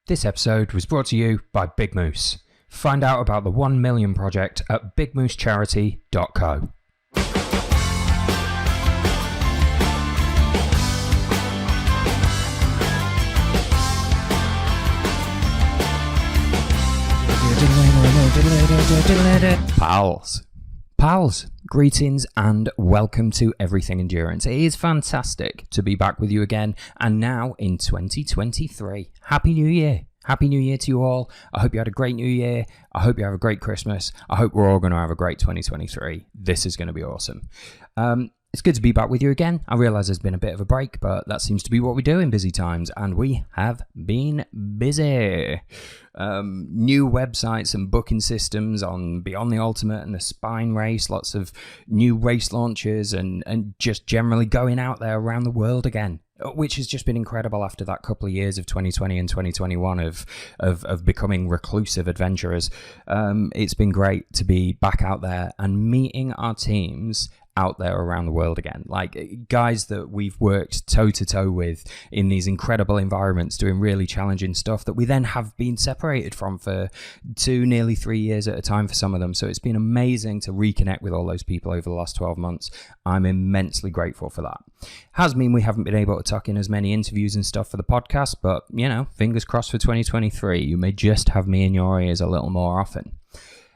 This episode was brought to you by Big Moose. Find out about the 1 Million Project at bigmoosecharity.co. Pals, greetings and welcome to Everything Endurance. It is fantastic to be back with you again, and now in 2023. Happy New Year. Happy New Year to you all. I hope you had a great New Year. I hope you have a great Christmas. I hope we're all going to have a great 2023. This is going to be awesome. It's good to be back with you again. I realise there's been a bit of a break, but that seems to be what we do in busy times, and we have been busy. New websites and booking systems on Beyond the Ultimate and the Spine Race, lots of new race launches and just generally going out there around the world again, which has just been incredible after that couple of years of 2020 and 2021 of becoming reclusive adventurers. It's been great to be back out there and meeting our teams out there around the world again, like guys that we've worked toe to toe with in these incredible environments doing really challenging stuff that we then have been separated from for nearly 3 years at a time for some of them. So it's been amazing to reconnect with all those people over the last 12 months. I'm immensely grateful for that. Has mean we haven't been able to tuck in as many interviews and stuff for the podcast, but you know, fingers crossed for 2023. You may just have me in your ears a little more often.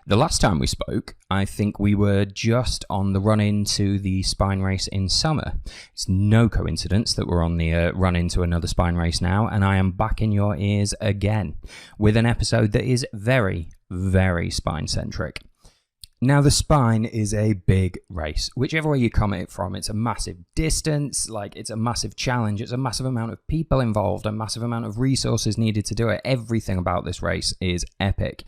The last time we spoke, I think we were just on the run into the spine race in summer. It's no coincidence that we're on the run into another spine race now, and I am back in your ears again with an episode that is very, very spine-centric. Now, the spine is a big race. Whichever way you come at it from, it's a massive distance, like it's a massive challenge, it's a massive amount of people involved, a massive amount of resources needed to do it. Everything about this race is epic.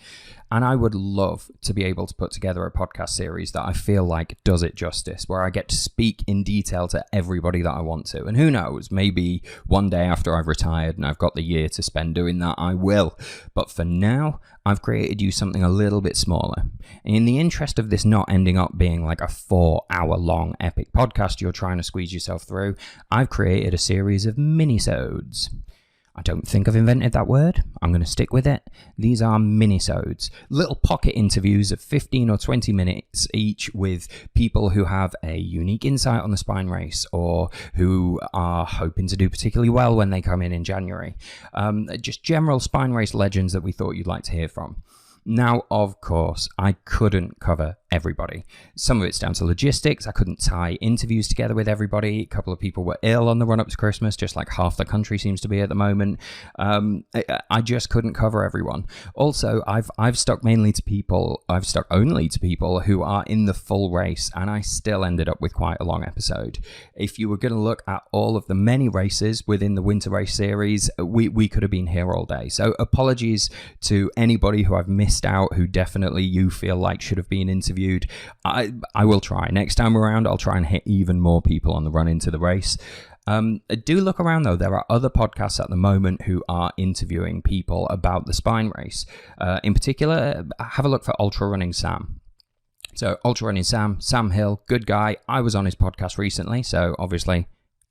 And I would love to be able to put together a podcast series that I feel like does it justice, where I get to speak in detail to everybody that I want to. And who knows, maybe one day after I've retired and I've got the year to spend doing that, I will. But for now, I've created you something a little bit smaller. In the interest of this not ending up being like a 4-hour-long epic podcast you're trying to squeeze yourself through, I've created a series of minisodes. I don't think I've invented that word. I'm going to stick with it. These are minisodes, little pocket interviews of 15 or 20 minutes each with people who have a unique insight on the spine race or who are hoping to do particularly well when they come in January. Just general spine race legends that we thought you'd like to hear from. Now, of course, I couldn't cover everybody. Some of it's down to logistics. I couldn't tie interviews together with everybody. A couple of people were ill on the run-up to Christmas, just like half the country seems to be at the moment. I just couldn't cover everyone. Also, I've stuck only to people who are in the full race, and I still ended up with quite a long episode. If you were going to look at all of the many races within the Winter Race series, we could have been here all day. So apologies to anybody who I've missed out, who definitely you feel like should have been interviewed. I will try. Next time around, I'll try and hit even more people on the run into the race. Do look around though. There are other podcasts at the moment who are interviewing people about the spine race. In particular, have a look for Ultra Running Sam. So Ultra Running Sam Hill, good guy. I was on his podcast recently, so obviously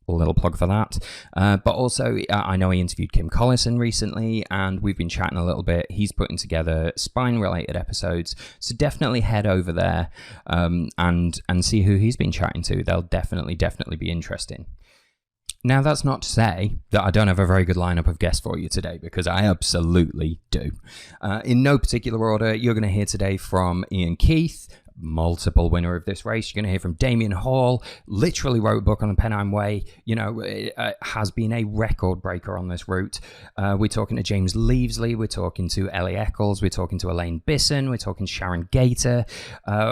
a little plug for that. But also, I know he interviewed Kim Collison recently, and we've been chatting a little bit. He's putting together spine-related episodes, so definitely head over there and see who he's been chatting to. They'll definitely be interesting. Now, that's not to say that I don't have a very good lineup of guests for you today, because I absolutely do. In no particular order, you're going to hear today from Eoin Keith, multiple winner of this race. You're going to hear from Damian Hall, literally wrote a book on the Pennine Way, has been a record breaker on this route. We're talking to James Leavesley, we're talking to Ellie Eccles, we're talking to Elaine Bisson, we're talking to Sharon Gayter,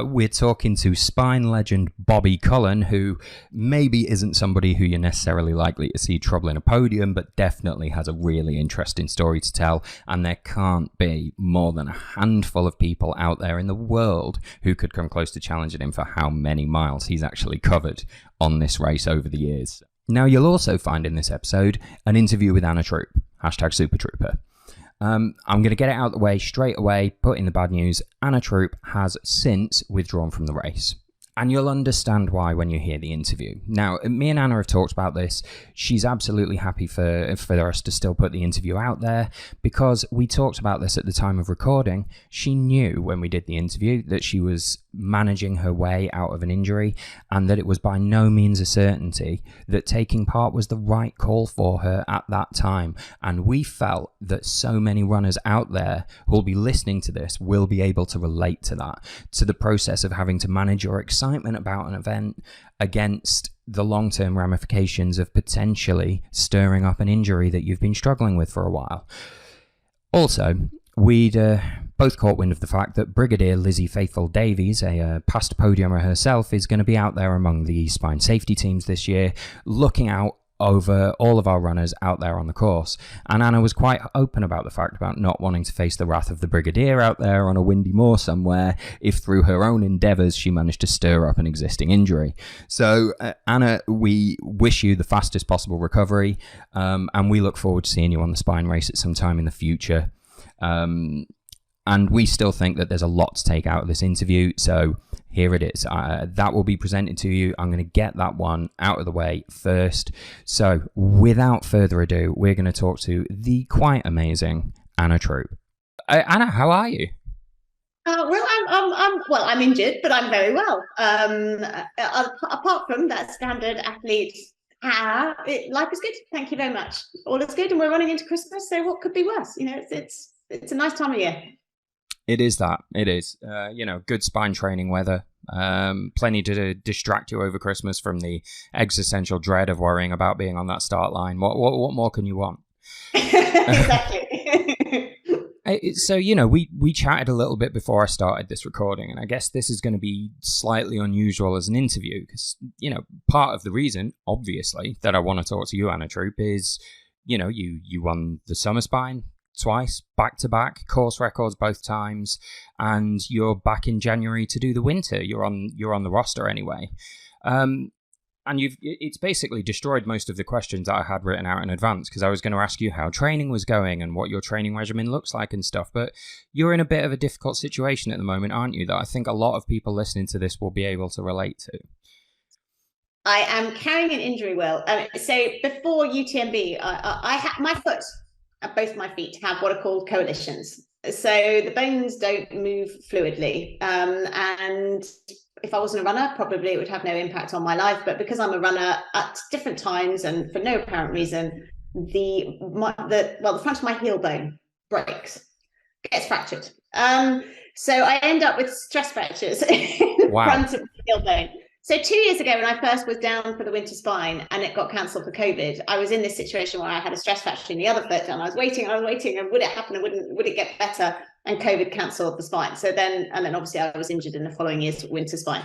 we're talking to spine legend Bobby Cullen, who maybe isn't somebody who you're necessarily likely to see troubling a podium, but definitely has a really interesting story to tell, and there can't be more than a handful of people out there in the world who could come close to challenging him for how many miles he's actually covered on this race over the years. Now, you'll also find in this episode an interview with Anna Troup, #SuperTrooper. I'm going to get it out of the way straight away, put in the bad news. Anna Troup has since withdrawn from the race. And you'll understand why when you hear the interview. Now, me and Anna have talked about this. She's absolutely happy for us to still put the interview out there because we talked about this at the time of recording. She knew when we did the interview that she was managing her way out of an injury and that it was by no means a certainty that taking part was the right call for her at that time. And we felt that so many runners out there who will be listening to this will be able to relate to that, to the process of having to manage your excitement about an event against the long-term ramifications of potentially stirring up an injury that you've been struggling with for a while. Also, we'd both caught wind of the fact that Brigadier Lizzie Faithful Davies, a past podiumer herself, is going to be out there among the spine safety teams this year, looking out over all of our runners out there on the course. And Anna was quite open about the fact about not wanting to face the wrath of the Brigadier out there on a windy moor somewhere if through her own endeavours she managed to stir up an existing injury. So Anna, we wish you the fastest possible recovery, and we look forward to seeing you on the spine race at some time in the future. And we still think that there's a lot to take out of this interview, so here it is. That will be presented to you. I'm going to get that one out of the way first. So without further ado, we're going to talk to the quite amazing Anna Troup. Anna, how are you? I'm injured, but I'm very well. Apart from that standard athlete, life is good. Thank you very much. All is good, and we're running into Christmas, so what could be worse? You know, it's a nice time of year. It is that. It is. Good spine training weather. Plenty to distract you over Christmas from the existential dread of worrying about being on that start line. What more can you want? Exactly. So, we chatted a little bit before I started this recording, and I guess this is going to be slightly unusual as an interview because, part of the reason, obviously, that I want to talk to you, Anna Troup, is, you won the summer spine twice, back-to-back, course records both times, and you're back in January to do the winter. You're on the roster anyway. And it's basically destroyed most of the questions that I had written out in advance because I was going to ask you how training was going and what your training regimen looks like and stuff, but you're in a bit of a difficult situation at the moment, aren't you, that I think a lot of people listening to this will be able to relate to. I am carrying an injury, Will. So before UTMB, I had my foot, both my feet have what are called coalitions. So the bones don't move fluidly. And if I wasn't a runner, probably it would have no impact on my life. But because I'm a runner at different times and for no apparent reason, the front of my heel bone breaks, gets fractured. So I end up with stress fractures in the front of the heel bone. So 2 years ago, when I first was down for the winter spine and it got cancelled for COVID, I was in this situation where I had a stress fracture in the other foot, and I was waiting, and would it happen, and would it get better? And COVID cancelled the spine. So then obviously I was injured in the following year's winter spine.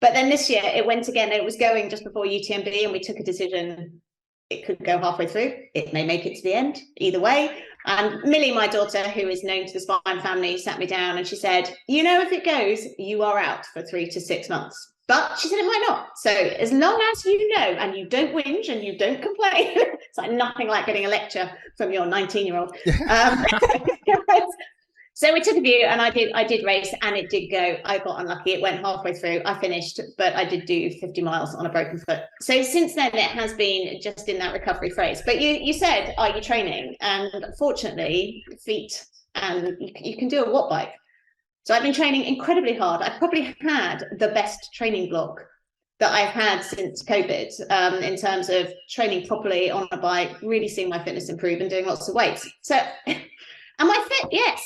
But then this year it went again. It was going just before UTMB, and we took a decision. It could go halfway through. It may make it to the end. Either way. And Millie, my daughter, who is known to the spine family, sat me down and she said, if it goes, you are out for 3 to 6 months. But she said it might not. So as long as you know and you don't whinge and you don't complain, it's like nothing like getting a lecture from your 19-year-old. So we took a view, and I did race, and it did go. I got unlucky. It went halfway through. I finished, but I did do 50 miles on a broken foot. So since then, it has been just in that recovery phase. But you said, are you training? And fortunately, feet, and you can do a watt bike. So I've been training incredibly hard. I've probably had the best training block that I've had since COVID, in terms of training properly on a bike, really seeing my fitness improve and doing lots of weights. So am I fit? Yes.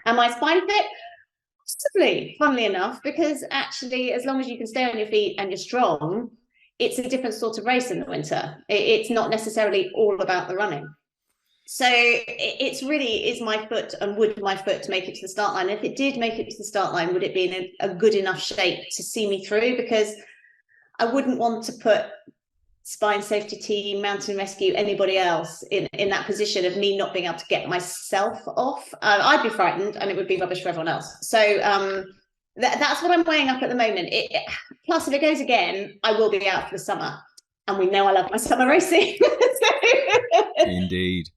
Am I spine fit? Possibly, funnily enough, because actually, as long as you can stay on your feet and you're strong, it's a different sort of race in the winter. It's not necessarily all about the running. So it's really, is my foot, and would my foot make it to the start line? If it did make it to the start line, would it be in a good enough shape to see me through? Because I wouldn't want to put spine safety team, mountain rescue, anybody else in that position of me not being able to get myself off. I'd be frightened, and it would be rubbish for everyone else. So that's what I'm weighing up at the moment. Plus, if it goes again, I will be out for the summer, and we know I love my summer racing. Indeed.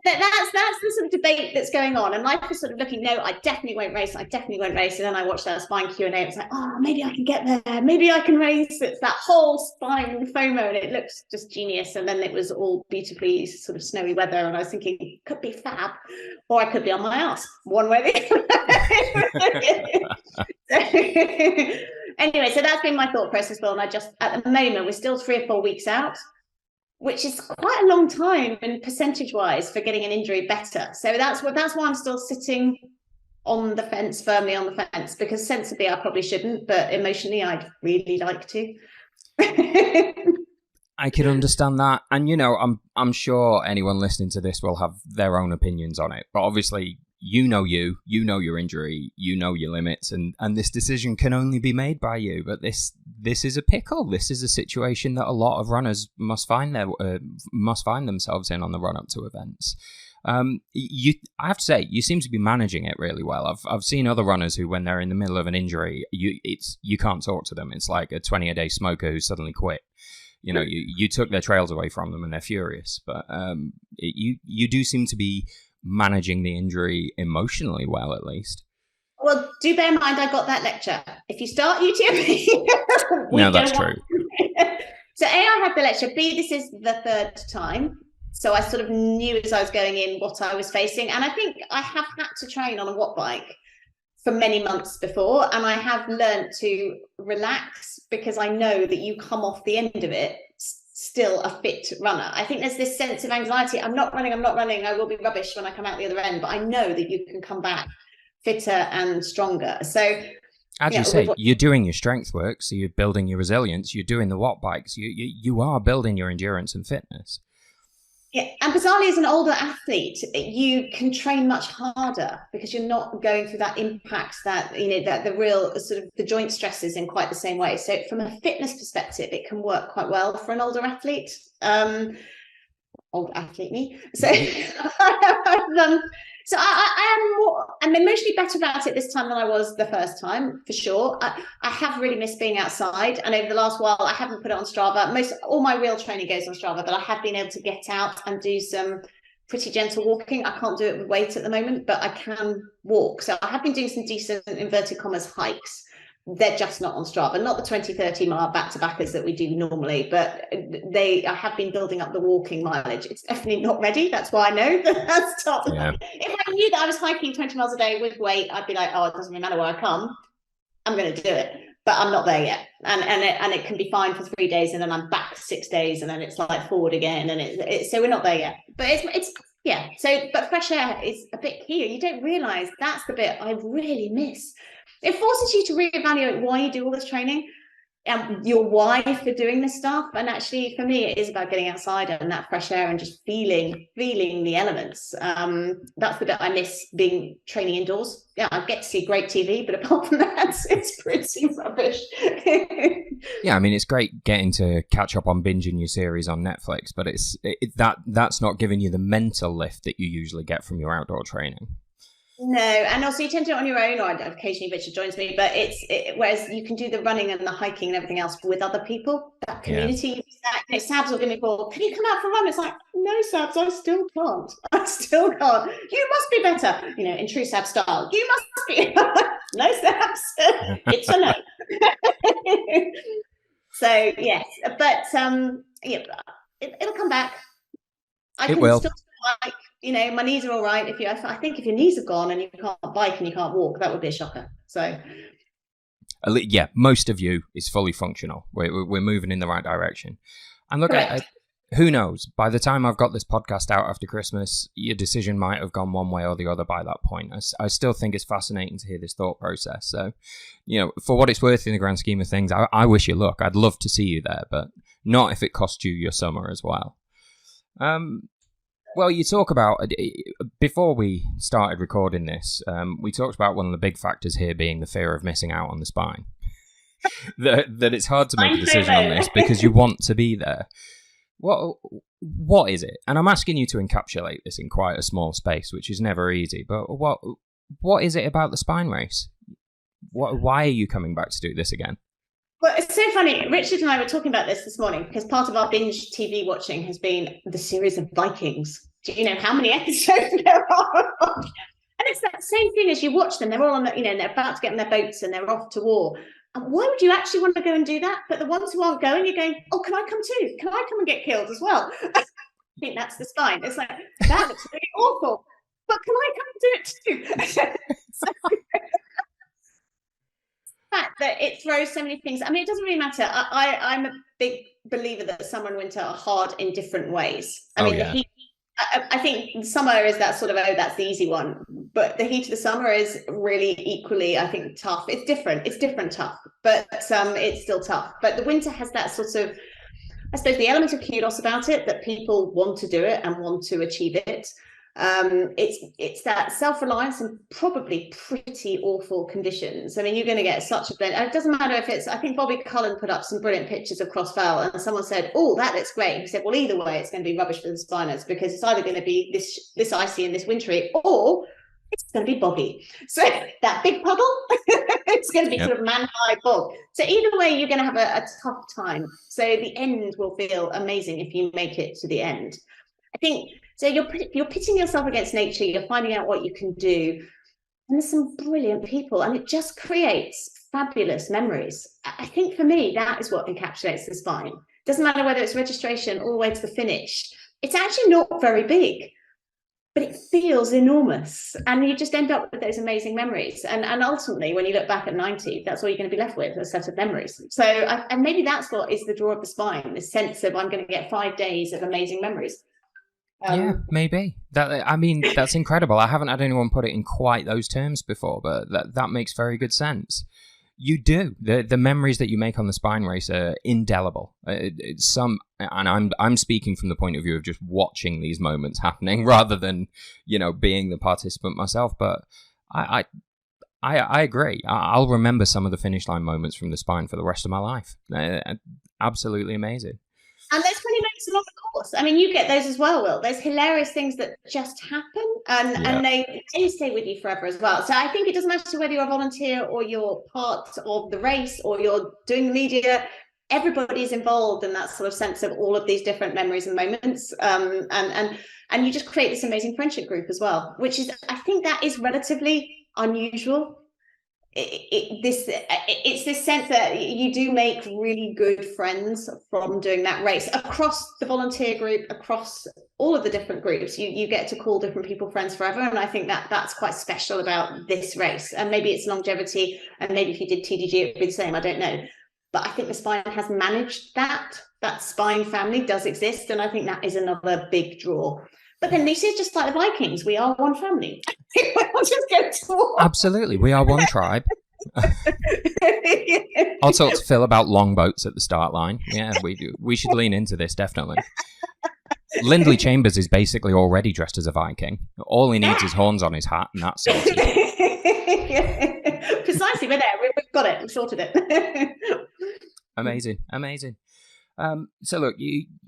That's the sort of debate that's going on, and life is sort of looking. No, I definitely won't race. I definitely won't race. And then I watched that spine Q&A. It's like, oh, maybe I can get there. Maybe I can race. It's that whole spine FOMO, and it looks just genius. And then it was all beautifully sort of snowy weather, and I was thinking, could be fab, or I could be on my ass. One way or the other. Anyway, so that's been my thought process, Bill. And I just, at the moment, we're still 3 or 4 weeks out, which is quite a long time and percentage-wise for getting an injury better. So that's why I'm still sitting on the fence, firmly on the fence, because sensibly I probably shouldn't, but emotionally I'd really like to. I can understand that. And, I'm sure anyone listening to this will have their own opinions on it. But obviously, you know your injury, you know your limits, and this decision can only be made by you. But this is a pickle. This is a situation that a lot of runners must find themselves in on the run up to events. I have to say, you seem to be managing it really well. I've seen other runners who, when they're in the middle of an injury, you can't talk to them. It's like a 20-a-day smoker who suddenly quit. You took their trails away from them and they're furious. But you do seem to be managing the injury emotionally well, at least. Well, do bear in mind I got that lecture. If you start UTMB, no, that's true. So A, I had the lecture. B, this is the 3rd time. So I sort of knew as I was going in what I was facing. And I think I have had to train on a watt bike for many months before. And I have learned to relax, because I know that you come off the end of it still a fit runner. I think there's this sense of anxiety. I'm not running. I will be rubbish when I come out the other end. But I know that you can come back fitter and stronger. So as you say, you're doing your strength work, so you're building your resilience, you're doing the watt bikes, you are building your endurance and fitness. Yeah, and bizarrely, as an older athlete, you can train much harder because you're not going through that impact, that the real sort of the joint stresses in quite the same way. So from a fitness perspective, it can work quite well for an older athlete. Old athlete me. So so I'm emotionally better about it this time than I was the first time, for sure. I have really missed being outside, and over the last while I haven't put it on Strava. All my real training goes on Strava, but I have been able to get out and do some pretty gentle walking. I can't do it with weight at the moment, but I can walk. So I have been doing some decent, inverted commas, hikes. They're just not on Strava, not the 20-30 mile back-to-backers that we do normally, but I have been building up the walking mileage. It's definitely not ready. That's why I know that that's top. Yeah. If I knew that I was hiking 20 miles a day with weight, I'd be like, oh, it doesn't really matter where I come. I'm going to do it. But I'm not there yet. And it can be fine for 3 days, and then I'm back 6 days, and then it's like forward again. And so we're not there yet. But it's yeah. So, but fresh air is a bit key. You don't realise that's the bit I really miss. It forces you to reevaluate why you do all this training and your why for doing this stuff. And actually, for me, it is about getting outside and that fresh air and just feeling the elements. That's the bit I miss, being training indoors. Yeah, I get to see great TV, but apart from that, it's pretty rubbish. Yeah, I mean, it's great getting to catch up on binging your series on Netflix, but that's not giving you the mental lift that you usually get from your outdoor training. No, and also you tend to do it on your own, or occasionally Richard joins me, but whereas you can do the running and the hiking and everything else with other people, that community. Yeah. Sabs will give me a call, can you come out for a run? It's like, no, Sabs, I still can't. You must be better, in true Sabs style. You must be. No, Sabs. It's a no. So yes, but yeah, it'll come back. It will. Still bike. My knees are all right. I think if your knees have gone and you can't bike and you can't walk, that would be a shocker. So, yeah, most of you is fully functional. We're moving in the right direction. And look, who knows? By the time I've got this podcast out after Christmas, your decision might have gone one way or the other by that point. I still think it's fascinating to hear this thought process. So, for what it's worth in the grand scheme of things, I wish you luck. I'd love to see you there, but not if it costs you your summer as well. Well, you talk about, before we started recording this, we talked about one of the big factors here being the fear of missing out on the spine. that it's hard to make a decision on this because you want to be there. What is it? And I'm asking you to encapsulate this in quite a small space, which is never easy, but what is it about the spine race? Why are you coming back to do this again? Well, it's so funny. Richard and I were talking about this morning because part of our binge TV watching has been the series of Vikings. Do you know how many episodes there are? And it's that same thing as you watch them. They're all on the, they're about to get on their boats and they're off to war. And why would you actually want to go and do that? But the ones who aren't going, you're going, oh, can I come too? Can I come and get killed as well? I think that's the spine. It's like, that looks really awful. But can I come and do it too? So, the fact that it throws so many things. I mean, it doesn't really matter. I'm a big believer that summer and winter are hard in different ways. I mean, the heat, I think summer is that sort of, that's the easy one. But the heat of the summer is really equally, I think, tough. It's different tough, but it's still tough. But the winter has that sort of, I suppose, the element of kudos about it, that people want to do it and want to achieve it. It's that self-reliance in probably pretty awful conditions. I mean, you're going to get such a blend. It doesn't matter if it's, I think Bobby Cullen put up some brilliant pictures of Crossfell, and someone said, oh, that looks great. He said, well, either way, it's going to be rubbish for the spiners, because it's either going to be this icy and this wintry, or it's going to be boggy. So that big puddle, it's going to be sort of man-high bog. So either way, you're going to have a tough time. So the end will feel amazing if you make it to the end. I think, so you're pitting yourself against nature, you're finding out what you can do. And there's some brilliant people, and it just creates fabulous memories. I think for me, that is what encapsulates the spine. It doesn't matter whether it's registration all the way to the finish. It's actually not very big, but it feels enormous. And you just end up with those amazing memories. And ultimately, when you look back at 90, that's all you're going to be left with, a set of memories. So, and maybe that's what is the draw of the spine, the sense of I'm going to get 5 days of amazing memories. Yeah, maybe. I mean, that's incredible. I haven't had anyone put it in quite those terms before, but that makes very good sense. You do. The memories that you make on the spine race are indelible. And I'm speaking from the point of view of just watching these moments happening rather than, being the participant myself. But I agree. I'll remember some of the finish line moments from the spine for the rest of my life. Absolutely amazing. And there's funny moments along the course. I mean, you get those as well, Will. There's hilarious things that just happen, and they stay with you forever as well. So I think it doesn't matter whether you're a volunteer or you're part of the race or you're doing the media. Everybody's involved in that sort of sense of all of these different memories and moments, and you just create this amazing friendship group as well, which is, I think, that is relatively unusual. It's this sense that you do make really good friends from doing that race across the volunteer group, across all of the different groups. You get to call different people friends forever, and I think that's quite special about this race. And maybe it's longevity, and maybe if you did TDG it would be the same, I don't know, but I think the spine has managed that spine family does exist, and I think that is another big draw. But then this is just like the Vikings. We are one family. We'll just go to war. Absolutely. We are one tribe. I'll talk to Phil about longboats at the start line. Yeah, we should lean into this, definitely. Lindley Chambers is basically already dressed as a Viking. All he needs is horns on his hat, and that's sorted. Precisely, we're there. We've got it. We've sorted it. Amazing. So look,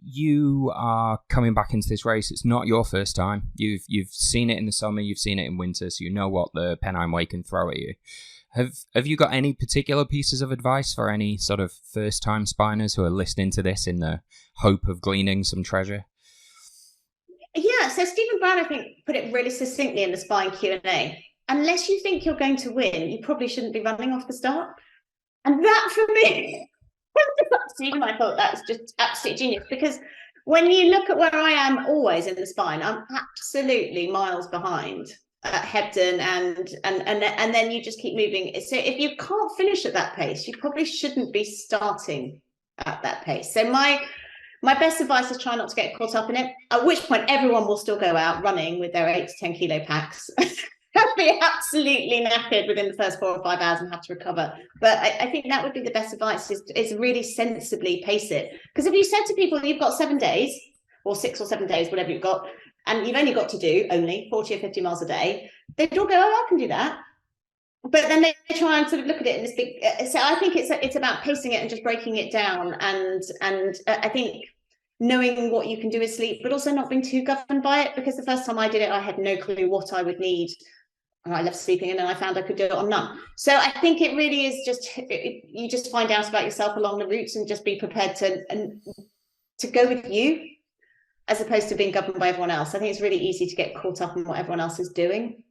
you are coming back into this race. It's not your first time. You've seen it in the summer, you've seen it in winter, so you know what the Pennine Way can throw at you. Have you got any particular pieces of advice for any sort of first-time spiners who are listening to this in the hope of gleaning some treasure? Yeah, so Stephen Brown, I think, put it really succinctly in the Spine Q&A. Unless you think you're going to win, you probably shouldn't be running off the start. And that, for me... Stephen, I thought that was just absolutely genius, because when you look at where I am always in the spine, I'm absolutely miles behind Hebden, and then you just keep moving. So if you can't finish at that pace, you probably shouldn't be starting at that pace. So my best advice is try not to get caught up in it, at which point everyone will still go out running with their 8 to 10 kilo packs. They'll be absolutely knackered within the first 4 or 5 hours and have to recover. But I think that would be the best advice, is really sensibly pace it. Because if you said to people, you've got 7 days, or 6 or 7 days, whatever you've got, and you've only got to do only 40 or 50 miles a day, they'd all go, oh, I can do that. But then they try and sort of look at it in this big... So I think it's about pacing it and just breaking it down. And I think knowing what you can do with sleep, but also not being too governed by it. Because the first time I did it, I had no clue what I would need. I left sleeping in, and I found I could do it on none. So I think it really is just, you just find out about yourself along the routes and just be prepared to go with you. as opposed to being governed by everyone else. I think it's really easy to get caught up in what everyone else is doing.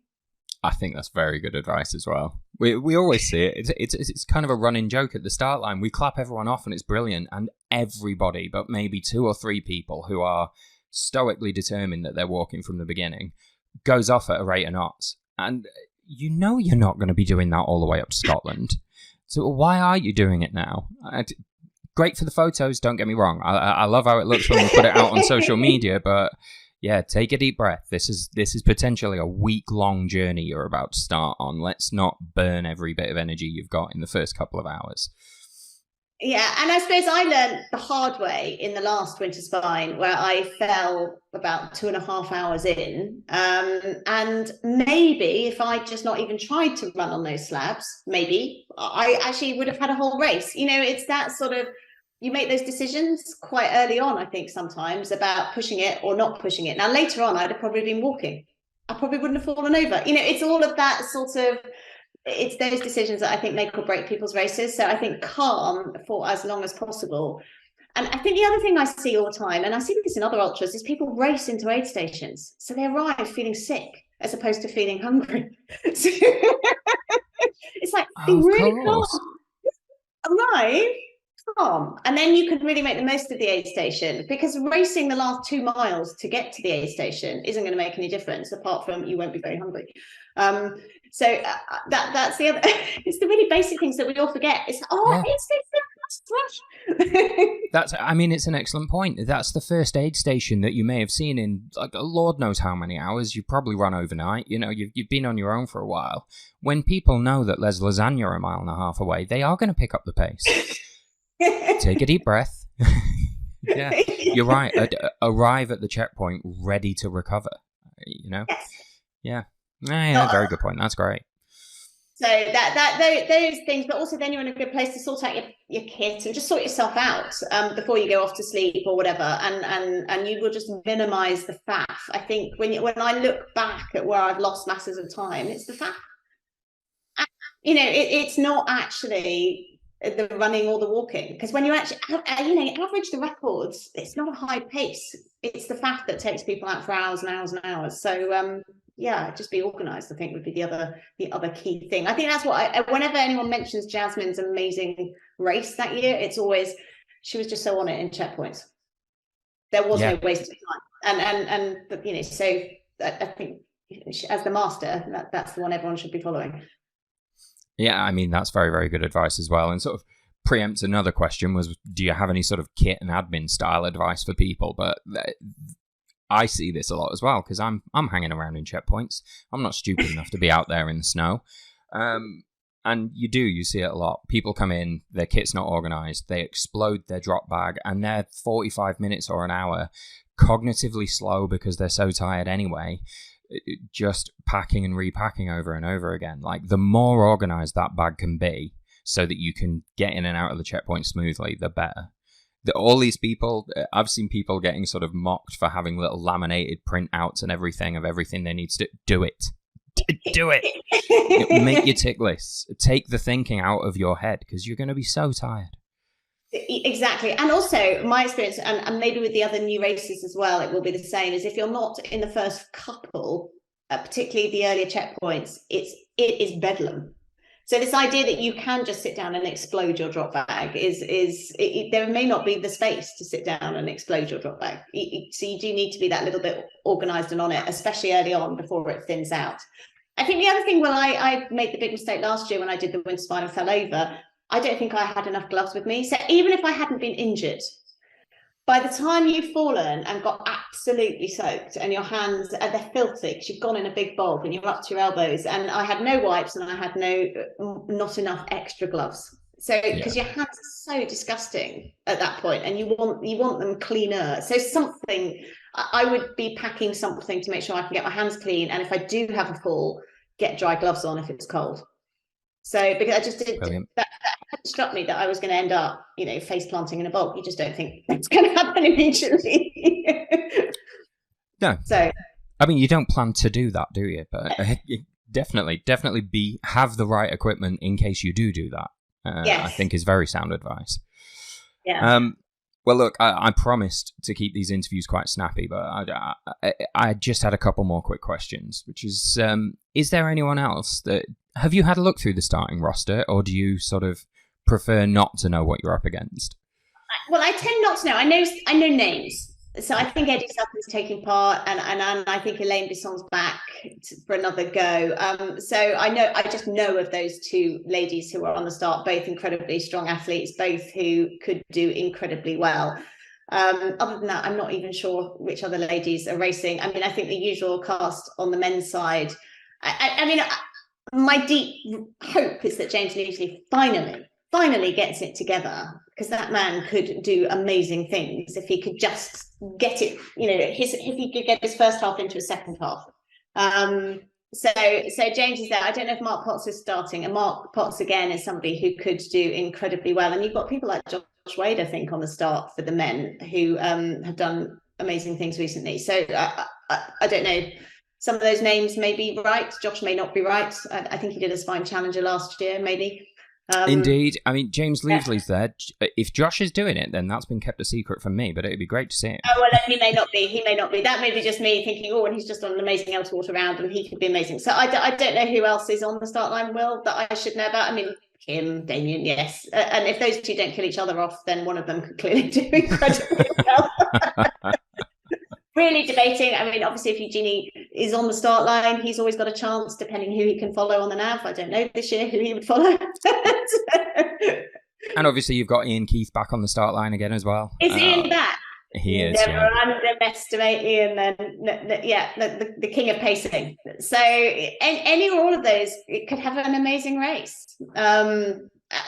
I think that's very good advice as well. We always see it. It's kind of a running joke at the start line. We clap everyone off and it's brilliant, and everybody, but maybe 2 or 3 people who are stoically determined that they're walking from the beginning, goes off at a rate of knots. And you know you're not going to be doing that all the way up to Scotland. So why are you doing it now? Great for the photos, don't get me wrong. I love how it looks when we put it out on social media, but yeah, take a deep breath. This is potentially a week-long journey you're about to start on. Let's not burn every bit of energy you've got in the first couple of hours. Yeah, and I suppose I learned the hard way in the last Winter Spine, where I fell about 2.5 hours in. And maybe if I just not even tried to run on those slabs, maybe I actually would have had a whole race. You know, it's that sort of, you make those decisions quite early on, I think, sometimes about pushing it or not pushing it. Now, later on, I'd have probably been walking. I probably wouldn't have fallen over. You know, it's all of that sort of, it's those decisions that I think make or break people's races. So I think calm for as long as possible. And I think the other thing I see all the time, and I see this in other ultras, is people race into aid stations. So they arrive feeling sick as opposed to feeling hungry. So it's like, be really calm. Arrive calm. And then you could really make the most of the aid station, because racing the last 2 miles to get to the aid station isn't going to make any difference, apart from you won't be very hungry. So that's the other. It's the really basic things that we all forget. It's That's. I mean, it's an excellent point. That's the first aid station that you may have seen in like Lord knows how many hours. You probably run overnight. You know, you've been on your own for a while. When people know that there's lasagna 1.5 miles away, they are going to pick up the pace. Take a deep breath. Yeah, you're right. Arrive at the checkpoint ready to recover. You know. Yes. Yeah. Yeah, very good point. That's great. So those things, but also then you're in a good place to sort out your kit and just sort yourself out before you go off to sleep or whatever, and you will just minimise the faff. I think when I look back at where I've lost masses of time, it's the faff. You know, it's not actually the running or the walking, because when you actually average the records, it's not a high pace. It's the faff that takes people out for hours and hours and hours. So yeah, just be organised, I think, would be the other key thing. I think that's what whenever anyone mentions Jasmine's amazing race that year, it's always, she was just so on it in checkpoints. There was no waste of time, and you know, so I think as the master, that's the one everyone should be following. Yeah, I mean, that's very, very good advice as well, and sort of preempts another question was, do you have any sort of kit and admin style advice for people? But I see this a lot as well, because I'm hanging around in checkpoints. I'm not stupid enough to be out there in the snow. And you see it a lot. People come in, their kit's not organised, they explode their drop bag, and they're 45 minutes or an hour cognitively slow because they're so tired anyway, just packing and repacking over and over again. Like, the more organised that bag can be so that you can get in and out of the checkpoint smoothly, the better. All these people, I've seen people getting sort of mocked for having little laminated printouts and everything of everything they need to do. It. Do it. Make your tick lists. Take the thinking out of your head, because you're going to be so tired. Exactly. And also, my experience, and maybe with the other new races as well, it will be the same, is if you're not in the first couple, particularly the earlier checkpoints, it is bedlam. So this idea that you can just sit down and explode your drop bag there may not be the space to sit down and explode your drop bag. So you do need to be that little bit organised and on it, especially early on before it thins out. I think the other thing, I made the big mistake last year when I did the Winter Spine and fell over. I don't think I had enough gloves with me. So even if I hadn't been injured, by the time you've fallen and got absolutely soaked and your hands, they're filthy because you've gone in a big bog and you're up to your elbows, and I had no wipes and I had not enough extra gloves. So because your hands are so disgusting at that point, and you want them cleaner. So something, I would be packing something to make sure I can get my hands clean, and if I do have a fall, get dry gloves on if it's cold. So because I just did that struck me that I was going to end up, you know, face planting in a bog. You just don't think that's going to happen immediately. No. So, I mean, you don't plan to do that, do you? But definitely have the right equipment in case you do that. Yes. I think is very sound advice. Yeah. Well, look, I promised to keep these interviews quite snappy, but I just had a couple more quick questions, which is there anyone else that... Have you had a look through the starting roster, or do you sort of prefer not to know what you're up against? Well, I tend not to know. I know names. So I think Eddie Sutton's taking part, and I think Elaine Bisson's back for another go. So I just know of those two ladies who are on the start, both incredibly strong athletes, both who could do incredibly well. Other than that, I'm not even sure which other ladies are racing. I mean, I think the usual cast on the men's side. I mean, my deep hope is that James Leavesley finally gets it together, because that man could do amazing things if he could just get it, if he could get his first half into a second half. So James is there. I don't know if Mark Potts is starting, and Mark Potts again is somebody who could do incredibly well. And you've got people like Josh Wade, I think, on the start for the men who have done amazing things recently. So I don't know. Some of those names may be right. Josh may not be right. I think he did a Spine Challenger last year, maybe. Indeed. I mean, James Leavesley's there. If Josh is doing it, then that's been kept a secret from me, but it'd be great to see him. Oh, well, he may not be. That may be just me thinking, and he's just on an amazing Elsewater round, and he could be amazing. So I don't know who else is on the start line, Will, that I should know about. I mean, Kim, Damian, yes. And if those two don't kill each other off, then one of them could clearly do incredibly well. Really debating. I mean, obviously, if Eugenie is on the start line, he's always got a chance, depending who he can follow on the nav. I don't know this year who he would follow. And obviously, you've got Eoin Keith back on the start line again as well. Is Ian back? He is. Never underestimate Ian. The king of pacing. So any or all of those, it could have an amazing race.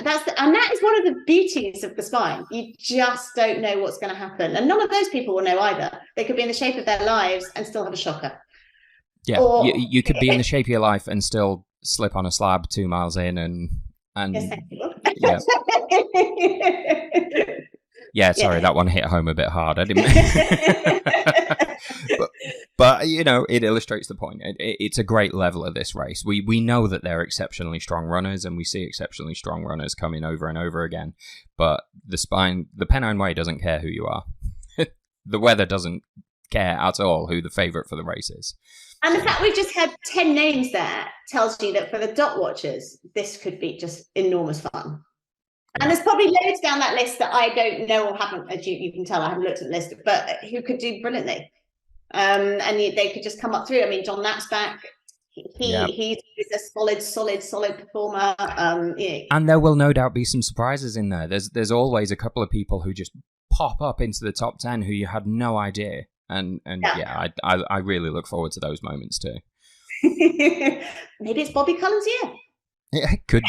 That is one of the beauties of the spine. You just don't know what's going to happen, and none of those people will know either. They could be in the shape of their lives and still have a shocker. Yeah, or, you could be in the shape of your life and still slip on a slab 2 miles in, and yes, thank you. Yeah. Yeah, sorry, that one hit home a bit hard. I didn't. but it illustrates the point. It's a great level of this race. We know that they're exceptionally strong runners, and we see exceptionally strong runners coming over and over again. But the Pennine Way doesn't care who you are. The weather doesn't care at all who the favourite for the race is. And the fact we've just had 10 names there tells you that for the dot watchers, this could be just enormous fun. And there's probably loads down that list that I don't know or haven't, as you can tell, I haven't looked at the list, but who could do brilliantly. And they could just come up through. I mean, John Knapp's back. He's a solid performer. And there will no doubt be some surprises in there. There's always a couple of people who just pop up into the top 10 who you had no idea. And I really look forward to those moments too. Maybe it's Bobby Cullen's year. Yeah, could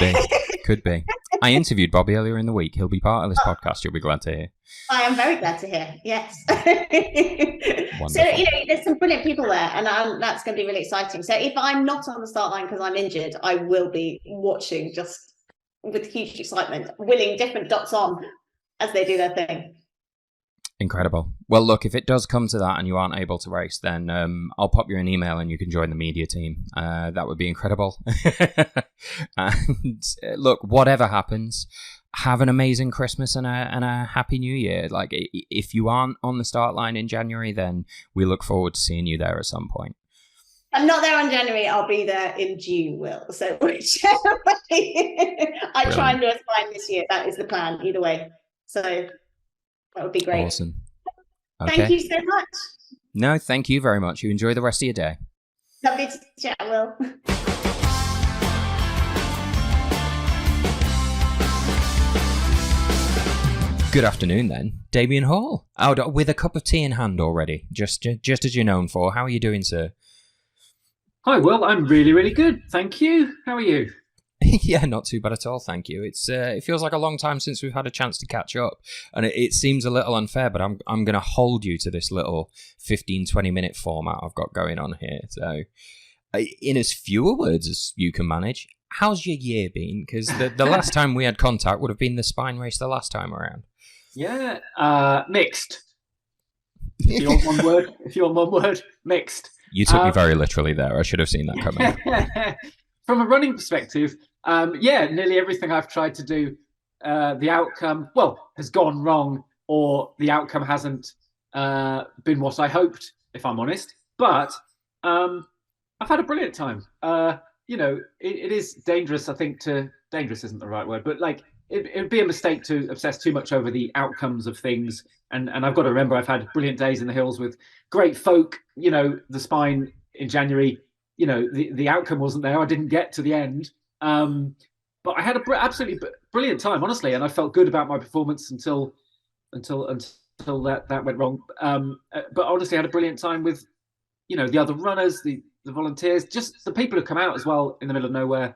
be. I interviewed Bobby earlier in the week. He'll be part of this podcast. You'll be glad to hear. I am very glad to hear. Yes. Wonderful. So there's some brilliant people there, and that's going to be really exciting. So if I'm not on the start line because I'm injured, I will be watching just with huge excitement, willing different dots on as they do their thing. Incredible. Well, look, if it does come to that and you aren't able to race, then I'll pop you an email and you can join the media team. That would be incredible. And look, whatever happens, have an amazing Christmas and a happy New Year. Like, if you aren't on the start line in January, then we look forward to seeing you there at some point. I'm not there on January. I'll be there in June, Will. So whichever way I try and do a spine this year, that is the plan either way. So that would be great. Awesome. Okay. Thank you so much. No, thank you very much. You enjoy the rest of your day. Lovely to chat, Will. Good afternoon, then. Damian Hall. Out with a cup of tea in hand already, just as you're known for. How are you doing, sir? Hi, Will. I'm really, really good. Thank you. How are you? Yeah, not too bad at all, thank you. It feels like a long time since we've had a chance to catch up, and it seems a little unfair, but I'm going to hold you to this little 15-20 minute format I've got going on here. So, in as fewer words as you can manage, how's your year been? Because the last time we had contact would have been the spine race the last time around. Yeah, mixed. If you want one word, mixed. You took me very literally there. I should have seen that coming. From a running perspective, nearly everything I've tried to do, the outcome, has gone wrong or the outcome hasn't been what I hoped, if I'm honest. But I've had a brilliant time. It is dangerous, I think, dangerous isn't the right word, but like it'd be a mistake to obsess too much over the outcomes of things. And I've got to remember I've had brilliant days in the hills with great folk, the spine in January, the outcome wasn't there. I didn't get to the end. But I had absolutely brilliant time, honestly. And I felt good about my performance until that went wrong. But honestly, I had a brilliant time with, the other runners, the volunteers, just the people who come out as well in the middle of nowhere.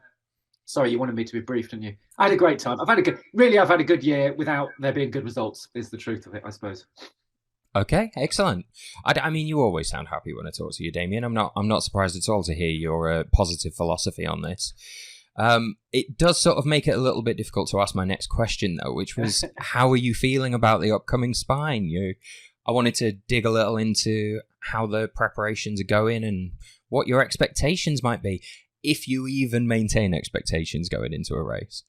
Sorry, you wanted me to be brief, didn't you? I had a great time. I've had a good year without there being good results, is the truth of it, I suppose. Okay, excellent. I mean, you always sound happy when I talk to you, Damian. I'm not surprised at all to hear your positive philosophy on this. It does sort of make it a little bit difficult to ask my next question, though, which was, how are you feeling about the upcoming spine? I wanted to dig a little into how the preparations are going and what your expectations might be, if you even maintain expectations going into a race.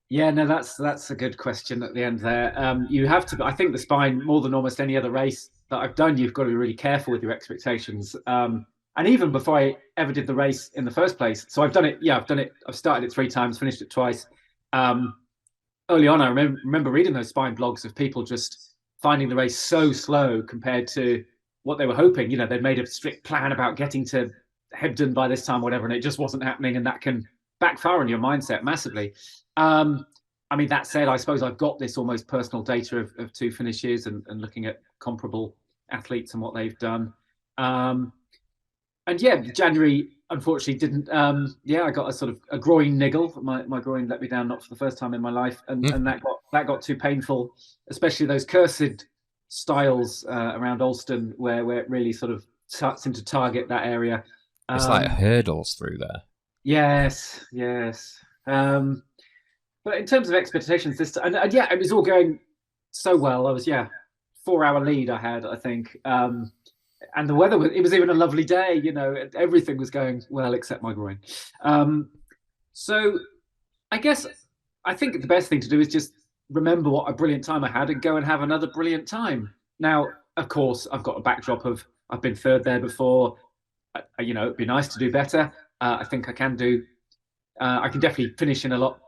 Yeah, no, that's a good question at the end there. You have to, I think the spine, more than almost any other race that I've done, you've got to be really careful with your expectations. And even before I ever did the race in the first place. So I've done it. Yeah, I've started it 3 times, finished it twice. Early on, I remember reading those spine blogs of people just finding the race so slow compared to what they were hoping. They'd made a strict plan about getting to Hebden by this time, whatever, and it just wasn't happening. And that can backfire on your mindset massively. I mean, that said, I suppose I've got this almost personal data of 2 finishes and looking at comparable athletes and what they've done. And yeah, January unfortunately didn't. I got a sort of a groin niggle. My groin let me down, not for the first time in my life, and that got too painful, especially those cursed stiles around Alston, where it really sort of seemed to target that area. It's like hurdles through there. Yes. But in terms of expectations, it was all going so well. I was 4-hour lead I had, I think. And the weather it was even a lovely day, everything was going well except my groin. So I think the best thing to do is just remember what a brilliant time I had and go and have another brilliant time. Now, of course, I've got a backdrop of I've been 3rd there before. It'd be nice to do better. I think I can do. I can definitely finish in a lot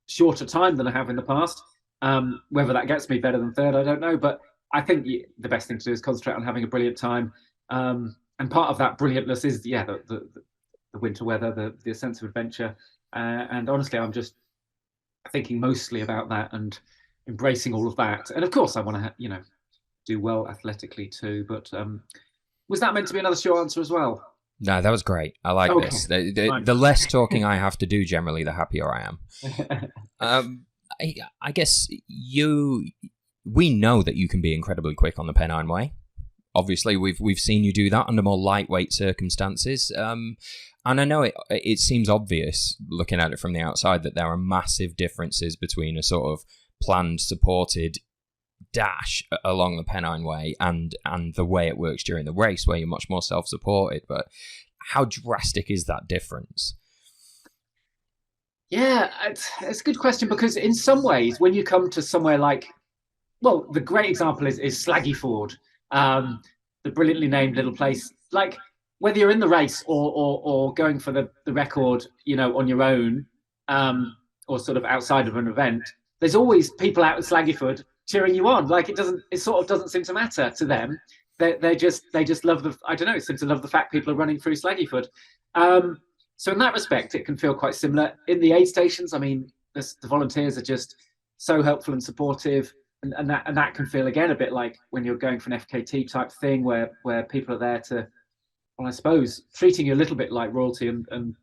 shorter time than I have in the past. Whether that gets me better than 3rd, I don't know. But I think the best thing to do is concentrate on having a brilliant time. And part of that brilliantness is, the winter weather, the sense of adventure. And honestly, I'm just thinking mostly about that and embracing all of that. And of course, I want to, do well athletically too. But was that meant to be another short answer as well? No, that was great. I like this. The less talking I have to do, generally, the happier I am. I guess we know that you can be incredibly quick on the Pennine Way. Obviously, we've seen you do that under more lightweight circumstances. And I know it seems obvious looking at it from the outside that there are massive differences between a sort of planned, supported dash along the Pennine Way and the way it works during the race, where you're much more self-supported. But how drastic is that difference? Yeah, it's a good question, because in some ways, when you come to somewhere like, well, the great example is Slaggy Ford, the brilliantly named little place. Like, whether you're in the race or going for the record, on your own, or sort of outside of an event, there's always people out at Slaggyford cheering you on. Like, it sort of doesn't seem to matter to them. They just love seem to love the fact people are running through Slaggyford. So in that respect, it can feel quite similar. In the aid stations, I mean, the volunteers are just so helpful and supportive, and that can feel again a bit like when you're going for an FKT type thing, where people are there to, well, I suppose, treating you a little bit like royalty and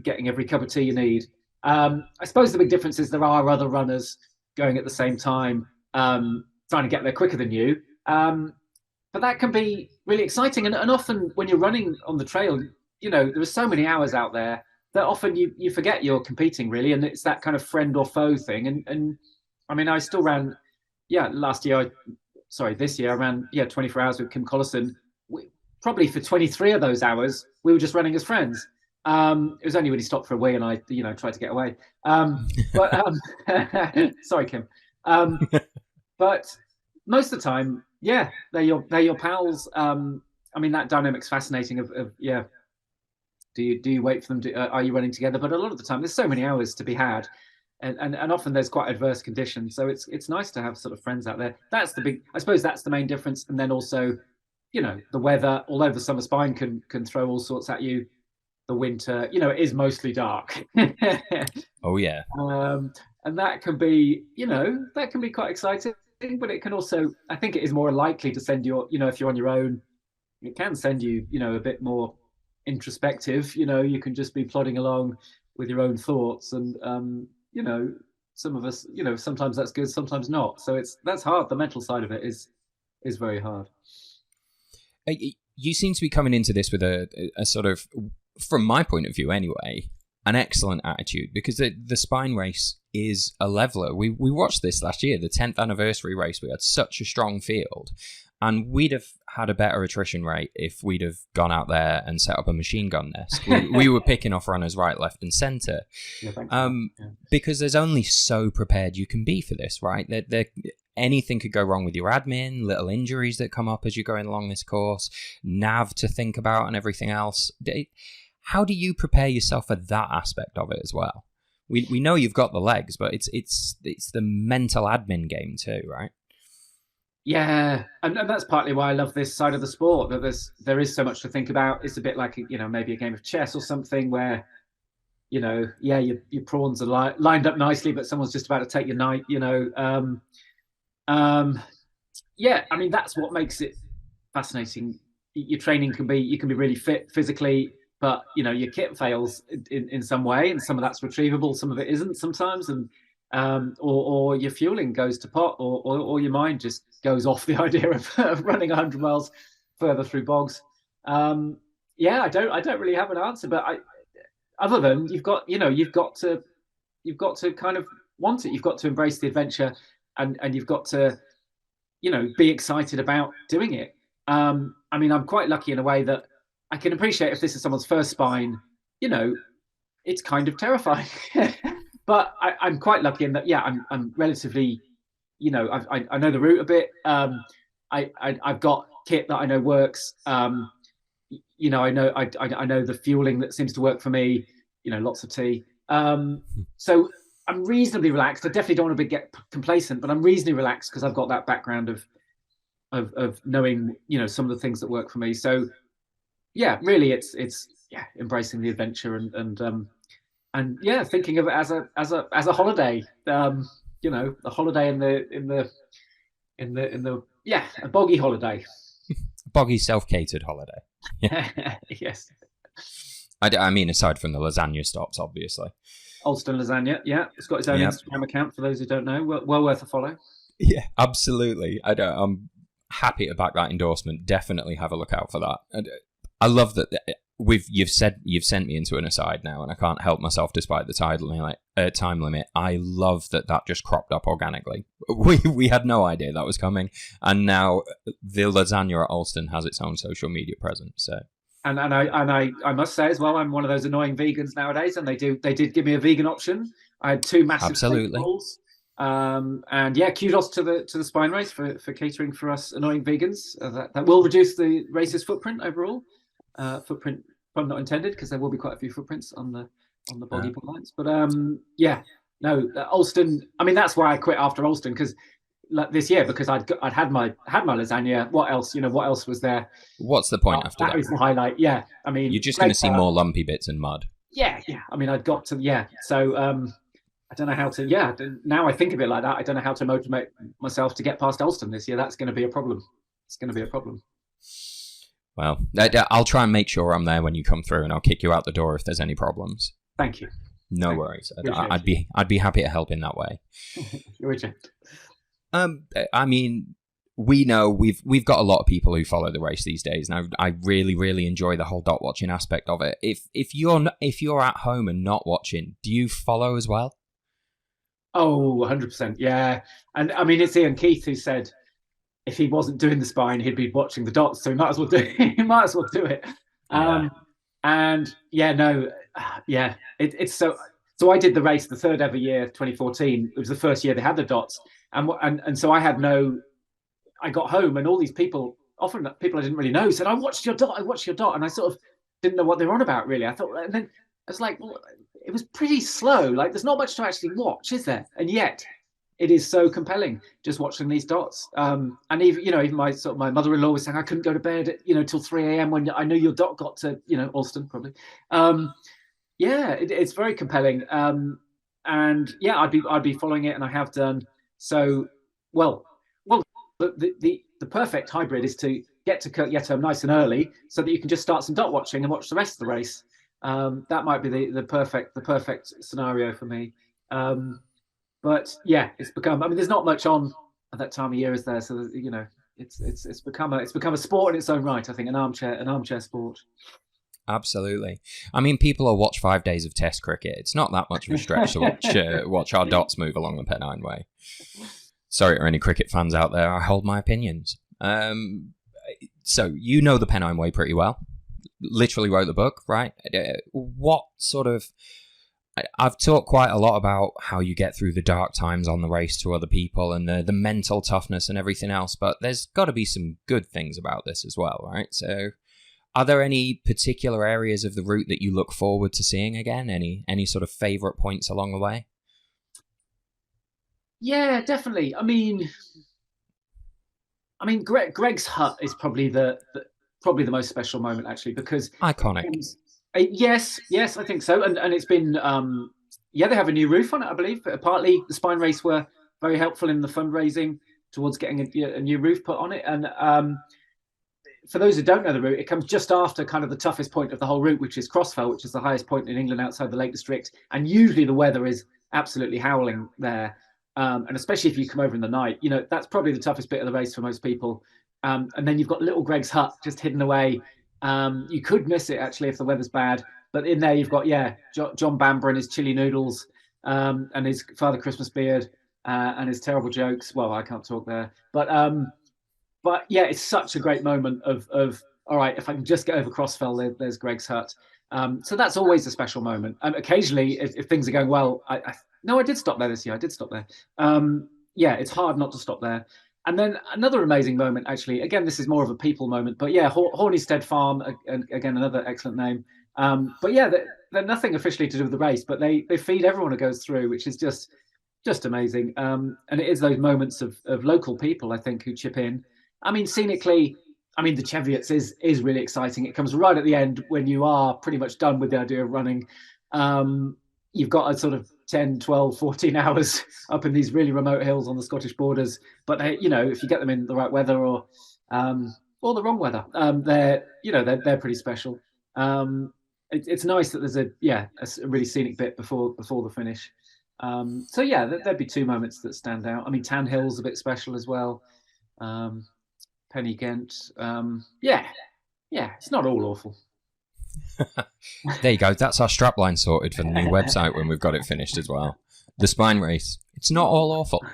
getting every cup of tea you need. I suppose the big difference is there are other runners going at the same time, trying to get there quicker than you. But that can be really exciting, and often when you're running on the trail, there are so many hours out there that often you forget you're competing, really, and it's that kind of friend or foe thing. And I mean, I still ran, this year I ran 24 hours with Kim Collison. Probably for 23 of those hours, we were just running as friends. It was only when he stopped for a wee and I, tried to get away. Sorry, Kim. But most of the time, yeah, they're your pals. I mean, that dynamic's fascinating. Of yeah, do you wait for them to? Are you running together? But a lot of the time, there's so many hours to be had, and often there's quite adverse conditions. So it's nice to have sort of friends out there. That's the big. I suppose that's the main difference. And then also, the weather. Although the summer spine can throw all sorts at you, the winter, it is mostly dark. Oh yeah. And that can be, quite exciting. But it can also, I think it is more likely to send you, if you're on your own, it can send you, a bit more introspective. You can just be plodding along with your own thoughts, and some of us, sometimes that's good, sometimes not. So that's hard. The mental side of it is very hard. You seem to be coming into this with a sort of, from my point of view anyway, an excellent attitude, because the spine race is a leveler. We watched this last year, the 10th anniversary race. We had such a strong field, and we'd have had a better attrition rate if we'd have gone out there and set up a machine gun nest. We were picking off runners right, left, and centre, because there's only so prepared you can be for this, right? Anything could go wrong with your admin, little injuries that come up as you're going along this course, nav to think about, and everything else. How do you prepare yourself for that aspect of it as well? We know you've got the legs, but it's the mental admin game too, right? Yeah, and that's partly why I love this side of the sport. That there is so much to think about. It's a bit like maybe a game of chess or something where your pawns are lined up nicely, but someone's just about to take your knight. Yeah, I mean that's what makes it fascinating. Your training you can be really fit physically, but your kit fails in some way, and some of that's retrievable, some of it isn't sometimes, and or your fueling goes to pot, or your mind just goes off the idea of running 100 miles further through bogs. Yeah, I don't really have an answer, but other than you've got to kind of want it. You've got to embrace the adventure, and you've got to be excited about doing it. I mean, I'm quite lucky in a way that I can appreciate if this is someone's first spine, it's kind of terrifying. But I'm quite lucky in that, I'm relatively, I know the route a bit. I've got kit that I know works. I know the fueling that seems to work for me. Lots of tea. So I'm reasonably relaxed. I definitely don't want to get complacent, but I'm reasonably relaxed because I've got that background of knowing, some of the things that work for me. So yeah, really, it's embracing the adventure and thinking of it as a holiday. A holiday in the a boggy holiday. Boggy self-catered holiday. Yeah. Yes. I mean, aside from the lasagna stops, obviously. Alston Lasagna, yeah. It's got its own Instagram account for those who don't know. Well worth a follow. Yeah, absolutely. I'm happy to back that endorsement. Definitely have a look out for that. I love that you've sent me into an aside now, and I can't help myself despite the time limit. I love that just cropped up organically. We had no idea that was coming, and now the lasagna at Alston has its own social media presence. So. And I must say as well, I'm one of those annoying vegans nowadays, and they did give me a vegan option. I had 2 massive bowls. And yeah, kudos to the spine race for catering for us annoying vegans. That will reduce the race's footprint overall. Footprint pun not intended, because there will be quite a few footprints on the boggy lines. But Alston. I mean, that's why I quit after Alston, because this year, because I'd had my lasagna. What else? What else was there? What's the point after that? That was the highlight. Yeah, I mean, you're just going to see more lumpy bits and mud. Yeah. I mean, I'd got to So I don't know how to. Yeah, now I think of it like that. I don't know how to motivate myself to get past Alston this year. That's going to be a problem. It's going to be a problem. Well, I'll try and make sure I'm there when you come through, and I'll kick you out the door if there's any problems. Thank you. No worries. I'd be happy to help in that way. You're a gent. I mean, we know we've got a lot of people who follow the race these days, and I really, really enjoy the whole dot watching aspect of it. If you're at home and not watching, do you follow as well? Oh, 100%. Yeah, and I mean, it's Eoin Keith who said if he wasn't doing the spine, he'd be watching the dots. So he might as well do it. Yeah. And it's so. So I did the race the third ever year, 2014. It was the first year they had the dots, and so I got home and all these people, often people I didn't really know, said, I watched your dot, and I sort of didn't know what they were on about really. I thought, and then I was like, well, it was pretty slow. Like there's not much to actually watch, is there? And yet it is so compelling just watching these dots. And even my mother-in-law was saying I couldn't go to bed till 3 a.m. when I knew your dot got to Alston probably. It's very compelling. And yeah, I'd be following it, and I have done. So well, the perfect hybrid is to get to Kirk Yetholm nice and early, so that you can just start some dot watching and watch the rest of the race. That might be the perfect scenario for me. But yeah, it's become. I mean, there's not much on at that time of year, is there? So it's become a sport in its own right. I think an armchair sport. Absolutely. I mean, people will watch 5 days of Test cricket. It's not that much of a stretch to watch our dots move along the Pennine Way. Sorry to any cricket fans out there. I hold my opinions. So you know the Pennine Way pretty well. Literally wrote the book, right? What sort of... I've talked quite a lot about how you get through the dark times on the race to other people and the mental toughness and everything else, but there's got to be some good things about this as well, right? So are there any particular areas of the route that you look forward to seeing again? Any sort of favourite points along the way? Yeah, definitely. I mean, Greg's hut is probably the most special moment, actually, because iconic. Yes, I think so. And it's been they have a new roof on it, I believe. Partly the Spine Race were very helpful in the fundraising towards getting a new roof put on it. And for those who don't know the route, it comes just after kind of the toughest point of the whole route, which is Crossfell, which is the highest point in England outside the Lake District. And usually the weather is absolutely howling there. And especially if you come over in the night, that's probably the toughest bit of the race for most people. And then you've got little Greg's hut just hidden away. You could miss it actually if the weather's bad, but in there you've got John Bamber and his chili noodles, and his Father Christmas beard, and his terrible jokes. Well, I can't talk there, but yeah, it's such a great moment of all right, if I can just get over Crossfell, there's Greg's hut. So that's always a special moment. Occasionally, if things are going well, I did stop there this year. I did stop there. It's hard not to stop there. And then another amazing moment, actually, again, this is more of a people moment, but yeah, Hornistead Farm, again, another excellent name. But yeah, they're nothing officially to do with the race, but they feed everyone who goes through, which is just amazing. And it is those moments of local people, I think, who chip in. I mean, scenically, the Cheviots is really exciting. It comes right at the end when you are pretty much done with the idea of running. You've got a sort of 10, 12, 14 hours up in these really remote hills on the Scottish borders. But if you get them in the right weather or the wrong weather, they're pretty special. It's nice that there's a really scenic bit before the finish. There'd be two moments that stand out. I mean, Tan Hill's a bit special as well. Penny Ghent. It's not all awful. There you go. That's our strapline sorted for the new website when we've got it finished as well. The Spine Race. It's not all awful.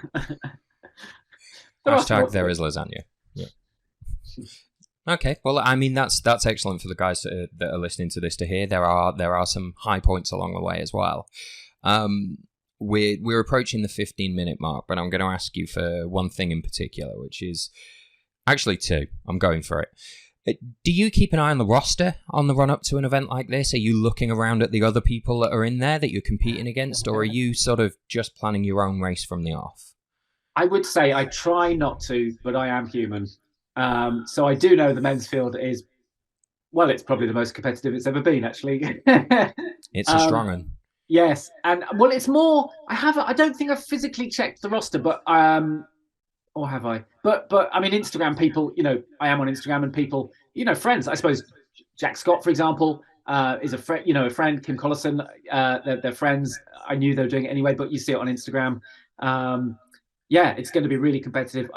Hashtag there is lasagna. Yeah. Okay. Well, I mean, that's excellent for the guys that are listening to this to hear. There are some high points along the way as well. We're approaching the 15-minute mark, but I'm going to ask you for one thing in particular, which is actually two. I'm going for it. Do you keep an eye on the roster on the run-up to an event like this? Are you looking around at the other people that are in there that you're competing against, or are you sort of just planning your own race from the off? I would say I try not to, but I am human. So I do know the men's field is, well, it's probably the most competitive it's ever been, actually. It's a strong one. Yes. And, well, it's more, I don't think I've physically checked the roster, but... or have I? But I mean, Instagram people, I am on Instagram, and people, friends. I suppose Jack Scott, for example, is a friend. A friend. Kim Collison, they're friends. I knew they were doing it anyway, but you see it on Instagram. It's going to be really competitive.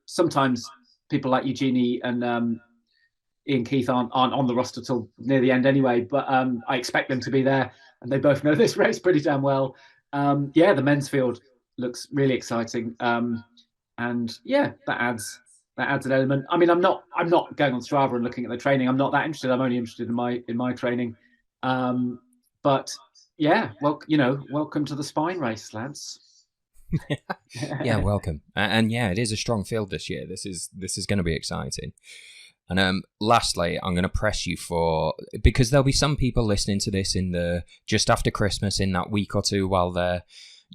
Sometimes people like Eugenie and Eoin Keith aren't on the roster till near the end anyway. But I expect them to be there, and they both know this race pretty damn well. The men's field looks really exciting, and that adds an element. I mean, I'm not going on Strava and looking at the training. I'm not that interested. I'm only interested in my training. But yeah, well, welcome to the spine race, lads. Yeah, welcome. And yeah, it is a strong field this year. This is going to be exciting. And lastly, I'm going to press you because there'll be some people listening to this in the just after Christmas, in that week or two, while they're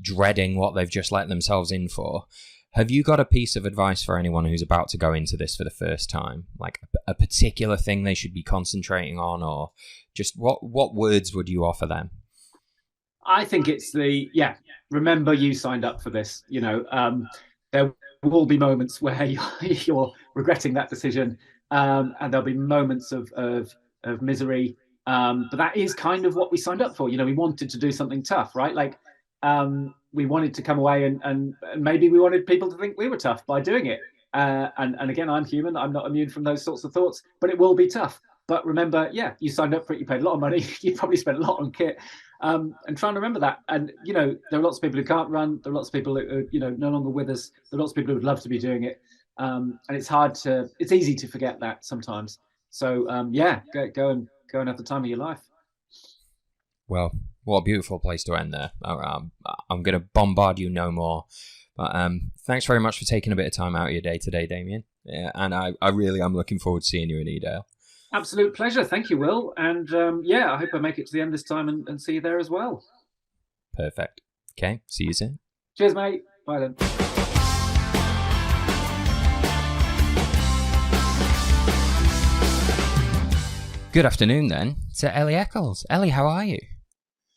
dreading what they've just let themselves in for. Have you got a piece of advice for anyone who's about to go into this for the first time? Like a particular thing they should be concentrating on, or just what words would you offer them? I think it's remember you signed up for this. There will be moments where you're regretting that decision, and there'll be moments of misery. But that is kind of what we signed up for. We wanted to do something tough, right? Like, we wanted to come away and maybe we wanted people to think we were tough by doing it. And again, I'm human. I'm not immune from those sorts of thoughts, but it will be tough. But remember, you signed up for it. You paid a lot of money. You probably spent a lot on kit. And try and remember that. And, there are lots of people who can't run. There are lots of people who are, no longer with us. There are lots of people who would love to be doing it. And it's easy to forget that sometimes. So, go and have the time of your life. Well, what a beautiful place to end there. I'm going to bombard you no more. But thanks very much for taking a bit of time out of your day today, Damian. Yeah, and I really am looking forward to seeing you in Edale. Absolute pleasure. Thank you, Will. And I hope I make it to the end this time and see you there as well. Perfect. Okay, see you soon. Cheers, mate. Bye then. Good afternoon then to Ellie Eccles. Ellie, how are you?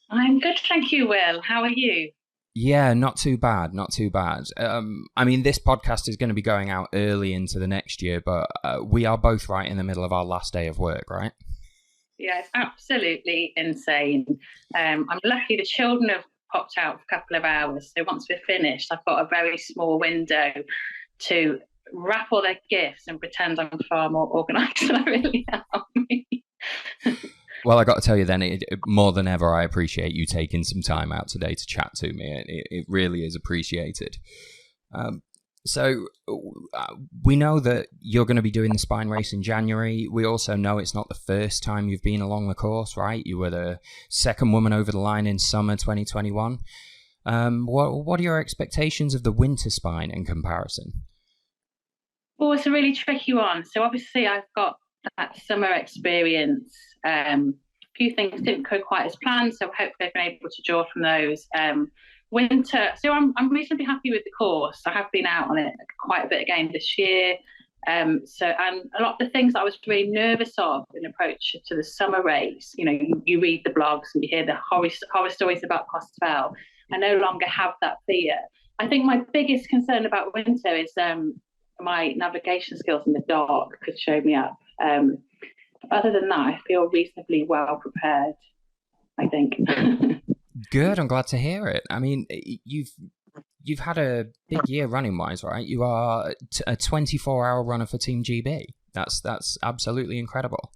I'm good, thank you, Will. How are you? Yeah, not too bad, not too bad. This podcast is going to be going out early into the next year, but we are both right in the middle of our last day of work, right? Yeah, it's absolutely insane. I'm lucky the children have popped out for a couple of hours, so once we're finished, I've got a very small window to wrap all their gifts and pretend I'm far more organised than I really am. Well, I got to tell you then, more than ever, I appreciate you taking some time out today to chat to me. It really is appreciated. So we know that you're going to be doing the spine race in January. We also know it's not the first time you've been along the course, right? You were the second woman over the line in summer 2021. What are your expectations of the winter spine in comparison? Well, it's a really tricky one. So obviously I've got that summer experience. A few things didn't go quite as planned, so hopefully I've been able to draw from those. Winter, so I'm reasonably happy with the course. I have been out on it quite a bit again this year. And a lot of the things that I was really nervous of in approach to the summer race, you read the blogs and you hear the horror stories about Costfell. I no longer have that fear. I think my biggest concern about winter is my navigation skills in the dark could show me up. Other than that, I feel reasonably well prepared, I think. Good, I'm glad to hear it. I mean, you've had a big year running wise, right? You are a 24-hour runner for Team GB. That's absolutely incredible.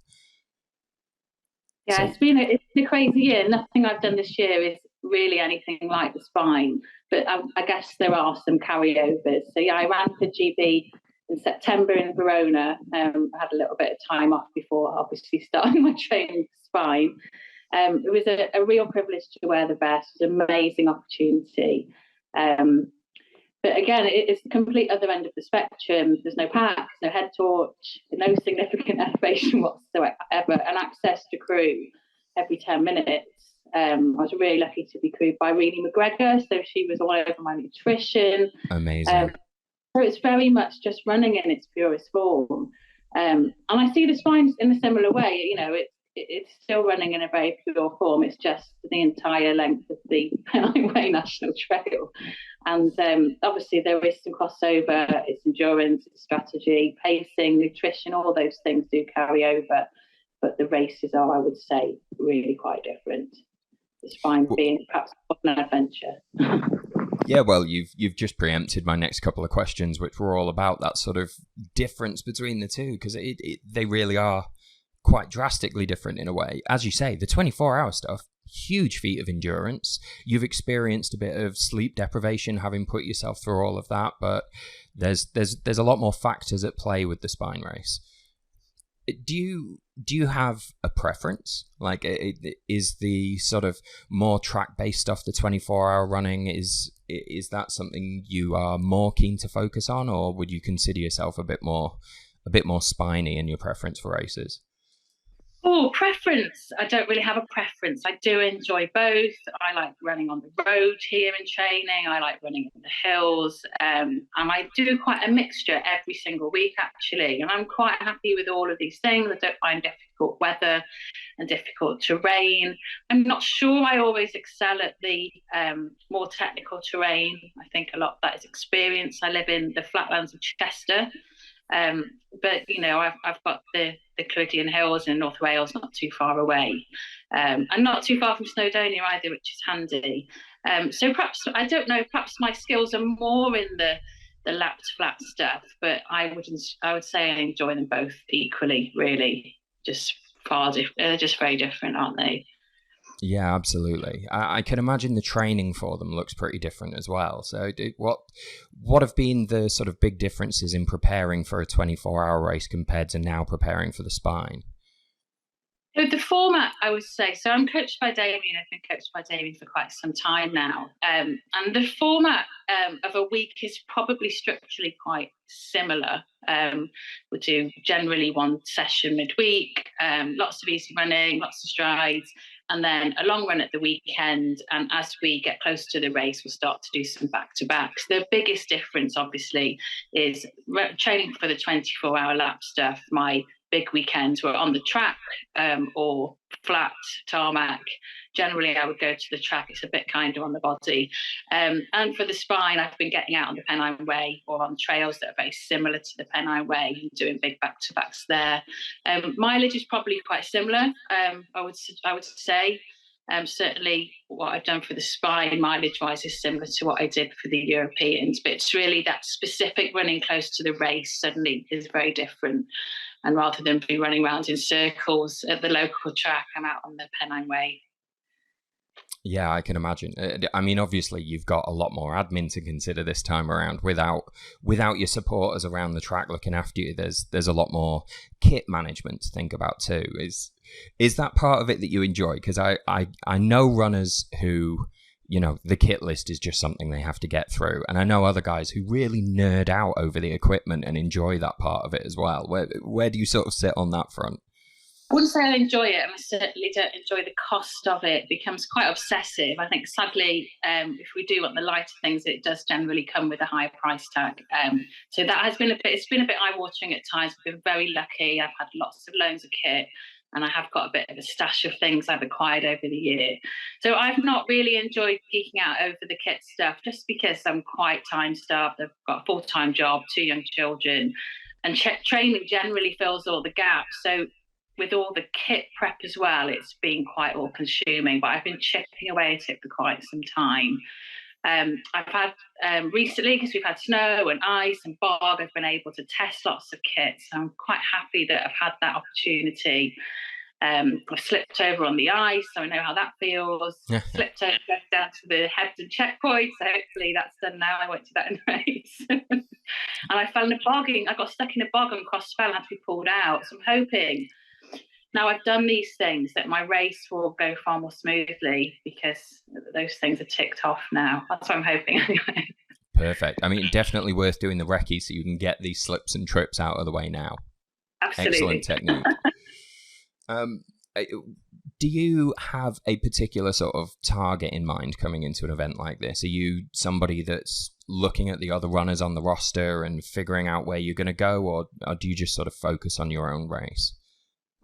Yeah, so, it's been a crazy year. Nothing I've done this year is really anything like the spine, but I guess there are some carryovers. So yeah, I ran for GB in September in Verona. I had a little bit of time off before obviously starting my training for spine. It was a real privilege to wear the vest. It was an amazing opportunity. But again, it's the complete other end of the spectrum. There's no packs, no head torch, no significant elevation whatsoever, and access to crew every 10 minutes. I was really lucky to be crewed by Reenie McGregor, so she was all over my nutrition. Amazing. So it's very much just running in its purest form. And I see the spines in a similar way. It's still running in a very pure form. It's just the entire length of the Pennine Way National Trail. And obviously there is some crossover. It's endurance, it's strategy, pacing, nutrition, all those things do carry over. But the races are, I would say, really quite different. The spine being perhaps an adventure. Yeah, well, you've just preempted my next couple of questions, which were all about that sort of difference between the two, because they really are quite drastically different in a way. As you say, the 24-hour stuff, huge feat of endurance. You've experienced a bit of sleep deprivation having put yourself through all of that, but there's a lot more factors at play with the spine race. do you have a preference? Like, is the sort of more track-based stuff, the 24-hour running, is that something you are more keen to focus on, or would you consider yourself a bit more spiny in your preference for races? Oh, preference. I don't really have a preference. I do enjoy both. I like running on the road here in training. I like running in the hills. And I do quite a mixture every single week, actually. And I'm quite happy with all of these things. I don't find difficult weather and difficult terrain. I'm not sure I always excel at the more technical terrain. I think a lot of that is experience. I live in the flatlands of Chester. But I've got the Clwydian Hills in North Wales, not too far away, and not too far from Snowdonia either, which is handy. So perhaps, I don't know, perhaps my skills are more in the lap to flat stuff, but I would say I enjoy them both equally, really. They're just very different, aren't they? Yeah, absolutely. I can imagine the training for them looks pretty different as well. So what have been the sort of big differences in preparing for a 24-hour race compared to now preparing for the Spine? So the format, I would say, so I'm coached by Damian. I've been coached by Damian for quite some time now. And the format of a week is probably structurally quite similar. We do generally one session midweek, lots of easy running, lots of strides, and then a long run at the weekend. And as we get close to the race, we'll start to do some back-to-backs. The biggest difference, obviously, is training for the 24-hour lap stuff. My big weekends were on the track or flat tarmac. Generally, I would go to the track. It's a bit kinder on the body. And for the Spine, I've been getting out on the Pennine Way or on trails that are very similar to the Pennine Way and doing big back-to-backs there. Mileage is probably quite similar, I would say. Certainly what I've done for the Spine mileage-wise is similar to what I did for the Europeans, but it's really that specific running close to the race suddenly is very different. And rather than be running around in circles at the local track, I'm out on the Pennine Way. Yeah, I can imagine. I mean, obviously, you've got a lot more admin to consider this time around. Without your supporters around the track looking after you, there's a lot more kit management to think about too. Is that part of it that you enjoy? Because I know runners who, the kit list is just something they have to get through. And I know other guys who really nerd out over the equipment and enjoy that part of it as well. Where do you sort of sit on that front? I wouldn't say I enjoy it, and I certainly don't enjoy the cost of it. It becomes quite obsessive. I think, sadly, if we do want the lighter things, it does generally come with a higher price tag. So that has been it's been a bit eye-watering at times. I've been very lucky. I've had lots of loans of kit, and I have got a bit of a stash of things I've acquired over the year. So I've not really enjoyed geeking out over the kit stuff, just because I'm quite time-starved. I've got a full-time job, 2 young children, and training generally fills all the gaps. So with all the kit prep as well, it's been quite all-consuming, but I've been chipping away at it for quite some time. I've had recently, because we've had snow and ice and fog, I've been able to test lots of kits. So I'm quite happy that I've had that opportunity. I've slipped over on the ice, so I know how that feels. Slipped over down to the Hebden checkpoint, so hopefully that's done now. I won't do that in the race. And I fell in a bog. I got stuck in a bog and cross-fell and had to be pulled out. So I'm hoping, now I've done these things, that my race will go far more smoothly, because those things are ticked off now. That's what I'm hoping anyway. Perfect. I mean, definitely worth doing the recce so you can get these slips and trips out of the way now. Absolutely. Excellent technique. Do you have a particular sort of target in mind coming into an event like this? Are you somebody that's looking at the other runners on the roster and figuring out where you're going to go, or do you just sort of focus on your own race?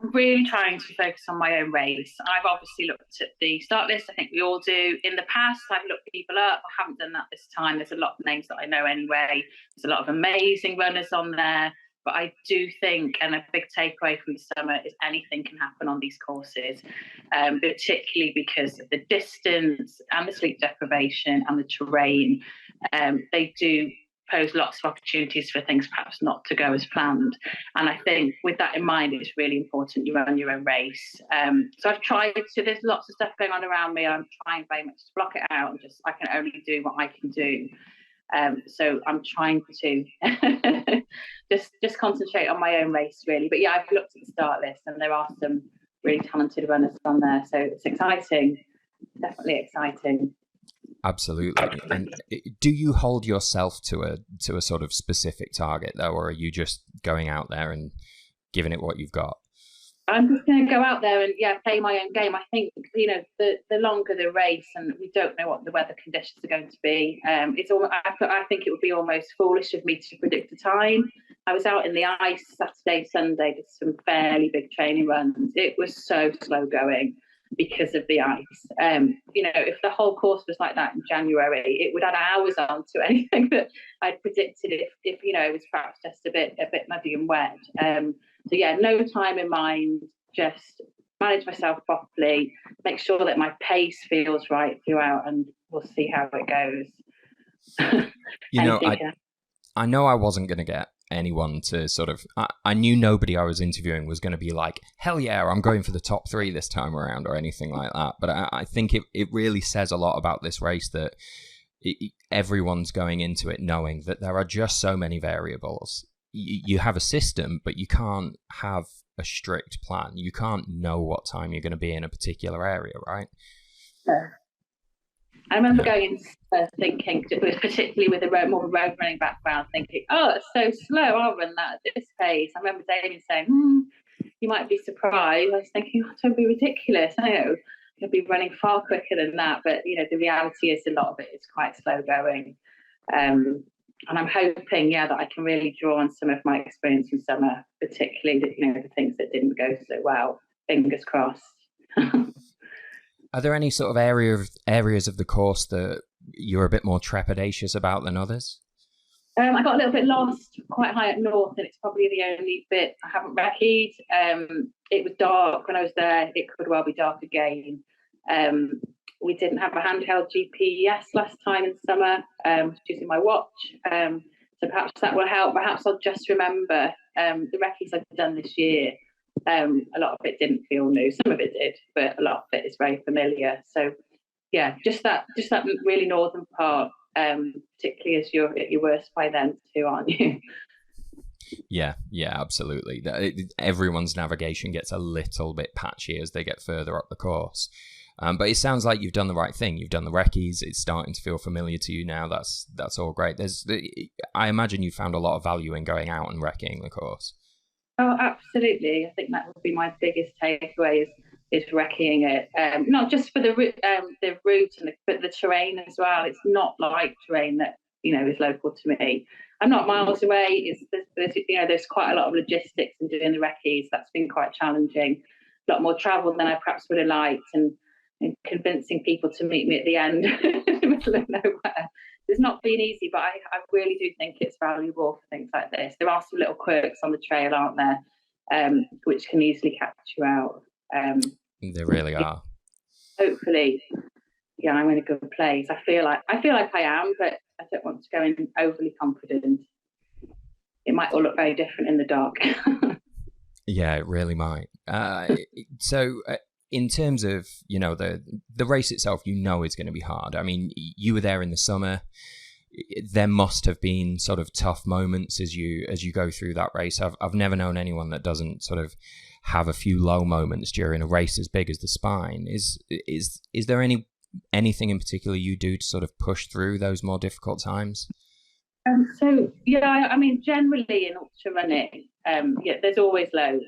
I'm really trying to focus on my own race. I've obviously looked at the start list. I think we all do. In the past, I've looked people up. I haven't done that this time. There's a lot of names that I know anyway. There's a lot of amazing runners on there. But I do think, and a big takeaway from the summer, is anything can happen on these courses, particularly because of the distance and the sleep deprivation and the terrain. They do pose lots of opportunities for things perhaps not to go as planned. And I think with that in mind, it's really important you run your own race. So I've tried to, there's lots of stuff going on around me. I'm trying very much to block it out and just, I can only do what I can do. So I'm trying to just concentrate on my own race, really. But yeah, I've looked at the start list, and there are some really talented runners on there. So it's exciting, definitely exciting. Absolutely. And do you hold yourself to a sort of specific target though, or are you just going out there and giving it what you've got? I'm just going to go out there and play my own game. I think the longer the race, and we don't know what the weather conditions are going to be. I think it would be almost foolish of me to predict a time. I was out in the ice Saturday, Sunday, did some fairly big training runs. It was so slow going because of the ice. If the whole course was like that in January, it would add hours on to anything that I'd predicted if it was perhaps just a bit muddy and wet. So yeah, no time in mind, just manage myself properly, make sure that my pace feels right throughout, and we'll see how it goes. I know I wasn't going to get anyone to sort of, I knew nobody I was interviewing was going to be like, hell yeah, I'm going for the top 3 this time around or anything like that. But I think it really says a lot about this race that everyone's going into it knowing that there are just so many variables. You have a system, but you can't have a strict plan. You can't know what time you're going to be in a particular area, right? Yeah. I remember going thinking, particularly with a more road running background, thinking, oh, it's so slow, I'll run that at this pace. I remember Damian saying, you might be surprised. I was thinking, don't be ridiculous. I know you'll be running far quicker than that. But, the reality is a lot of it is quite slow going. And I'm hoping, that I can really draw on some of my experience in summer, particularly the things that didn't go so well. Fingers crossed. Are there any sort of areas of the course that you're a bit more trepidatious about than others? I got a little bit lost quite high up north, and it's probably the only bit I haven't recce'd. It was dark when I was there. It could well be dark again. We didn't have a handheld GPS last time in summer. I was using my watch. So perhaps that will help. Perhaps I'll just remember the recce's I've done this year. A lot of it didn't feel new. Some of it did, but a lot of it is very familiar. So yeah, just that really northern part, particularly as you're at your worst by then too, aren't you? Yeah, absolutely. Everyone's navigation gets a little bit patchy as they get further up the course. But it sounds like you've done the right thing. You've done the recce's. It's starting to feel familiar to you now. That's all great. I imagine you found a lot of value in going out and recceing the course. Oh, absolutely. I think that would be my biggest takeaway is recceing it. Not just for the route but the terrain as well. It's not like terrain that is local to me. I'm not miles away. There's quite a lot of logistics in doing the recce's. That's been quite challenging. A lot more travel than I perhaps would have liked, and convincing people to meet me at the end in the middle of nowhere. It's not been easy, but I really do think it's valuable for things like this. There are some little quirks on the trail, aren't there, which can easily catch you out. There really are. Hopefully, I'm in a good place. I feel like I am, but I don't want to go in overly confident. It might all look very different in the dark. Yeah, it really might. So in terms of, the race itself, is going to be hard. I mean, you were there in the summer. There must have been sort of tough moments as you go through that race. I've never known anyone that doesn't sort of have a few low moments during a race as big as the Spine. Is there anything in particular you do to sort of push through those more difficult times? I mean, generally in ultra running, there's always lows.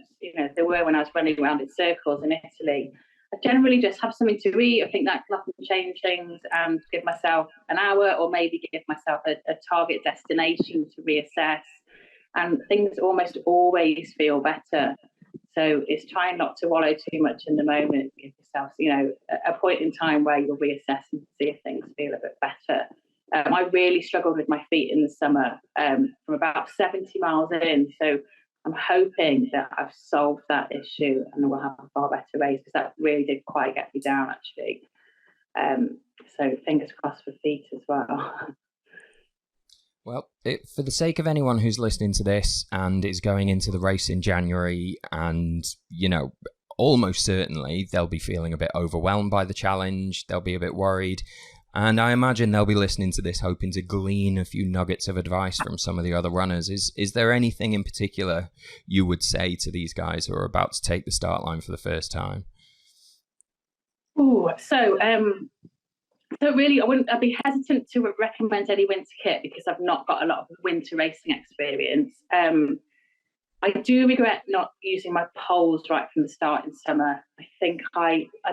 There were when I was running around in circles in Italy. I generally just have something to eat. I think that can often change things, and give myself an hour, or maybe give myself a target destination to reassess. And things almost always feel better. So it's trying not to wallow too much in the moment. Give yourself, a point in time where you'll reassess and see if things feel a bit better. I really struggled with my feet in the summer from about 70 miles in. So I'm hoping that I've solved that issue and we'll have a far better race, because that really did quite get me down, actually. So fingers crossed for feet as well. Well, for the sake of anyone who's listening to this and is going into the race in January and, almost certainly they'll be feeling a bit overwhelmed by the challenge, they'll be a bit worried. And I imagine they'll be listening to this hoping to glean a few nuggets of advice from some of the other runners. Is there anything in particular you would say to these guys who are about to take the start line for the first time? Oh, so really, I'd be hesitant to recommend any winter kit because I've not got a lot of winter racing experience. I do regret not using my poles right from the start in summer. I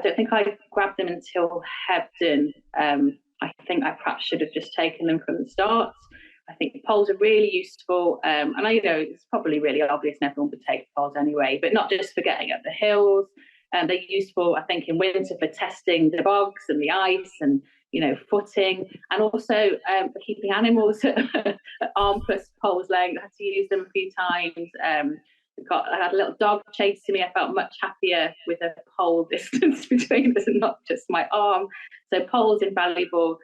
don't think I grabbed them until Hebden. I think I perhaps should have just taken them from the start. I think the poles are really useful, and I know it's probably really obvious and everyone would take poles anyway, but not just for getting up the hills. They're useful, I think, in winter for testing the bogs and the ice and, footing, and also for keeping animals at arm plus poles length. I had to use them a few times. I had a little dog chasing me. I felt much happier with a pole distance between us and not just my arm. So poles invaluable.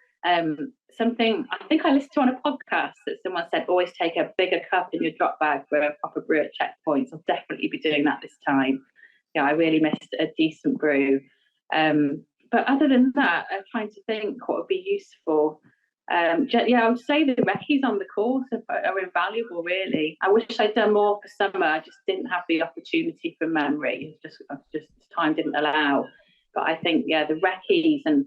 Something I think I listened to on a podcast that someone said, always take a bigger cup in your drop bag for a proper brew at checkpoints. I'll definitely be doing that this time. Yeah, I really missed a decent brew. But other than that, I'm trying to think what would be useful. I would say the recce's on the course are invaluable, really. I wish I'd done more for summer. I just didn't have the opportunity from memory. Just time didn't allow. But I think, the recce's and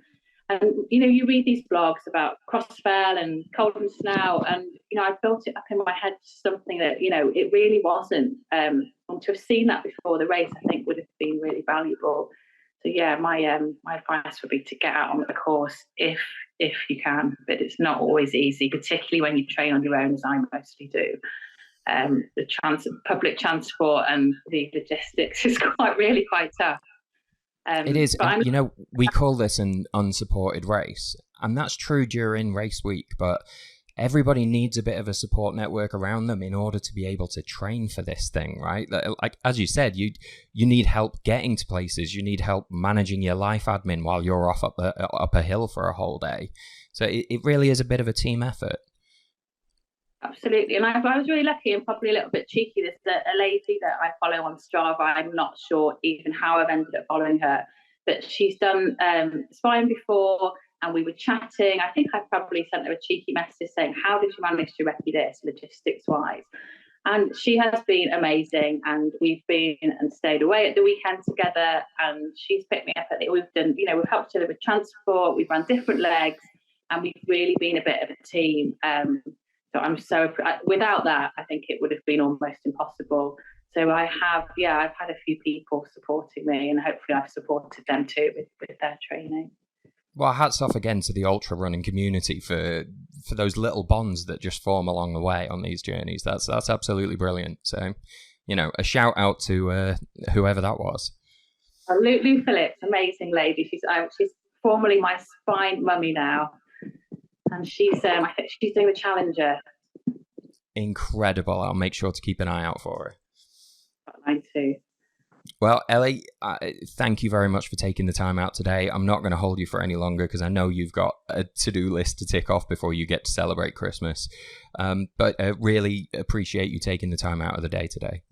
you read these blogs about Crossfell and Cold and Snout, and I built it up in my head something that it really wasn't. And to have seen that before the race, I think would have been really valuable. So my advice would be to get out on the course if you can, but it's not always easy, particularly when you train on your own, as I mostly do. The public transport and the logistics is quite tough. It is. We call this an unsupported race, and that's true during race week, but everybody needs a bit of a support network around them in order to be able to train for this thing, right? Like, as you said, you need help getting to places. You need help managing your life admin while you're off up a hill for a whole day. So it really is a bit of a team effort. Absolutely. And I was really lucky and probably a little bit cheeky. There's a lady that I follow on Strava. I'm not sure even how I've ended up following her, but she's done spine before, and we were chatting. I think I probably sent her a cheeky message saying, how did you manage to recce this logistics-wise? And she has been amazing, and we've been and stayed away at the weekend together, and she's picked me up we've done, we've helped her with transport, we've run different legs, and we've really been a bit of a team. So I'm without that, I think it would have been almost impossible. So I've had a few people supporting me, and hopefully I've supported them too with their training. Well, hats off again to the ultra running community for those little bonds that just form along the way on these journeys. That's absolutely brilliant. So, a shout out to whoever that was. Lou Phillips, amazing lady. She's formerly my spine mummy now. And she's, I think she's doing the Challenger. Incredible. I'll make sure to keep an eye out for her. Mine too. Well, Ellie, thank you very much for taking the time out today. I'm not going to hold you for any longer because I know you've got a to-do list to tick off before you get to celebrate Christmas. But I really appreciate you taking the time out of the day today.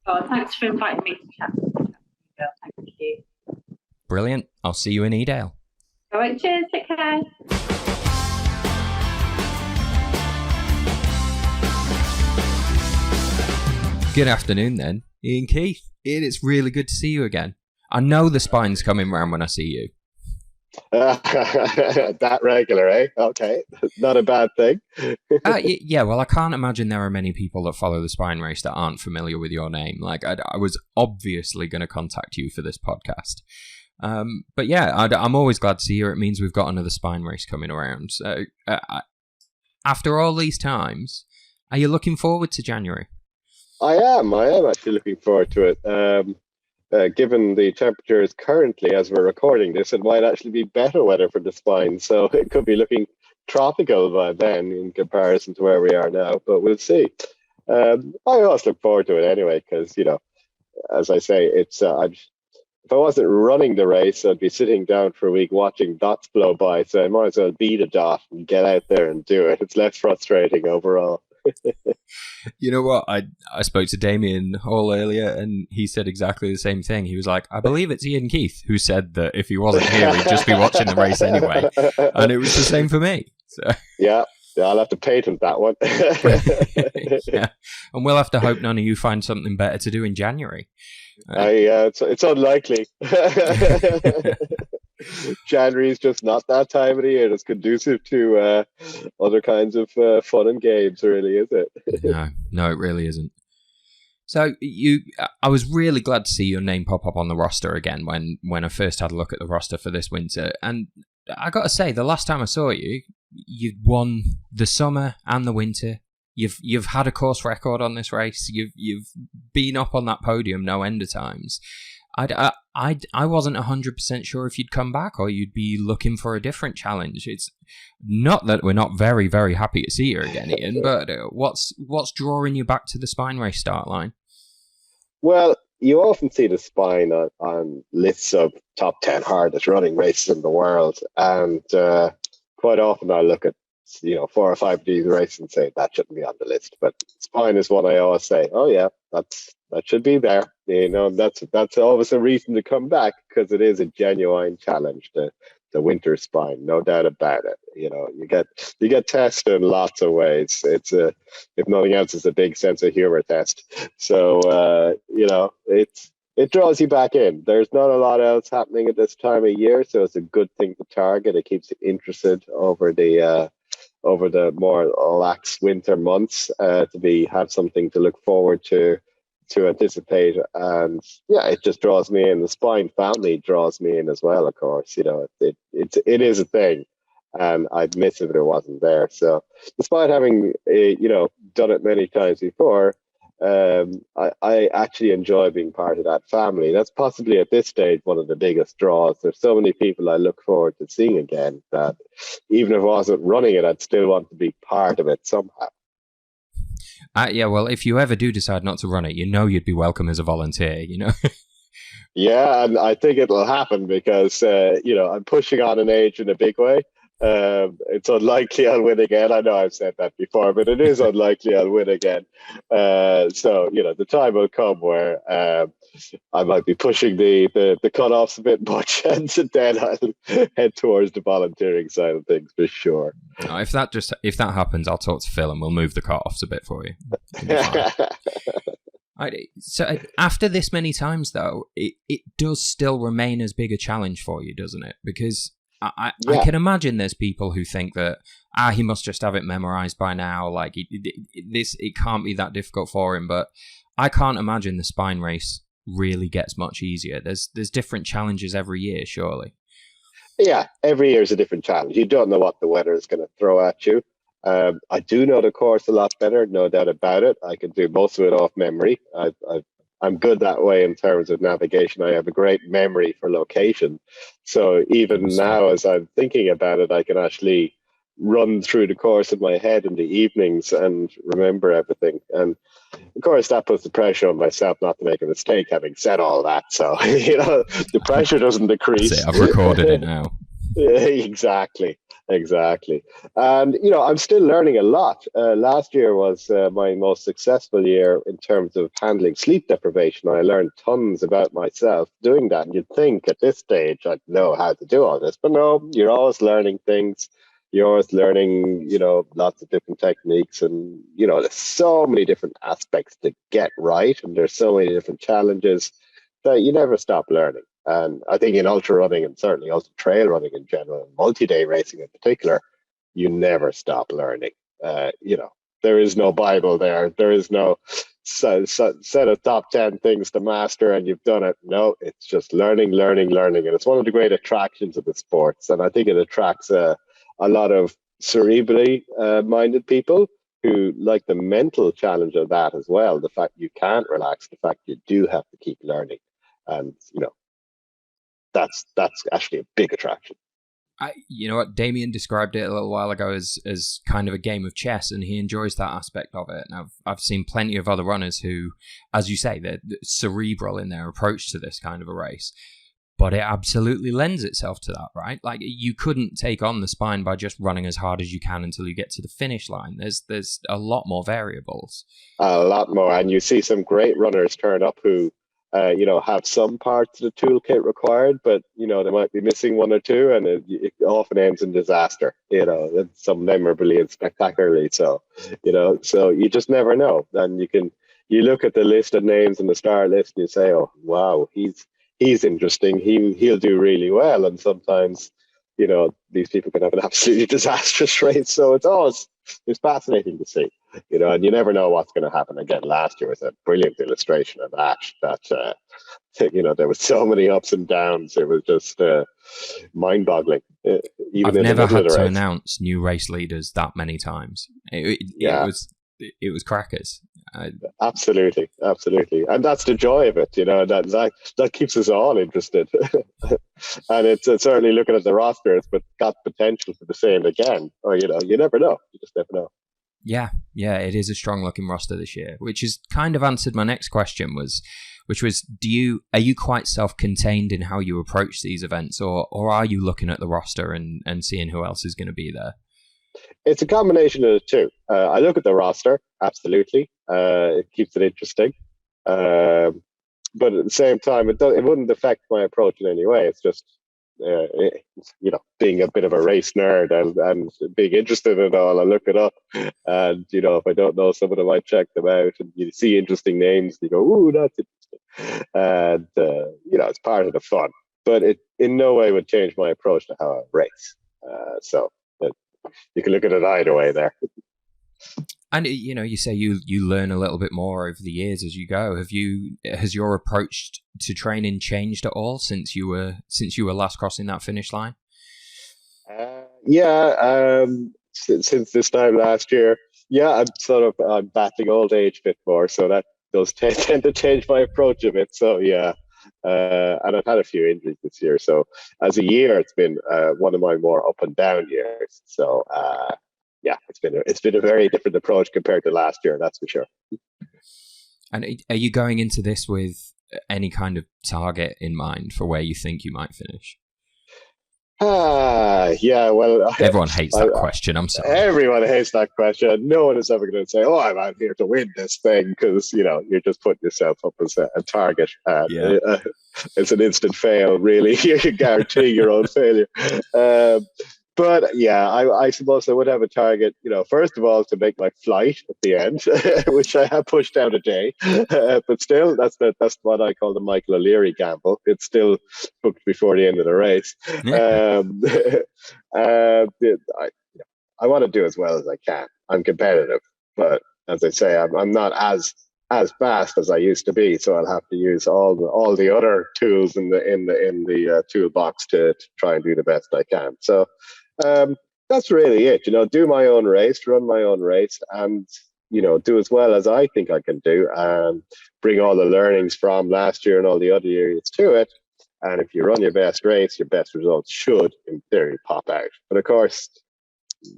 Oh, thanks for inviting me to chat. Thank you. Brilliant. I'll see you in Edale. All right, cheers. Take care. Good afternoon then, Eoin Keith. Ian, it's really good to see you again. I know the spine's coming round when I see you. That regular, eh? Okay, not a bad thing. Yeah, well, I can't imagine there are many people that follow the spine race that aren't familiar with your name. Like, I was obviously going to contact you for this podcast. But yeah, I'm always glad to see you. It means we've got another spine race coming around. So, after all these times, are you looking forward to January? I am actually looking forward to it. Given the temperatures currently as we're recording this, it might actually be better weather for the spine. So it could be looking tropical by then in comparison to where we are now, but we'll see. I always look forward to it anyway, because, as I say, it's if I wasn't running the race, I'd be sitting down for a week watching dots blow by. So I might as well be the dot and get out there and do it. It's less frustrating overall. You know what? I spoke to Damian Hall earlier, and he said exactly the same thing. He was like, I believe it's Eoin Keith who said that if he wasn't here, he'd just be watching the race anyway. And it was the same for me. So. Yeah, I'll have to patent that one. Yeah. And we'll have to hope none of you find something better to do in January. It's unlikely. January is just not that time of the year that's conducive to other kinds of fun and games, really, is it? No, it really isn't. So I was really glad to see your name pop up on the roster again when I first had a look at the roster for this winter. And I got to say, the last time I saw you, you'd won the summer and the winter. You've had a course record on this race. You've been up on that podium no end of times. I wasn't 100% sure if you'd come back or you'd be looking for a different challenge. It's not that we're not very, very happy to see you again, Ian, but what's drawing you back to the spine race start line? Well, you often see the spine on lists of top 10 hardest running races in the world, and quite often I look at 4 or 5 of these races and say that shouldn't be on the list. But spine is one I always say, oh yeah, that should be there. That's always a reason to come back, because it is a genuine challenge. The winter spine, no doubt about it. You get tested in lots of ways. It's if nothing else, it's a big sense of humor test. So it draws you back in. There's not a lot else happening at this time of year, so it's a good thing to target. It keeps you interested over the more lax winter months, to have something to look forward to anticipate. And yeah, it just draws me in. The spine family draws me in as well, of course. It is a thing, and I'd miss it if it wasn't there. So despite having done it many times before, I actually enjoy being part of that family. That's possibly at this stage one of the biggest draws. There's so many people I look forward to seeing again that even if I wasn't running it, I'd still want to be part of it somehow. Yeah, well, if you ever do decide not to run it, you'd be welcome as a volunteer, Yeah, and I think it'll happen because, I'm pushing on an age in a big way. It's unlikely I'll win again. I know I've said that before, but it is unlikely I'll win again. So the time will come where I might be pushing the cutoffs a bit much, and then I'll head towards the volunteering side of things for sure. No, if that happens, I'll talk to Phil and we'll move the cutoffs a bit for you. So after this many times, though, it does still remain as big a challenge for you, doesn't it? Because I can imagine there's people who think that he must just have it memorized by now. Like it can't be that difficult for him. But I can't imagine the spine race really gets much easier. There's different challenges every year, surely. Yeah, every year is a different challenge. You don't know what the weather is going to throw at you. I do know the course a lot better, no doubt about it. I can do most of it off memory. I'm good that way in terms of navigation. I have a great memory for location. So even now, as I'm thinking about it, I can actually run through the course in my head in the evenings and remember everything. And of course, that puts the pressure on myself not to make a mistake, having said all that. So, the pressure doesn't decrease. That's it, I've recorded it now. Exactly. And, I'm still learning a lot. Last year was my most successful year in terms of handling sleep deprivation. I learned tons about myself doing that. And you'd think at this stage I'd know how to do all this, but no, you're always learning things. You're always learning, lots of different techniques, and, there's so many different aspects to get right. And there's so many different challenges that you never stop learning. And I think in ultra running, and certainly ultra trail running in general, and multi-day racing in particular, you never stop learning. There is no Bible there. There is no set of top 10 things to master and you've done it. No, it's just learning. And it's one of the great attractions of the sports. And I think it attracts a lot of cerebrally minded people who like the mental challenge of that as well. The fact you can't relax, the fact you do have to keep learning. And, that's actually a big attraction. You know what, Damian described it a little while ago as kind of a game of chess, and he enjoys that aspect of it. And I've seen plenty of other runners who, as you say, they're cerebral in their approach to this kind of a race. but it absolutely lends itself to that, right? Like, you couldn't take on the spine by just running as hard as you can until you get to the finish line. There's a lot more variables. A lot more, and you see some great runners turn up who, have some parts of the toolkit required, but they might be missing one or two, and it often ends in disaster. Some memorably and spectacularly. So, so you just never know. And you look at the list of names in the start list, and you say, "Oh, wow, he's interesting. He'll do really well." And sometimes, these people can have an absolutely disastrous race. So it's fascinating to see. And you never know what's going to happen. Again, last year was a brilliant illustration of that. There was so many ups and downs. It was just mind-boggling. I've never had to announce new race leaders that many times. It was crackers. Absolutely, and that's the joy of it. That keeps us all interested. And it's certainly looking at the rosters, but got potential for the same again. Or you never know. You just never know. Yeah, it is a strong looking roster this year, which has kind of answered my next question, which was, are you quite self-contained in how you approach these events, or are you looking at the roster and seeing who else is going to be there? It's a combination of the two. I look at the roster, absolutely. It keeps it interesting. But at the same time, it wouldn't affect my approach in any way. It's just, being a bit of a race nerd and being interested in it all, I look it up. And, if I don't know someone, I might check them out. And you see interesting names, and you go, ooh, that's interesting. And, it's part of the fun. But it in no way would change my approach to how I race. You can look at it either way there. And you say you learn a little bit more over the years as you go. Has your approach to training changed at all since you were last crossing that finish line? Since this time last year, I'm battling old age a bit more, so that does tend to change my approach a bit. So yeah. And I've had a few injuries this year, so as a year, it's been one of my more up and down years. So it's been a very different approach compared to last year, that's for sure. And are you going into this with any kind of target in mind for where you think you might finish? Well, everyone hates that question. I'm sorry. Everyone hates that question. No one is ever going to say, "Oh, I'm out here to win this thing," because you're just putting yourself up as a target. It's an instant fail, really. You can guarantee your own failure. But yeah, I suppose I would have a target, first of all, to make my flight at the end, which I have pushed out a day. But still, that's what I call the Michael O'Leary gamble. It's still booked before the end of the race. I want to do as well as I can. I'm competitive, but as I say, I'm not as fast as I used to be, so I'll have to use all the other tools in the toolbox to try and do the best I can. So that's really it. Do my own race, run my own race, and do as well as I think I can do, and bring all the learnings from last year and all the other years to it. And if you run your best race, your best results should, in theory, pop out. But of course,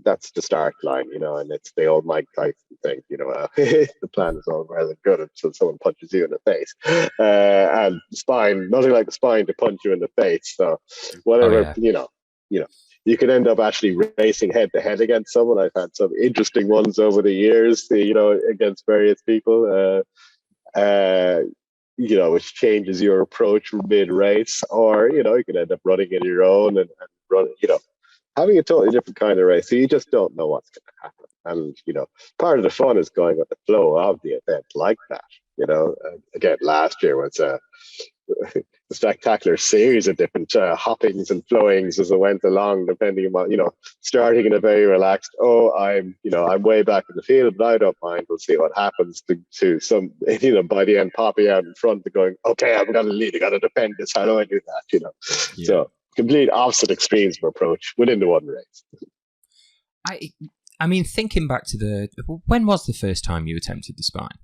that's the start line, and it's the old Mike Tyson thing, the plan is all well and good until someone punches you in the face. And spine, nothing like the spine to punch you in the face. So whatever, you can end up actually racing head to head against someone. I've had some interesting ones over the years, against various people, which changes your approach mid-race, or, you can end up running in your own and running, having a totally different kind of race. So you just don't know what's going to happen. And, part of the fun is going with the flow of the event like that. Again, last year was a spectacular series of different hoppings and flowings as I went along, depending on, starting in a very relaxed, I'm way back in the field, but I don't mind. We'll see what happens to some, by the end, popping out in front and going, okay, I'm going to lead, I got to defend this. How do I do that? Yeah. So complete opposite extremes of approach within the one race. I mean, thinking back to when was the first time you attempted the spine?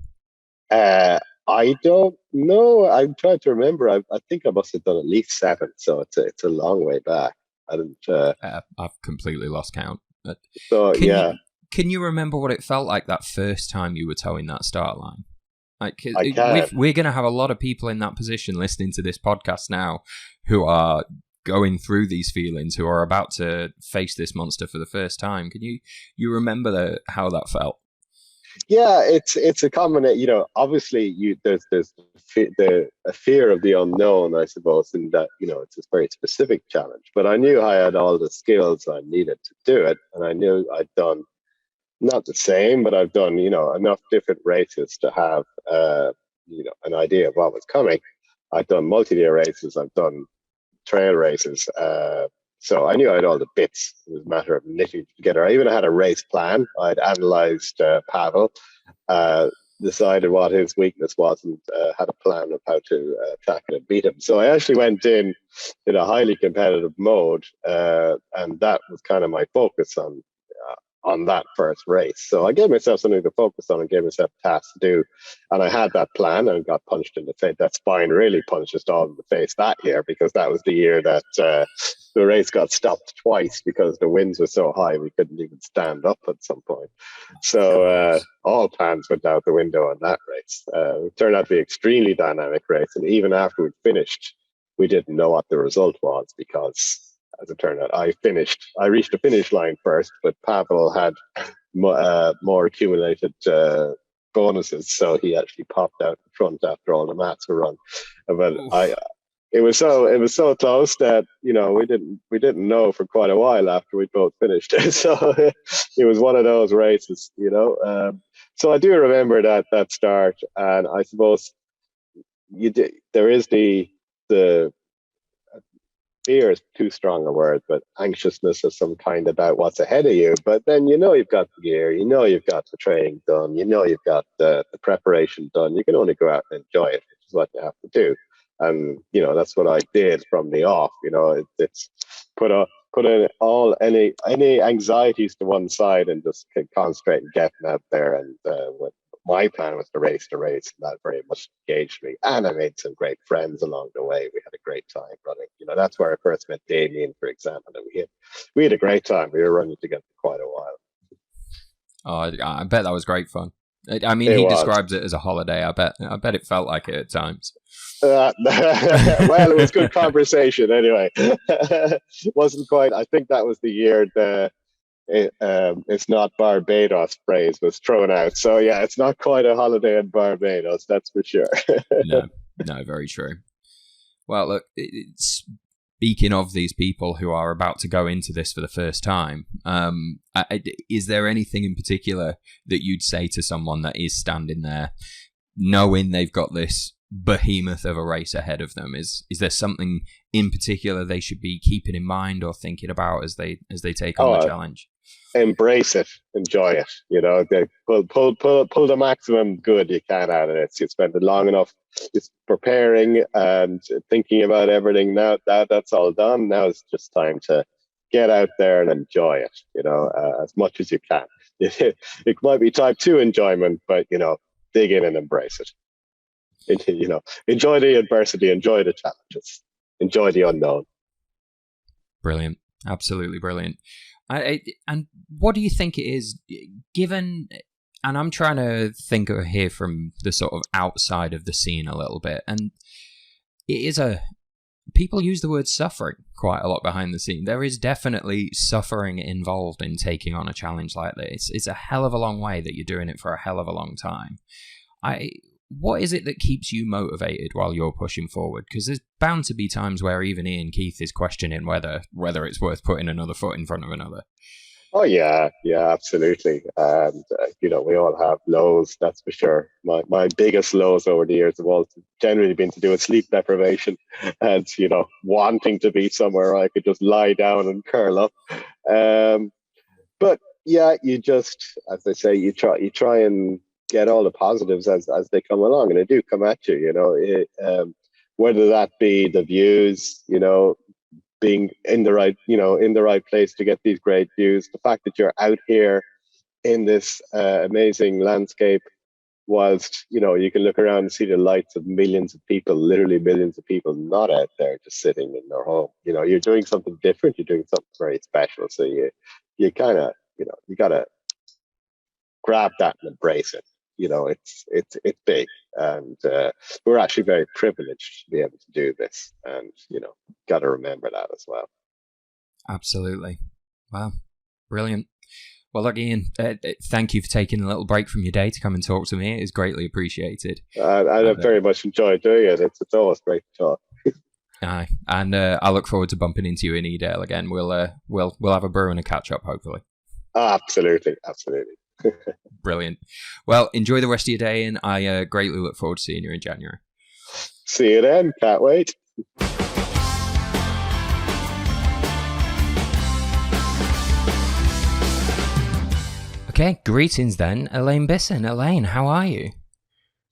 I don't know. I'm trying to remember. I think I must have done at least 7. So it's a long way back. I didn't. I've completely lost count. So can you remember what it felt like that first time you were towing that start line? Like, I can. we're going to have a lot of people in that position listening to this podcast now who are going through these feelings, who are about to face this monster for the first time. Can you remember how that felt? Yeah, it's a combination. Obviously, there's a fear of the unknown, I suppose, in that it's a very specific challenge. But I knew I had all the skills I needed to do it, and I knew I'd done not the same, but I've done enough different races to have an idea of what was coming. I've done multi-day races. I've done trail races. So I knew I had all the bits. It was a matter of knitting together. I even had a race plan. I'd analysed Pavel, decided what his weakness was, and had a plan of how to tackle and beat him. So I actually went in a highly competitive mode, and that was kind of my focus on that first race. So I gave myself something to focus on and gave myself tasks to do. And I had that plan and got punched in the face. That spine really punched us all in the face that year, because that was the year that the race got stopped twice because the winds were so high we couldn't even stand up at some point. So all plans went out the window on that race. It turned out to be an extremely dynamic race. And even after we finished, we didn't know what the result was, because as it turned out, I reached the finish line first, but Pavel had more accumulated bonuses, so he actually popped out in front after all the mats were run. But it was so close that we didn't know for quite a while after we both finished. So it was one of those races, So I do remember that start, and I suppose there is the fear is too strong a word, but anxiousness of some kind about what's ahead of you. But then you've got the gear, you've got the training done, you've got the preparation done. You can only go out and enjoy it, which is what you have to do. And that's what I did from the off. It's put in all any anxieties to one side and just concentrate and getting out there. And my plan was to race, and that very much engaged me. And I made some great friends along the way. We had a great time running. That's where I first met Damian, for example, and we had a great time. We were running together for quite a while. Oh, I bet that was great fun. I mean, he describes it as a holiday. I bet it felt like it at times. Well, it was good conversation anyway. Wasn't quite. I think that was the year it's not Barbados phrase was thrown out. So yeah, it's not quite a holiday in Barbados, that's for sure. No, very true. Well, look, speaking of these people who are about to go into this for the first time, is there anything in particular that you'd say to someone that is standing there knowing they've got this behemoth of a race ahead of them? Is there something in particular they should be keeping in mind or thinking about as they take on the challenge? Embrace it, enjoy it. They pull the maximum good you can out of it. You spend it long enough just preparing and thinking about everything. Now that's all done. Now it's just time to get out there and enjoy it. As much as you can. It might be type 2 enjoyment, but dig in and embrace it. Enjoy the adversity, enjoy the challenges, enjoy the unknown. Brilliant, absolutely brilliant. And what do you think it is, given, and I'm trying to think of here from the sort of outside of the scene a little bit, and it is people use the word suffering quite a lot behind the scene. There is definitely suffering involved in taking on a challenge like this. It's a hell of a long way that you're doing it for a hell of a long time. What is it that keeps you motivated while you're pushing forward? Because there's bound to be times where even Eoin Keith is questioning whether it's worth putting another foot in front of another. Oh yeah, absolutely. And we all have lows, that's for sure. My biggest lows over the years have all generally been to do with sleep deprivation and wanting to be somewhere I could just lie down and curl up. But yeah, you just, as I say, you try and get all the positives as they come along, and they do come at you. Whether that be the views, being in the right place to get these great views, the fact that you're out here in this amazing landscape, whilst you can look around and see the lights of millions of people, literally millions of people, not out there just sitting in their home. You're doing something different, you're doing something very special. So you kind of you gotta grab that and embrace it. it's big, and we're actually very privileged to be able to do this, and got to remember that as well. Absolutely. Wow, brilliant. Well, look, Ian, thank you for taking a little break from your day to come and talk to me. It is greatly appreciated. I very much enjoyed doing it. It's always great to talk. Aye, and I look forward to bumping into you in Edale again. We'll have a brew and a catch up, hopefully. Absolutely. Brilliant. Well, enjoy the rest of your day, and I greatly look forward to seeing you in January. See you then. Can't wait. Okay, greetings then, Elaine Bisson. Elaine, how are you?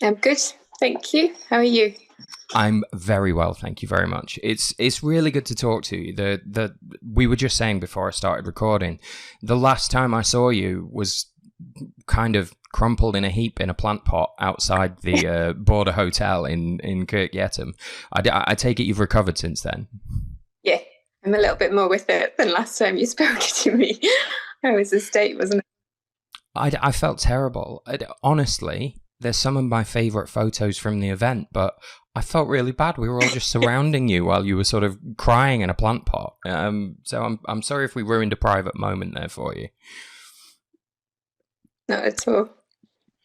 I'm good, thank you. How are you? I'm very well, thank you very much. It's really good to talk to you. We were just saying before I started recording, the last time I saw you was kind of crumpled in a heap in a plant pot outside the Border Hotel in Kirkyettam. I take it you've recovered since then? Yeah, I'm a little bit more with it than last time you spoke to me. I was a state, wasn't it? I felt terrible. Honestly, there's some of my favourite photos from the event, but I felt really bad. We were all just surrounding you while you were sort of crying in a plant pot. So I'm sorry if we ruined a private moment there for you. Not at all.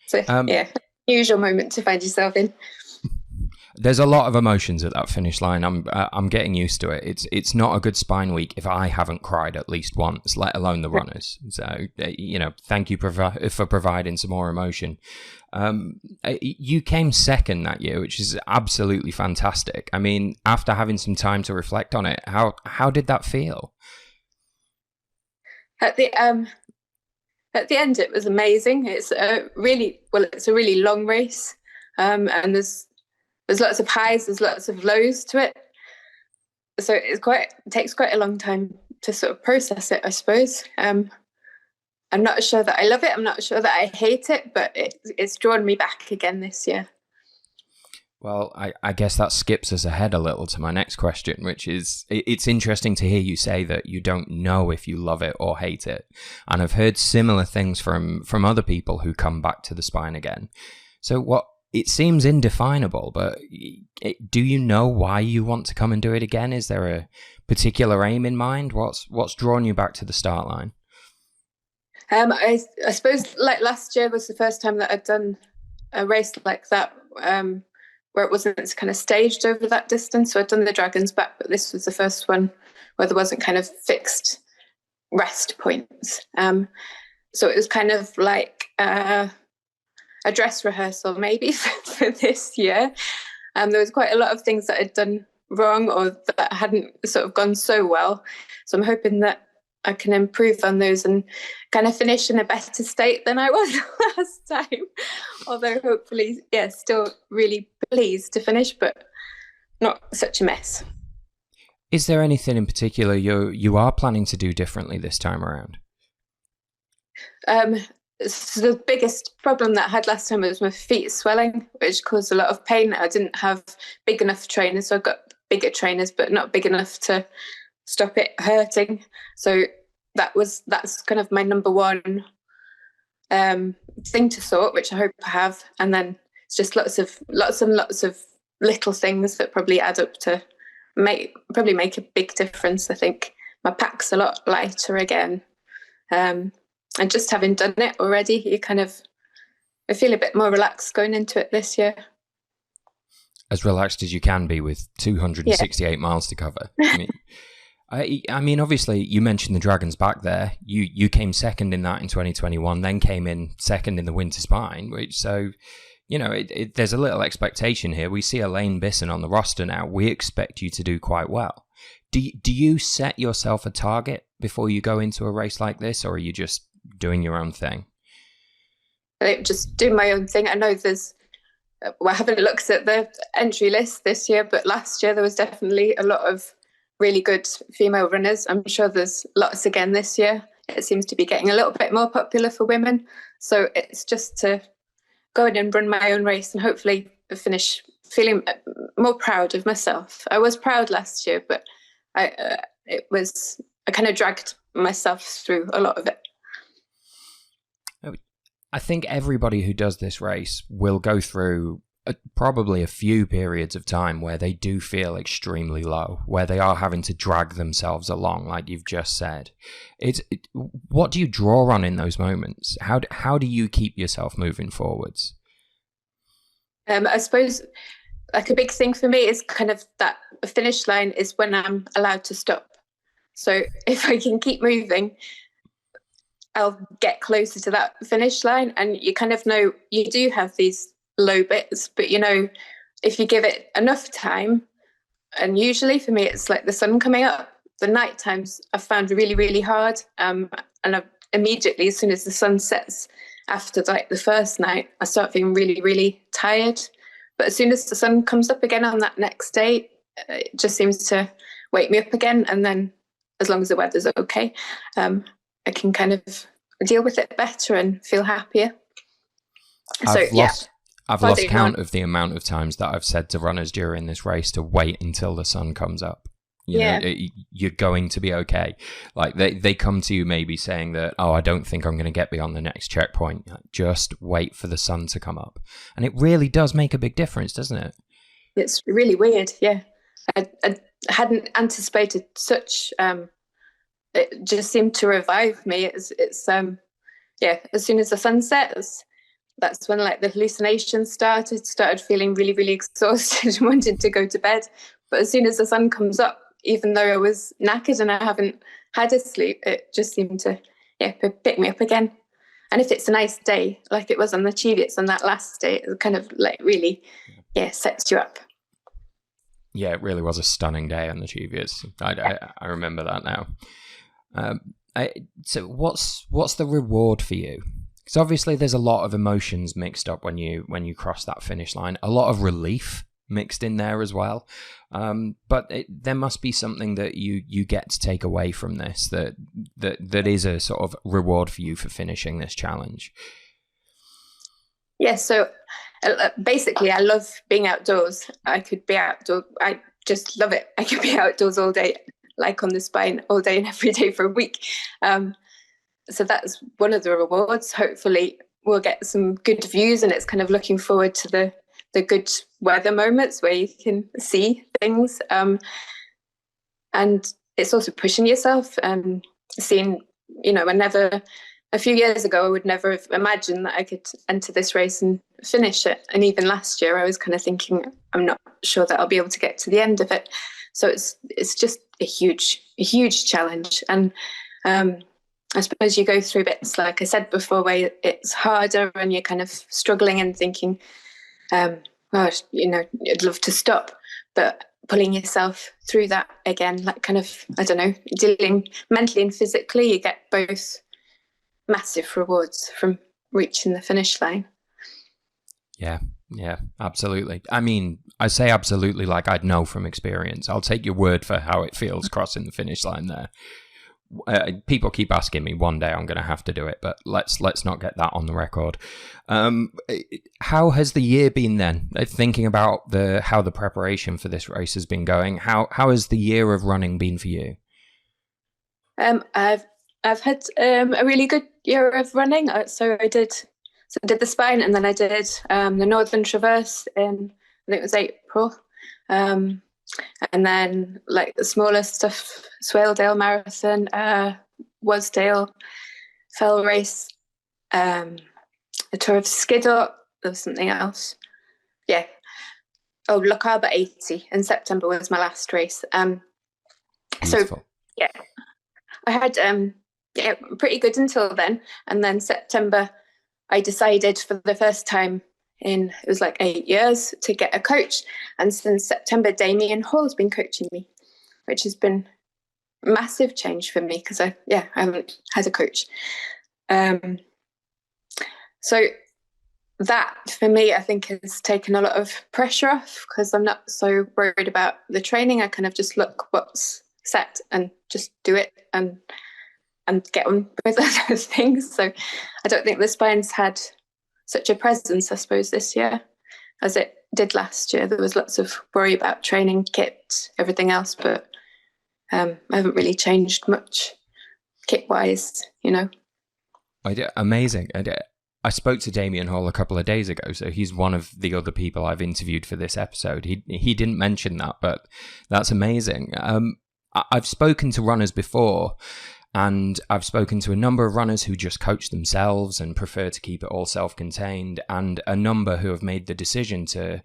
So yeah, usual moment to find yourself in. There's a lot of emotions at that finish line. I'm getting used to it. It's not a good spine week if I haven't cried at least once, let alone the runners. So thank you for providing some more emotion. You came second that year, which is absolutely fantastic. I mean, after having some time to reflect on it, how did that feel? At the end, it was amazing. It's a really long race, and there's lots of highs, there's lots of lows to it. So it takes quite a long time to sort of process it, I suppose. I'm not sure that I love it. I'm not sure that I hate it, but it's drawn me back again this year. Well, I guess that skips us ahead a little to my next question, which is, it's interesting to hear you say that you don't know if you love it or hate it. And I've heard similar things from other people who come back to the spine again. So it seems indefinable, but do you know why you want to come and do it again? Is there a particular aim in mind? What's drawn you back to the start line? I suppose like last year was the first time that I'd done a race like that, where it wasn't kind of staged over that distance. So I'd done the Dragon's Back, but this was the first one where there wasn't kind of fixed rest points. So it was kind of like a dress rehearsal maybe for this year. There was quite a lot of things that I'd done wrong or that hadn't sort of gone so well. So I'm hoping that I can improve on those and kind of finish in a better state than I was last time. Although hopefully, yeah, still really pleased to finish, but not such a mess. Is there anything in particular you are planning to do differently this time around? So the biggest problem that I had last time was my feet swelling, which caused a lot of pain. I didn't have big enough trainers, so I got bigger trainers, but not big enough to stop it hurting. So that's kind of my number one thing to sort, which I hope I have. And then it's just lots of little things that probably add up to make a big difference. I think my pack's a lot lighter again. And just having done it already, I feel a bit more relaxed going into it this year. As relaxed as you can be with 268 miles to cover. I mean, obviously, you mentioned the Dragon's Back there. You came second in that in 2021, then came in second in the Winter Spine, there's a little expectation here. We see Elaine Bisson on the roster now. We expect you to do quite well. Do you set yourself a target before you go into a race like this, or are you just doing your own thing? I just do my own thing. I know I haven't looked at the entry list this year, but last year there was definitely a lot of really good female runners. I'm sure there's lots again this year. It seems to be getting a little bit more popular for women. So it's just to go in and run my own race and hopefully finish feeling more proud of myself. I was proud last year, but I kind of dragged myself through a lot of it. I think everybody who does this race will go through probably a few periods of time where they do feel extremely low, where they are having to drag themselves along, like you've just said. What do you draw on in those moments? How do you keep yourself moving forwards? I suppose like a big thing for me is kind of that finish line is when I'm allowed to stop. So if I can keep moving, I'll get closer to that finish line. And you kind of know you do have these low bits, but you know, if you give it enough time, and usually for me, it's like the sun coming up. The night times I've found really, really hard. And immediately, as soon as the sun sets after like the first night, I start feeling really, really tired. But as soon as the sun comes up again on that next day, it just seems to wake me up again. And then as long as the weather's okay, I can kind of deal with it better and feel happier. I've lost count of the amount of times that I've said to runners during this race to wait until the sun comes up. You know, you're going to be okay. Like they come to you maybe saying that, oh, I don't think I'm going to get beyond the next checkpoint. Just wait for the sun to come up. And it really does make a big difference, doesn't it? It's really weird. Yeah. I hadn't anticipated such, it just seemed to revive me. It's as soon as the sun sets, that's when like the hallucinations started feeling really, really exhausted and wanted to go to bed. But as soon as the sun comes up, even though I was knackered and I haven't had a sleep, it just seemed to pick me up again. And if it's a nice day, like it was on the Cheviot on that last day, it kind of like really sets you up. Yeah, it really was a stunning day on the Cheviot. I remember that now. So what's the reward for you? Because obviously there's a lot of emotions mixed up when you cross that finish line. A lot of relief mixed in there as well. But there must be something that you get to take away from this that is a sort of reward for you for finishing this challenge. Yeah, so basically I love being outdoors. I could be outdoors. I just love it. I could be outdoors all day, like on the Spine all day and every day for a week. So that's one of the rewards. Hopefully we'll get some good views, and it's kind of looking forward to the good weather moments where you can see things. And it's also pushing yourself and seeing, a few years ago, I would never have imagined that I could enter this race and finish it. And even last year, I was kind of thinking, I'm not sure that I'll be able to get to the end of it. So it's just a huge challenge. And I suppose you go through bits, like I said before, where it's harder and you're kind of struggling and thinking, I'd love to stop. But pulling yourself through that again, like kind of, I don't know, dealing mentally and physically, you get both massive rewards from reaching the finish line. Yeah, absolutely. I mean, I say absolutely like I'd know from experience. I'll take your word for how it feels crossing the finish line there. People keep asking me, one day I'm going to have to do it, but let's not get that on the record. How has the year been then? Thinking about how the preparation for this race has been going, how has the year of running been for you? I've had a really good year of running. So I did the Spine, and then I did the Northern Traverse in, I think it was April. And then like the smaller stuff, Swaledale Marathon, Wasdale Fell Race, the Tour of Skiddaw, there was something else. Yeah. Oh, Lochaber 80 in September was my last race. So yeah, I had pretty good until then. And then September, I decided for the first time it was like 8 years, to get a coach. And since September, Damian Hall has been coaching me, which has been a massive change for me because I haven't had a coach. So that for me, I think has taken a lot of pressure off because I'm not so worried about the training. I kind of just look what's set and just do it and get on with those things. So I don't think the Spine's had such a presence, I suppose, this year as it did last year. There was lots of worry about training kit, everything else, but I haven't really changed much kit-wise, Amazing. I spoke to Damian Hall a couple of days ago, so he's one of the other people I've interviewed for this episode. He didn't mention that, but that's amazing. I've spoken to runners before, and I've spoken to a number of runners who just coach themselves and prefer to keep it all self-contained, and a number who have made the decision to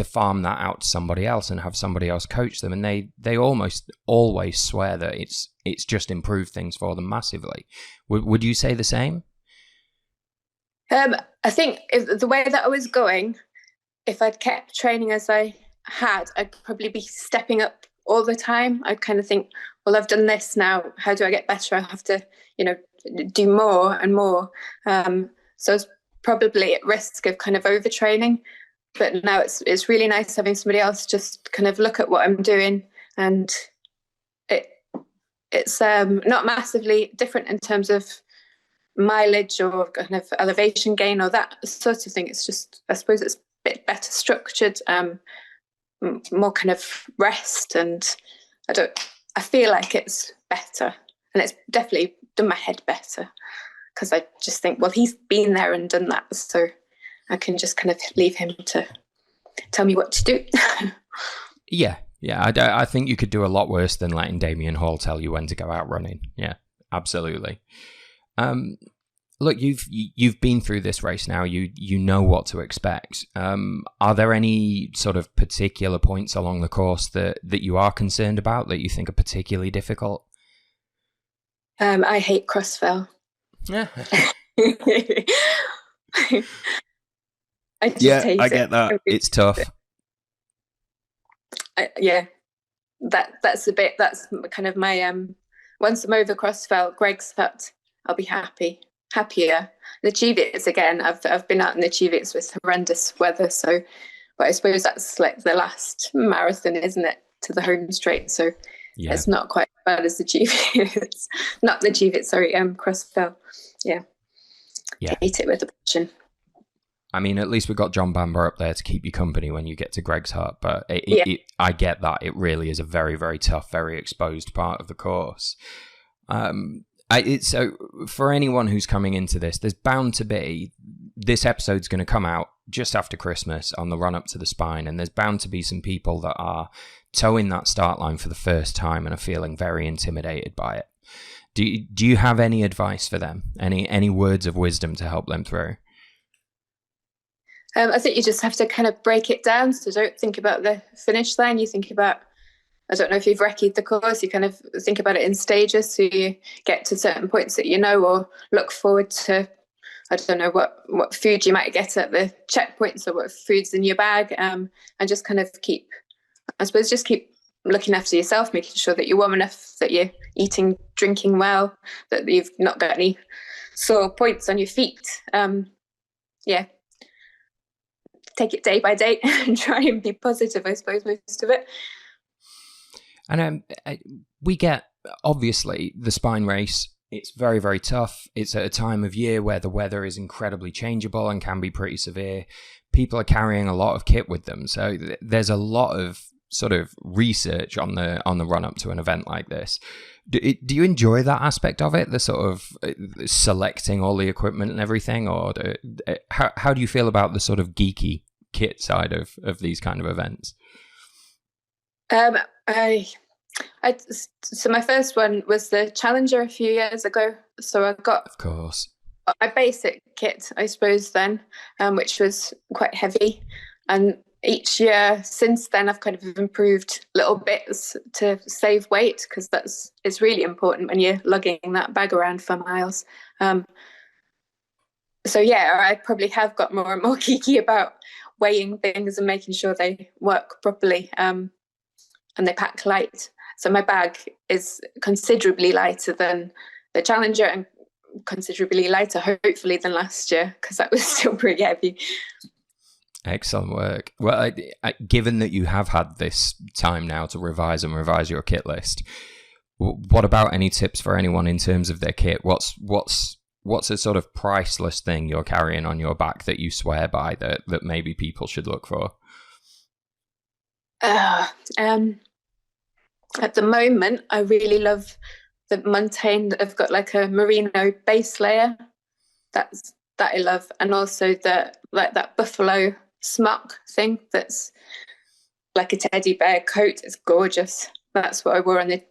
farm that out to somebody else and have somebody else coach them, and they almost always swear that it's just improved things for them massively. Would you say the same? I think if the way that I was going, if I'd kept training as I had, I'd probably be stepping up all the time. I'd kind of think, well, I've done this now. How do I get better? I have to, do more and more. So I was probably at risk of kind of overtraining. But now it's really nice having somebody else just kind of look at what I'm doing, and it's not massively different in terms of mileage or kind of elevation gain or that sort of thing. It's just, I suppose it's a bit better structured, more kind of rest, and I feel like it's better, and it's definitely done my head better, because I just think, well, he's been there and done that, so I can just kind of leave him to tell me what to do. Yeah, I think you could do a lot worse than letting Damian Hall tell you when to go out running. Yeah, absolutely. Look, you've been through this race now. You know what to expect. Are there any sort of particular points along the course that you are concerned about, that you think are particularly difficult? I hate crossfell. Yeah. I get that. It's tough. That's kind of my once I'm over crossfell, Greg's hut, I'll be happier. The Cheviot again, I've been out in the Cheviot with horrendous weather, so, but I suppose that's like the last marathon, isn't it, to the home straight, so yeah. It's not quite as bad as the Cheviot. Not the Cheviot, sorry, crossfell. Yeah. Hate it with a passion. I mean, at least we've got John Bamber up there to keep you company when you get to Greg's hut. But I get that. It really is a very, very tough, very exposed part of the course. So for anyone who's coming into this, there's bound to be, this episode's going to come out just after Christmas on the run up to the Spine, and there's bound to be some people that are towing that start line for the first time and are feeling very intimidated by it. Do you have any advice for them? Any words of wisdom to help them through? I think you just have to kind of break it down. So don't think about the finish line. You think about, I don't know if you've recce'd the course, you kind of think about it in stages. So you get to certain points that you know, or look forward to, I don't know, what food you might get at the checkpoints, or what food's in your bag. And just kind of keep looking after yourself, making sure that you're warm enough, that you're eating, drinking well, that you've not got any sore points on your feet. Take it day by day and try and be positive, I suppose, most of it. And we get, obviously, the Spine race, it's very, very tough. It's at a time of year where the weather is incredibly changeable and can be pretty severe. People are carrying a lot of kit with them. So there's a lot of sort of research on the run up to an event like this. Do you enjoy that aspect of it, the sort of selecting all the equipment and everything, or how do you feel about the sort of geeky kit side of these kind of events? So my first one was the Challenger a few years ago. So I got, of course, my basic kit, I suppose, then, which was quite heavy, and each year since then I've kind of improved little bits to save weight, because it's really important when you're lugging that bag around for miles. So yeah, I probably have got more and more geeky about weighing things and making sure they work properly, and they pack light. So my bag is considerably lighter than the Challenger, and considerably lighter, hopefully, than last year, because that was still pretty heavy. Excellent work. Well, given that you have had this time now to revise your kit list, what about any tips for anyone in terms of their kit? What's a sort of priceless thing you're carrying on your back that you swear by that maybe people should look for? At the moment, I really love the Montane. I've got like a merino base layer. That's that I love, and also that buffalo smock thing that's like a teddy bear coat. It's gorgeous. That's what I wore on the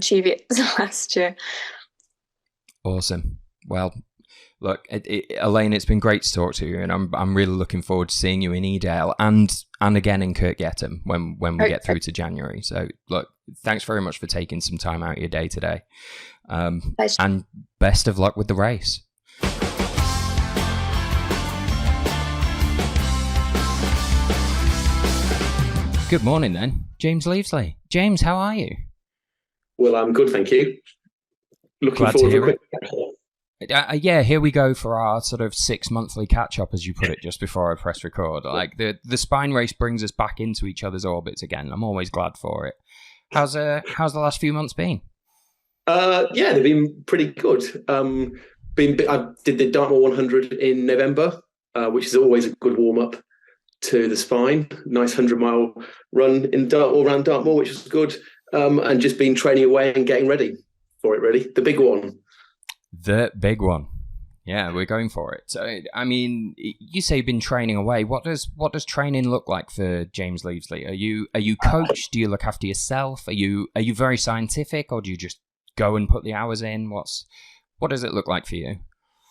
Cheviot last year. Awesome. Well, look, Elaine, it's been great to talk to you, and I'm really looking forward to seeing you in Edale and again in Kirkgetham when we get through to January. So, look, thanks very much for taking some time out of your day today, and best of luck with the race. Good morning, then, James Leavesley. James, how are you? Well, I'm good, thank you. Looking Glad forward to to hear a quick. Yeah, here we go for our sort of 6 monthly catch up, as you put it, just before I press record. Like the spine race brings us back into each other's orbits again. I'm always glad for it. How's the last few months been? Yeah, they've been pretty good. I did the Dartmoor 100 in November, which is always a good warm up to the spine. Nice 100-mile run in Dartmoor, around Dartmoor, which was good. And just been training away and getting ready for it. Really, the big one. The big one. Yeah, we're going for it. So, I mean, you say you've been training away. What does training look like for James Leavesley? Are you coached? Do you look after yourself? Are you very scientific, or do you just go and put the hours in? What does it look like for you?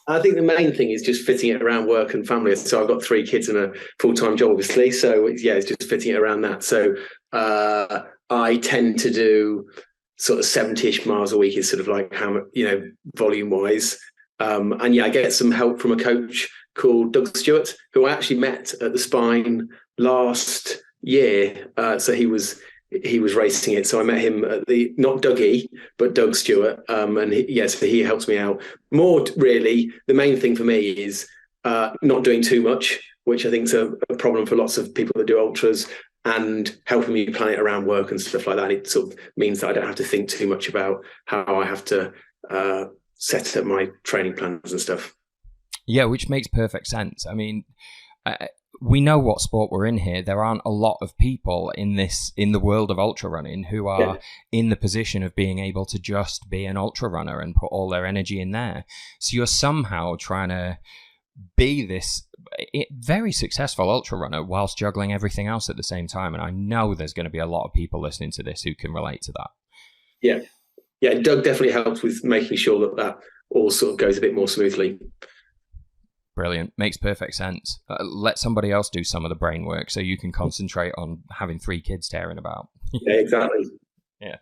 I think the main thing is just fitting it around work and family. So I've got 3 kids and a full-time job, obviously. So yeah, it's just fitting it around that. So I tend to do sort of 70-ish miles a week is sort of like how, volume wise. And yeah, I get some help from a coach called Doug Stewart, who I actually met at the Spine last year. So he was racing it. So I met him at not Dougie, but Doug Stewart. And he helps me out more. Really, the main thing for me is not doing too much, which I think is a problem for lots of people that do ultras, and helping me plan it around work and stuff like that. It sort of means that I don't have to think too much about how I have to set up my training plans and stuff. Yeah, which makes perfect sense. I mean, we know what sport we're in here. There aren't a lot of people in the world of ultra running who are in the position of being able to just be an ultra runner and put all their energy in there. So you're somehow trying to be this very successful ultra runner whilst juggling everything else at the same time. And I know there's going to be a lot of people listening to this who can relate to that. Yeah, Doug definitely helps with making sure that all sort of goes a bit more smoothly. Brilliant. Makes perfect sense. Let somebody else do some of the brain work so you can concentrate on having 3 kids tearing about. Yeah, exactly. Yeah.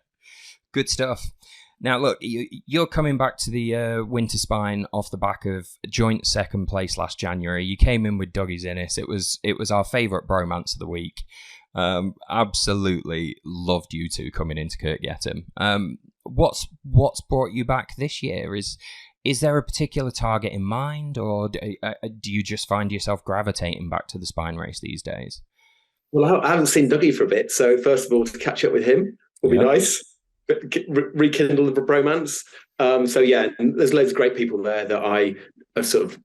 Good stuff. Now, look, you're coming back to the Winter Spine off the back of joint second place last January. You came in with Dougie Zinnis. It was our favourite bromance of the week. Absolutely loved you two coming into Kirkgetham. What's brought you back this year? Is there a particular target in mind, or do you just find yourself gravitating back to the spine race these days? Well, I haven't seen Dougie for a bit, so first of all, to catch up with him will be nice. Rekindle the bromance. So yeah, there's loads of great people there that I have sort of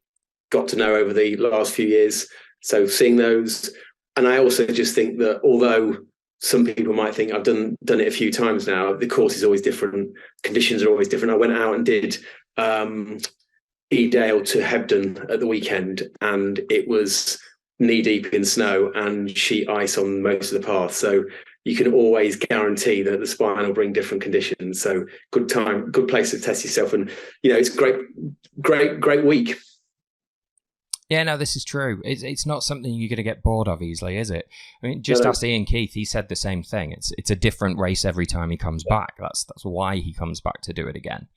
got to know over the last few years. So seeing those, and I also just think that although some people might think I've done it a few times now, the course is always different, conditions are always different. I went out and did Edale to Hebden at the weekend, and it was knee deep in snow and sheet ice on most of the path. So you can always guarantee that the spine will bring different conditions. So good time, good place to test yourself. And, it's great week. Yeah, no, this is true. It's not something you're going to get bored of easily, is it? I mean, just ask Eoin Keith. He said the same thing. It's a different race every time he comes back. That's why he comes back to do it again.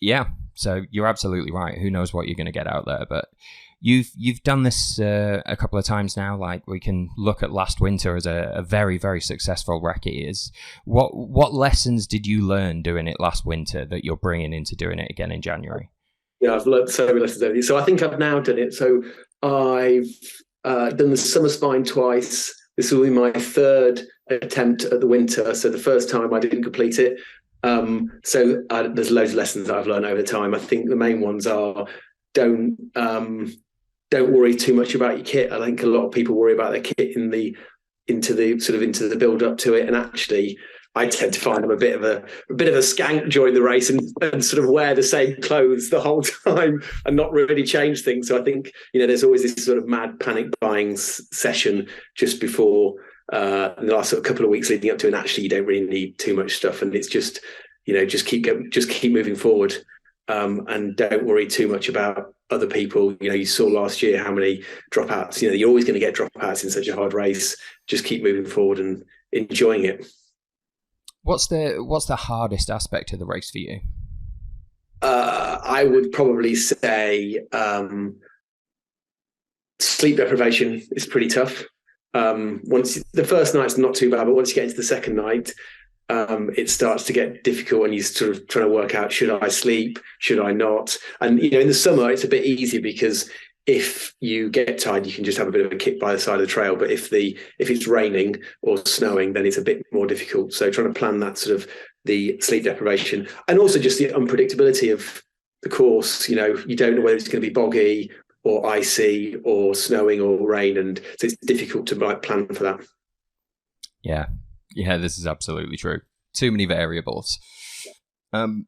Yeah, so you're absolutely right. Who knows what you're going to get out there, but you've done this a couple of times now. Like, we can look at last winter as a very, very successful recce. What lessons did you learn doing it last winter that you're bringing into doing it again in January? Yeah, I've learned so many lessons over so I think I've now done it. So I've done the summer spine twice. This will be my 3rd attempt at the winter. So the first time I didn't complete it. So there's loads of lessons that I've learned over time. I think the main ones are don't worry too much about your kit. I think a lot of people worry about their kit into the build up to it, and actually I tend to find I'm a bit of a skank during the race and sort of wear the same clothes the whole time and not really change things. So I think, there's always this sort of mad panic buying session just before the last sort of couple of weeks leading up to, and actually you don't really need too much stuff, and it's just just keep moving forward, and don't worry too much about other people. You saw last year how many dropouts. You're always going to get dropouts in such a hard race. Just keep moving forward and enjoying it. What's the hardest aspect of the race for you? I would probably say sleep deprivation is pretty tough. Once the first night's not too bad, but once you get into the second night, it starts to get difficult, and you're sort of trying to work out, should I sleep, should I not? And in the summer it's a bit easier because if you get tired, you can just have a bit of a kick by the side of the trail. But if it's raining or snowing, then it's a bit more difficult. So trying to plan that sort of the sleep deprivation, and also just the unpredictability of the course. You don't know whether it's going to be boggy or icy or snowing or rain, and so it's difficult to plan for that. Yeah, this is absolutely true. Too many variables. And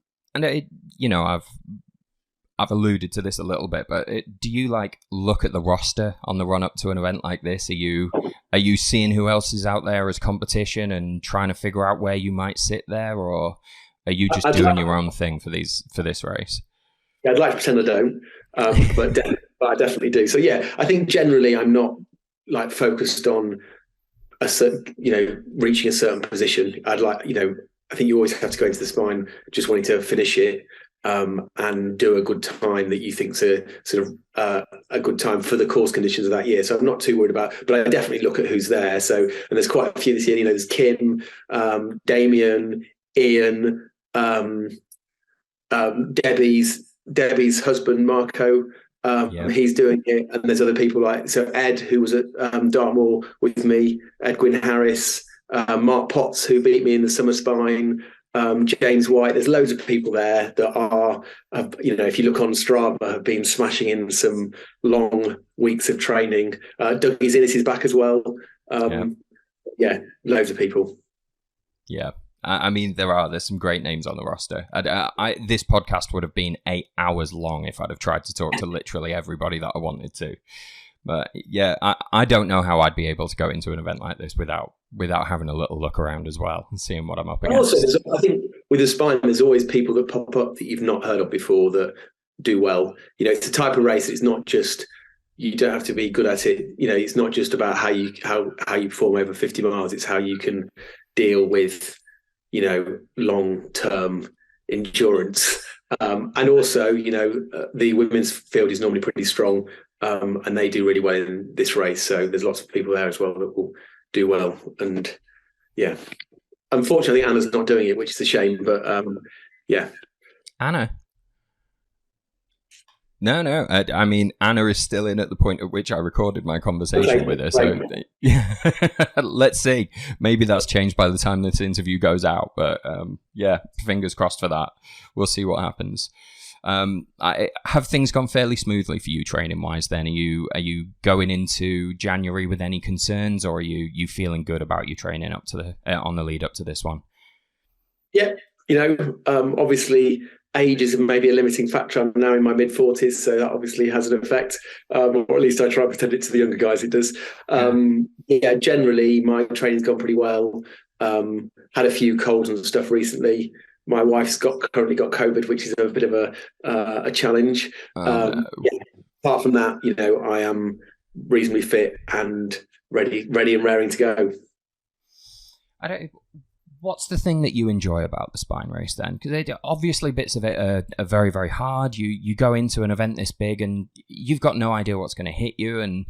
I've alluded to this a little bit, but do you look at the roster on the run up to an event like this? Are you seeing who else is out there as competition and trying to figure out where you might sit there, or are you just doing your own thing for this race? Yeah, I'd like to pretend I don't, but I definitely do. So yeah, I think generally I'm not focused on a certain, reaching a certain position. I think you always have to go into the spine just wanting to finish it. And do a good time that you think's a sort of a good time for the course conditions of that year. So I'm not too worried about, but I definitely look at who's there. So, and there's quite a few this year. There's Kim, Damian, Ian, Debbie's husband Marco. He's doing it, and there's other people so Ed, who was at Dartmoor with me, Ed Gwynn Harris, Mark Potts, who beat me in the summer spine. James White. There's loads of people there that are, if you look on Strava, have been smashing in some long weeks of training. Dougie's Innes is back as well. Loads of people. Yeah. I mean, there's some great names on the roster. This podcast would have been 8 hours long if I'd have tried to talk to literally everybody that I wanted to. But yeah, I don't know how I'd be able to go into an event like this without having a little look around as well and seeing what I'm up against. Also, I think with the spine, there's always people that pop up that you've not heard of before that do well. It's a type of race. It's not just, you don't have to be good at it. It's not just about how you perform over 50 miles. It's how you can deal with, long-term endurance. And also, the women's field is normally pretty strong. And they do really well in this race. So there's lots of people there as well that will do well. And yeah, unfortunately, Anna's not doing it, which is a shame. But yeah. Anna? No. I mean, Anna is still in at the point at which I recorded my conversation with her. So yeah, let's see. Maybe that's changed by the time this interview goes out. But yeah, fingers crossed for that. We'll see what happens. Have things gone fairly smoothly for you training wise then? Are you going into January with any concerns, or are you feeling good about your training up to on the lead up to this one? Yeah, obviously age is maybe a limiting factor. I'm now in my mid-40s, so that obviously has an effect, or at least I try to pretend it to the younger guys it does. Generally my training's gone pretty well. Had a few colds and stuff recently. My wife's currently got COVID, which is a bit of a challenge. Apart from that, I am reasonably fit and ready and raring to go. What's the thing that you enjoy about the spine race then? Because obviously bits of it are very, very hard. You go into an event this big and you've got no idea what's going to hit you. And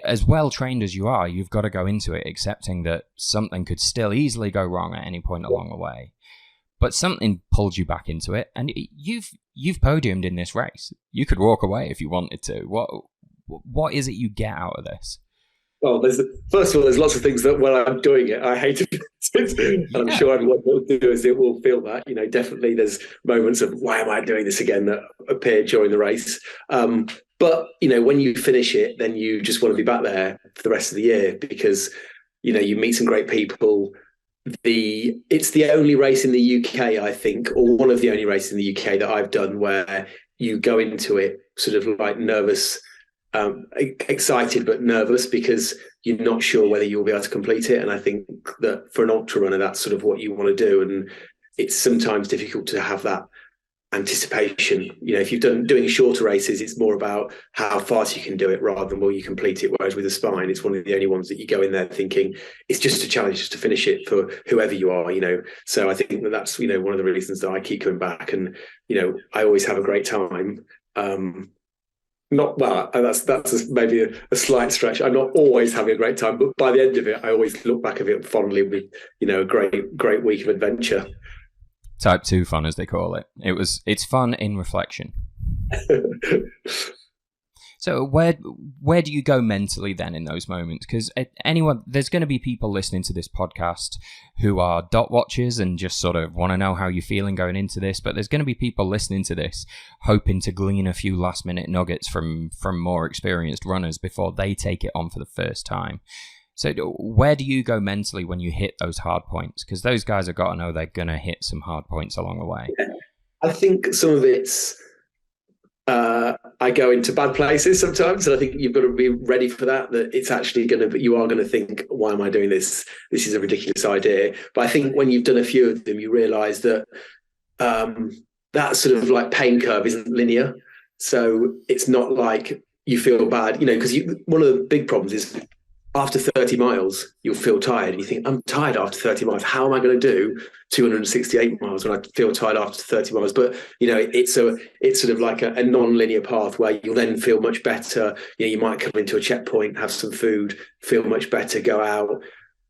as well trained as you are, you've got to go into it accepting that something could still easily go wrong at any point along the way. But something pulled you back into it, and you've podiumed in this race. You could walk away if you wanted to. What is it you get out of this? Well, first of all, there's lots of things that when I'm doing it, I hate it. And I'm sure everyone will do is it will feel that. Definitely there's moments of why am I doing this again that appear during the race. But when you finish it, then you just want to be back there for the rest of the year because you meet some great people. it's the only race in the UK, I think, or one of the only races in the UK that I've done where you go into it sort of like nervous, excited but nervous, because you're not sure whether you'll be able to complete it. And I think that for an ultra runner, that's sort of what you want to do. And it's sometimes difficult to have that anticipation. If you've doing shorter races, it's more about how fast you can do it rather than will you complete it. Whereas with a spine, it's one of the only ones that you go in there thinking it's just a challenge just to finish it for whoever you are. So I think that's one of the reasons that I keep coming back. And I always have a great time. Not well, that's maybe a slight stretch. I'm not always having a great time, but by the end of it, I always look back at it fondly with a great week of adventure. Type 2 fun, as they call it. It's fun in reflection. So where do you go mentally then in those moments? Because there's going to be people listening to this podcast who are dot watchers and just sort of want to know how you're feeling going into this. But there's going to be people listening to this hoping to glean a few last minute nuggets from more experienced runners before they take it on for the first time. So where do you go mentally when you hit those hard points? Because those guys have got to know they're going to hit some hard points along the way. I think some of it's, I go into bad places sometimes, and I think you've got to be ready for that it's actually you are going to think, why am I doing this? This is a ridiculous idea. But I think when you've done a few of them, you realise that that sort of like pain curve isn't linear. So it's not like you feel bad, because one of the big problems is, after 30 miles, you'll feel tired. And you think, I'm tired after 30 miles. How am I going to do 268 miles when I feel tired after 30 miles? But, it's sort of like a non-linear path where you'll then feel much better. You might come into a checkpoint, have some food, feel much better, go out.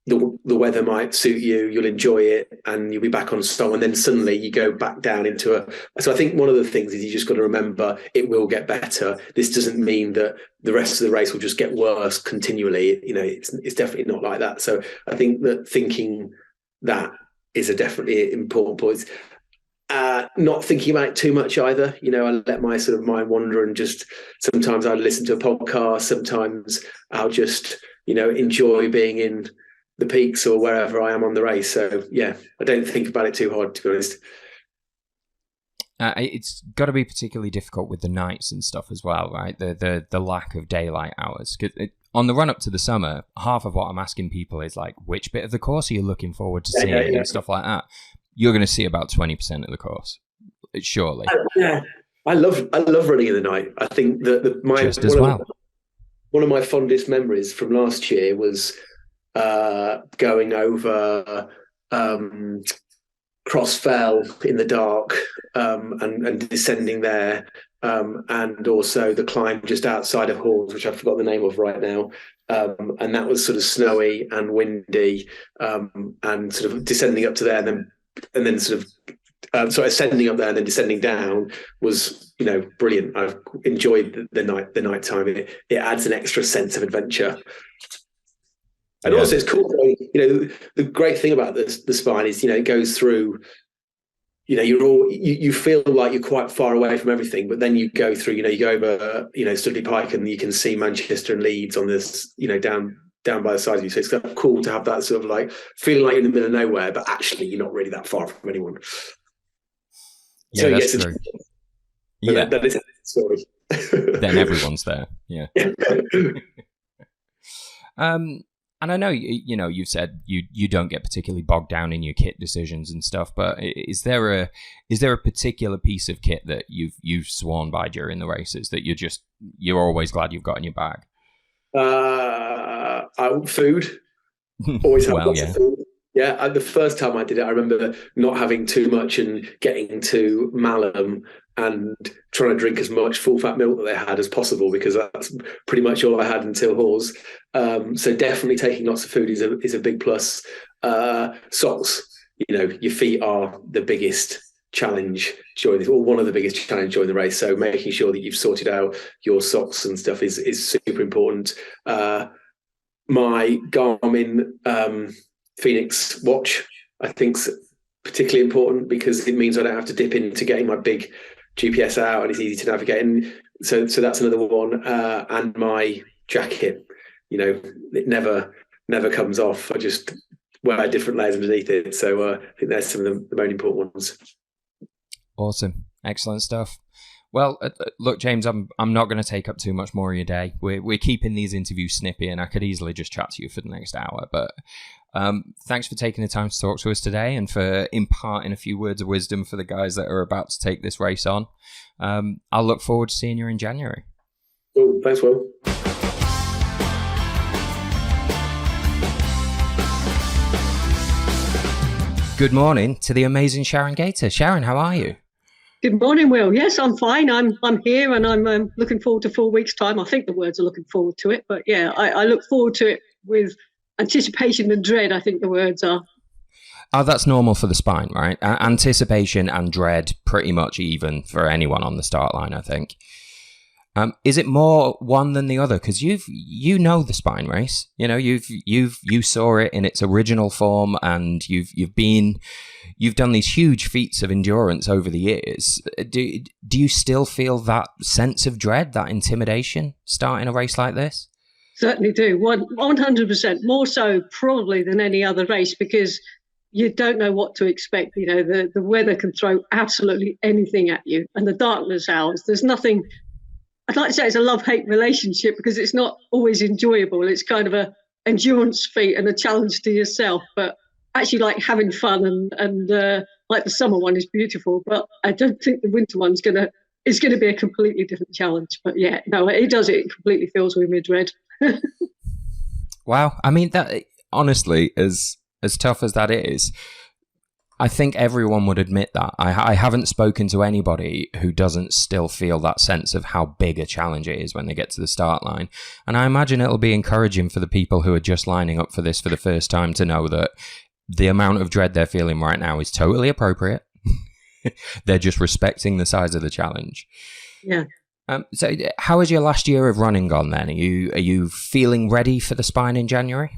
The weather might suit you, you'll enjoy it, and you'll be back on song. And then suddenly you go back down into so I think one of the things is you just got to remember it will get better. This doesn't mean that the rest of the race will just get worse continually. It's definitely not like that. So I think that thinking that is a definitely important point. Not thinking about it too much either. I let my sort of mind wander, and just sometimes I listen to a podcast. Sometimes I'll just, enjoy being in the peaks or wherever I am on the race. So yeah, I don't think about it too hard, to be honest. It's got to be particularly difficult with the nights and stuff as well, right? The lack of daylight hours. On the run up to the summer, half of what I'm asking people is like, which bit of the course are you looking forward to seeing and stuff like that. You're going to see about 20% of the course, surely. I love running in the night. I think that one of my fondest memories from last year was going over Crossfell in the dark and descending there, and also the climb just outside of Halls, which I've forgotten the name of right now, and that was sort of snowy and windy, and sort of descending up to there, and then sort of ascending up there and then descending down was brilliant. I've enjoyed the night time. It adds an extra sense of adventure. And also, it's cool. The great thing about the spine is, it goes through. You feel like you're quite far away from everything, but then you go through. You go over, Studley Pike, and you can see Manchester and Leeds on this. Down by the side of you. So it's kind of cool to have that sort of like feeling like you're in the middle of nowhere, but actually you're not really that far from anyone. Yeah, so that's true. Yeah, that is a story. Then everyone's there. Yeah. And I know, you've said you don't get particularly bogged down in your kit decisions and stuff, but is there a particular piece of kit that you've sworn by during the races that you're always glad you've got in your bag? Food. Always have lots of food. Yeah, the first time I did it, I remember not having too much and getting to Malham and trying to drink as much full-fat milk that they had as possible, because that's pretty much all I had until Halls. So definitely taking lots of food is a big plus. Socks, your feet are the biggest challenge during this, or one of the biggest challenge during the race. So making sure that you've sorted out your socks and stuff is super important. My Garmin Phoenix watch, I think, is particularly important because it means I don't have to dip into getting my big GPS out, and it's easy to navigate. And so that's another one. And my jacket, it never comes off. I just wear different layers underneath it. So I think there's some of the most important ones. Awesome. Excellent stuff. Well, look, James, I'm not going to take up too much more of your day. We're keeping these interviews snippy, and I could easily just chat to you for the next hour. But thanks for taking the time to talk to us today and for imparting a few words of wisdom for the guys that are about to take this race on. I'll look forward to seeing you in January. Cool. Thanks, Will. Good morning to the amazing Sharon Gayter. Sharon, how are you? Good morning, Will. Yes, I'm fine. I'm here, and I'm looking forward to 4 weeks' time. I think the words are looking forward to it, but yeah, I look forward to it with anticipation and dread. I think the words are. Oh, that's normal for the spine, right? Anticipation and dread, pretty much even for anyone on the start line, I think. Is it more one than the other? Because you know the spine race, you know, you saw it in its original form, and you've done these huge feats of endurance over the years. Do you still feel that sense of dread, that intimidation, starting a race like this? Certainly do. 100% more so probably than any other race, because you don't know what to expect. You know, the weather can throw absolutely anything at you, and the darkness hours. There's nothing. I'd like to say it's a love-hate relationship, because it's not always enjoyable. It's kind of a endurance feat and a challenge to yourself, but actually like having fun and like the summer one is beautiful, but I don't think the winter one's is gonna be a completely different challenge. But yeah, no, it completely fills me with dread. Wow. I mean, that honestly, as tough as that is, I think everyone would admit that. I haven't spoken to anybody who doesn't still feel that sense of how big a challenge it is when they get to the start line. And I imagine it'll be encouraging for the people who are just lining up for this for the first time to know that the amount of dread they're feeling right now is totally appropriate. They're just respecting the size of the challenge. Yeah. So how has your last year of running gone then? Are you feeling ready for the spine in January?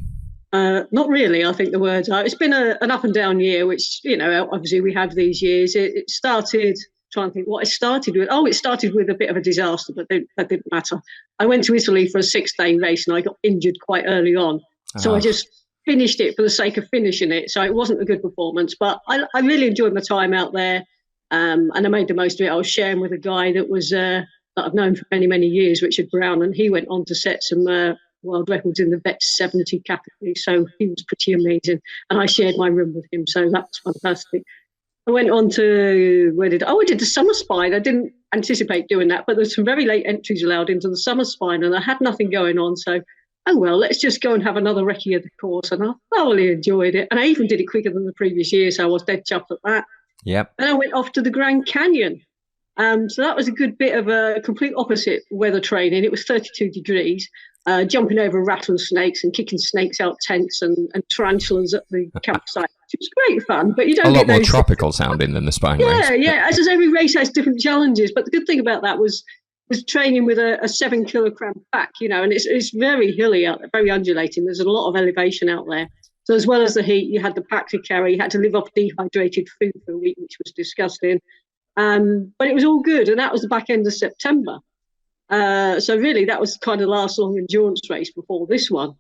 Not really, I think the words are. It's been an up and down year, which, you know, obviously we have these years. It started, trying to think what it started with. Oh, it started with a bit of a disaster, but that didn't matter. I went to Italy for a 6-day race and I got injured quite early on. So I just finished it for the sake of finishing it. So it wasn't a good performance, but I really enjoyed my time out there. And I made the most of it. I was sharing with a guy that I've known for many, many years, Richard Brown, and he went on to set some world records in the vet 70 category, so he was pretty amazing, and I shared my room with him, so that was fantastic. I went on to I did the summer spine. I didn't anticipate doing that, but there's some very late entries allowed into the summer spine, and I had nothing going on, so let's just go and have another recce of the course, and I thoroughly enjoyed it, and I even did it quicker than the previous year, so I was dead chuffed at that. Yep. And I went off to the Grand Canyon. So that was a good bit of a complete opposite weather training. It was 32 degrees. Jumping over rattlesnakes and kicking snakes out tents and tarantulas at the campsite. It was great fun, but you don't a get lot more those... tropical sounding than the spine race. Yeah. As every race has different challenges, but the good thing about that was training with a 7-kilogram pack, you know, and it's very hilly out there, very undulating. There's a lot of elevation out there. So as well as the heat, you had the pack to carry. You had to live off dehydrated food for a week, which was disgusting. But it was all good, and that was the back end of September. So really, that was kind of the last long endurance race before this one.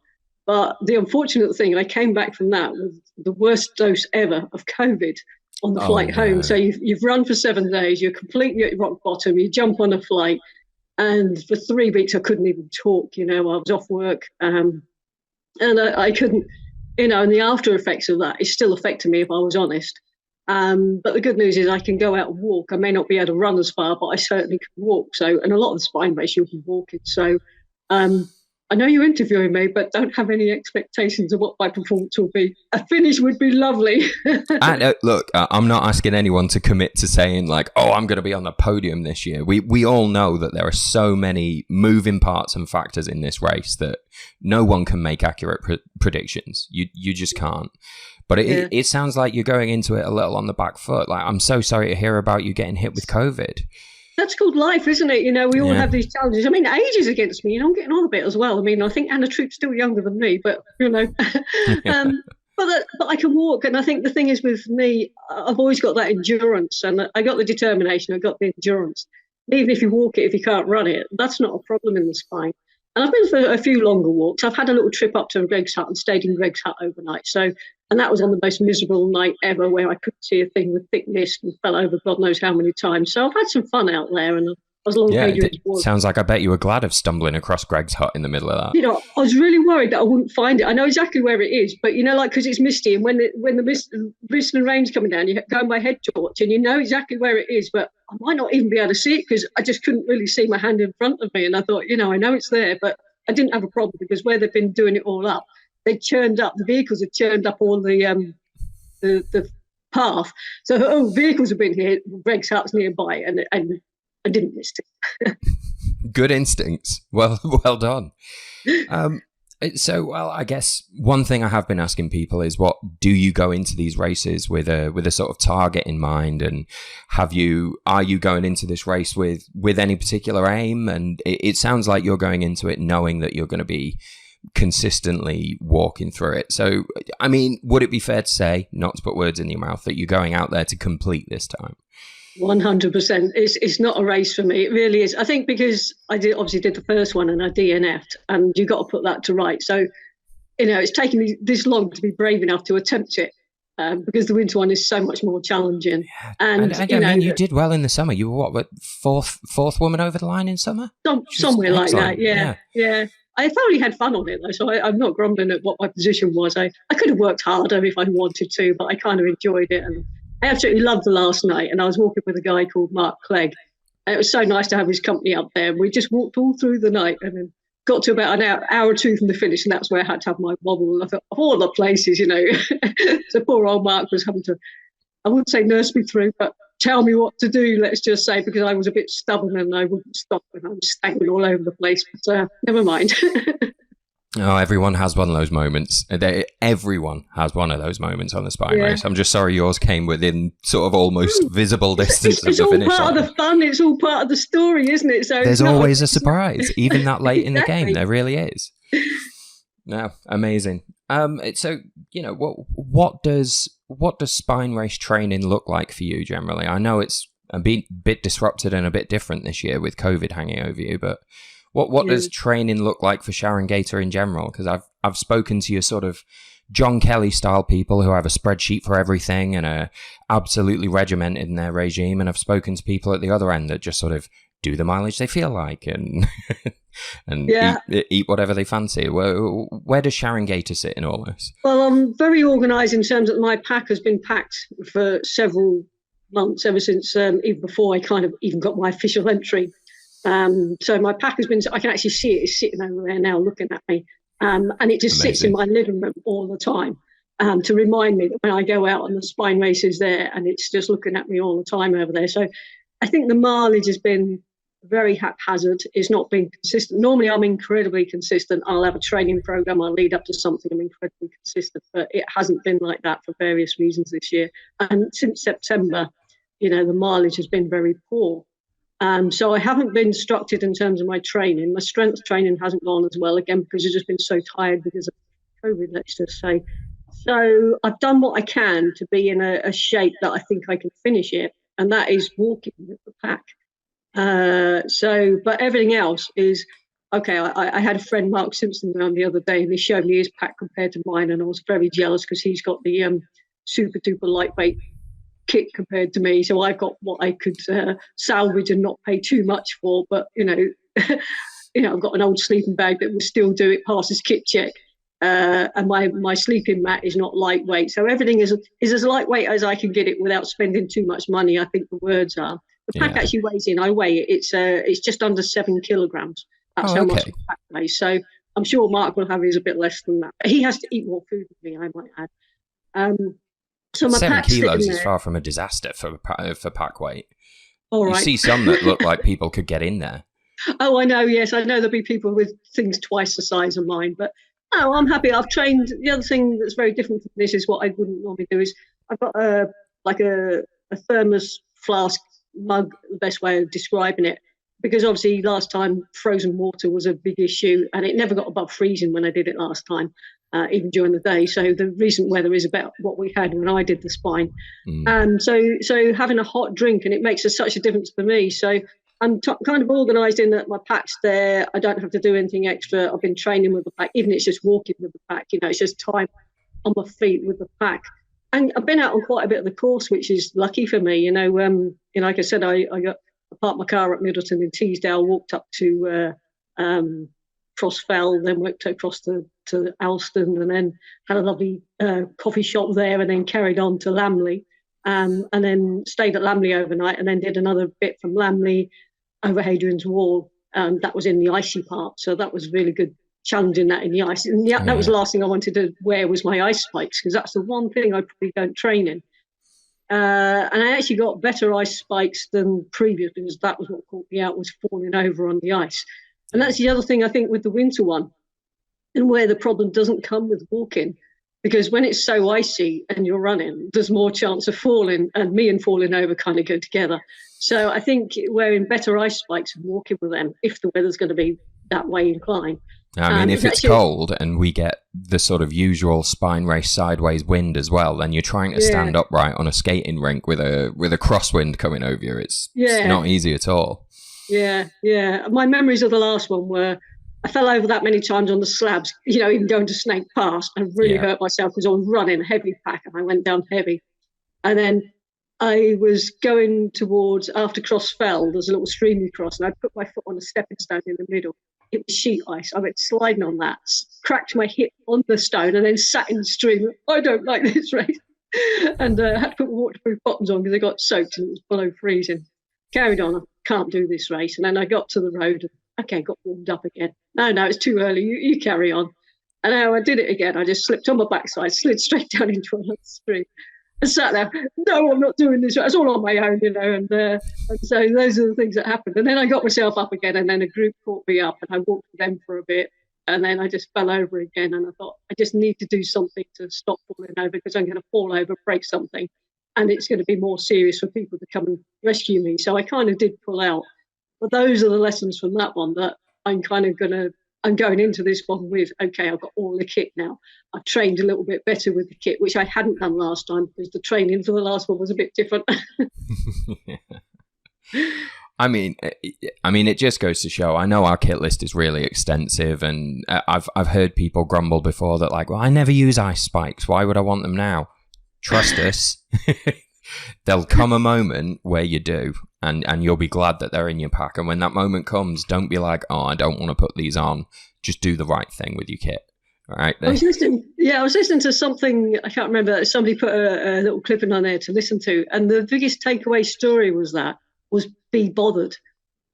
But the unfortunate thing, I came back from that with the worst dose ever of COVID on the flight home. So you've run for 7 days, you're completely at rock bottom, you jump on a flight, and for 3 weeks I couldn't even talk. You know, I was off work, and I couldn't. You know, and the after effects of that is still affecting me, if I was honest. But the good news is I can go out and walk. I may not be able to run as far, but I certainly can walk. So, and a lot of the spine race you'll be walking. So I know you're interviewing me, but don't have any expectations of what my performance will be. A finish would be lovely. And look, I'm not asking anyone to commit to saying like, oh, I'm going to be on the podium this year. We all know that there are so many moving parts and factors in this race that no one can make accurate predictions. You just can't. But it sounds like you're going into it a little on the back foot. Like, I'm so sorry to hear about you getting hit with COVID. That's called life, isn't it? You know, we all have these challenges. I mean, age is against me. You know, I'm getting on a bit as well. I mean, I think Anna Troup's still younger than me, but, you know. But I can walk. And I think the thing is with me, I've always got that endurance. And I got the determination. I got the endurance. Even if you walk it, if you can't run it, that's not a problem in the spine. And I've been for a few longer walks. I've had a little trip up to Greg's Hut and stayed in Greg's Hut overnight. So And that was on the most miserable night ever, where I couldn't see a thing with thick mist and fell over God knows how many times. So I've had some fun out there, and as long as Adrian's was. Sounds like I bet you were glad of stumbling across Greg's hut in the middle of that. You know, I was really worried that I wouldn't find it. I know exactly where it is, but you know, like, because it's misty, and when the mist and rain's coming down, you go by head torch, and you know exactly where it is, but I might not even be able to see it because I just couldn't really see my hand in front of me. And I thought, you know, I know it's there, but I didn't have a problem because where they've been doing it all up, they churned up, the vehicles had churned up all the path. So vehicles have been here, Greg's hut's nearby, and I didn't miss it. Good instincts. Well done. So, well, I guess one thing I have been asking people is, what do you go into these races with a sort of target in mind, and are you going into this race with any particular aim? And it sounds like you're going into it knowing that you're going to be consistently walking through it. So, I mean, would it be fair to say, not to put words in your mouth, that you're going out there to complete this time? 100%. It's not a race for me. It really is. I think because I obviously did the first one and I DNF'd, and you got to put that to right. So, you know, it's taken me this long to be brave enough to attempt it, because the winter one is so much more challenging. Yeah. And I mean, you did well in the summer. You were what, fourth woman over the line in summer? Somewhere like excellent. that. Yeah. I thoroughly had fun on it though, so I'm not grumbling at what my position was. I could have worked harder if I wanted to, but I kind of enjoyed it, and I absolutely loved the last night. And I was walking with a guy called Mark Clegg, and it was so nice to have his company up there. We just walked all through the night, and then got to about an hour or two from the finish, and that's where I had to have my wobble. And I thought, of all the places, you know. So poor old Mark was having to, I wouldn't say nurse me through, but tell me what to do, let's just say, because I was a bit stubborn and I wouldn't stop, and I was staggering all over the place. But never mind. Oh, everyone has one of those moments. Everyone has one of those moments on the spine race. I'm just sorry yours came within sort of almost visible distance of the finish line. It's all part of the fun. It's all part of the story, isn't it? So there's always a surprise, even that late in the game. There really is. No, amazing. So, you know, what does spine race training look like for you generally? I know it's a bit disrupted and a bit different this year with COVID hanging over you, but what does training look like for Sharon Gayter in general? Because I've spoken to your sort of John Kelly style people who have a spreadsheet for everything and are absolutely regimented in their regime, and I've spoken to people at the other end that just sort of do the mileage they feel like and eat whatever they fancy. Where does Sharon Gayter sit in all this? Well, I'm very organised in terms that my pack has been packed for several months, ever since even before I kind of even got my official entry. So my pack has been, I can actually see it, it's sitting over there now looking at me. And it just sits in my living room all the time to remind me that when I go out on the spine races there, and it's just looking at me all the time over there. So I think the mileage has been very haphazard. It's not been consistent. Normally I'm incredibly consistent. I'll have a training program, I'll lead up to something, I'm incredibly consistent, but it hasn't been like that for various reasons this year. And since September, you know, the mileage has been very poor. So I haven't been structured in terms of my training. My strength training hasn't gone as well, again, because I've just been so tired because of COVID, let's just say. So I've done what I can to be in a shape that I think I can finish it, and that is walking with the pack. But everything else is, okay, I had a friend, Mark Simpson, around the other day, and he showed me his pack compared to mine, and I was very jealous because he's got the super duper lightweight kit compared to me, so I've got what I could salvage and not pay too much for. But you know, I've got an old sleeping bag that will still do it, passes kit check, and my sleeping mat is not lightweight. So everything is as lightweight as I can get it without spending too much money, I think the words are. The pack actually weighs in. I weigh it. It's just under 7 kilograms. That's how much the pack weighs. So I'm sure Mark will have his a bit less than that. He has to eat more food than me, I might add. So my 7 kilos is far from a disaster for pack weight. All right. You see some that look like people could get in there. Oh, I know. Yes, I know there'll be people with things twice the size of mine, but no, I'm happy. I've trained. The other thing that's very different from this is what I wouldn't normally do is I've got a thermos flask mug, the best way of describing it, because obviously last time frozen water was a big issue, and it never got above freezing when I did it last time. Even during the day. So the recent weather is about what we had when I did the spine. So having a hot drink, and it makes such a difference for me. So I'm kind of organised in that my pack's there. I don't have to do anything extra. I've been training with the pack, even if it's just walking with the pack. You know, it's just time on my feet with the pack. And I've been out on quite a bit of the course, which is lucky for me. You know, like I said, I parked my car at Middleton in Teesdale, walked up to Crossfell, then walked across to Alston, and then had a lovely coffee shop there, and then carried on to Lamley, and then stayed at Lamley overnight, and then did another bit from Lamley over Hadrian's Wall. That was in the icy part, so that was really good, challenging that in the ice. And that was the last thing I wanted to wear was my ice spikes, because that's the one thing I probably don't train in. And I actually got better ice spikes than previous, because that was what caught me out, was falling over on the ice. And that's the other thing I think with the winter one, and where the problem doesn't come with walking, because when it's so icy and you're running, there's more chance of falling, and me and falling over kind of go together. So I think wearing better ice spikes and walking with them, if the weather's going to be that way inclined. I mean, if it's cold and we get the sort of usual spine race sideways wind as well, then you're trying to stand upright on a skating rink with a crosswind coming over you. It's not easy at all. Yeah. My memories of the last one were I fell over that many times on the slabs, you know, even going to Snake Pass. I really hurt myself because I was running a heavy pack and I went down heavy. And then I was going towards, after Crossfell, there's a little stream you cross, and I put my foot on a stepping stone in the middle. It was sheet ice. I went sliding on that, cracked my hip on the stone, and then sat in the stream. I don't like this race. And I had to put waterproof bottoms on because they got soaked and it was below freezing. Carried on. I can't do this race. And then I got to the road. And, got warmed up again. No, it's too early. You carry on. And now I did it again. I just slipped on my backside, slid straight down into another stream. And sat there, no, I'm not doing this. It's all on my own, you know. And so those are the things that happened. And then I got myself up again, and then a group caught me up, and I walked with them for a bit. And then I just fell over again. And I thought, I just need to do something to stop falling over, because I'm going to fall over, break something. And it's going to be more serious for people to come and rescue me. So I kind of did pull out. But those are the lessons from that one that I'm going into this one with, okay, I've got all the kit now. I've trained a little bit better with the kit, which I hadn't done last time because the training for the last one was a bit different. I mean, it just goes to show. I know our kit list is really extensive, and I've heard people grumble before that, like, well, I never use ice spikes. Why would I want them now? Trust us. There'll come a moment where you do, and you'll be glad that they're in your pack. And when that moment comes, don't be like, oh, I don't want to put these on. Just do the right thing with your kit. All right. I was listening to something, I can't remember, somebody put a little clipping on there to listen to. And the biggest takeaway story was be bothered.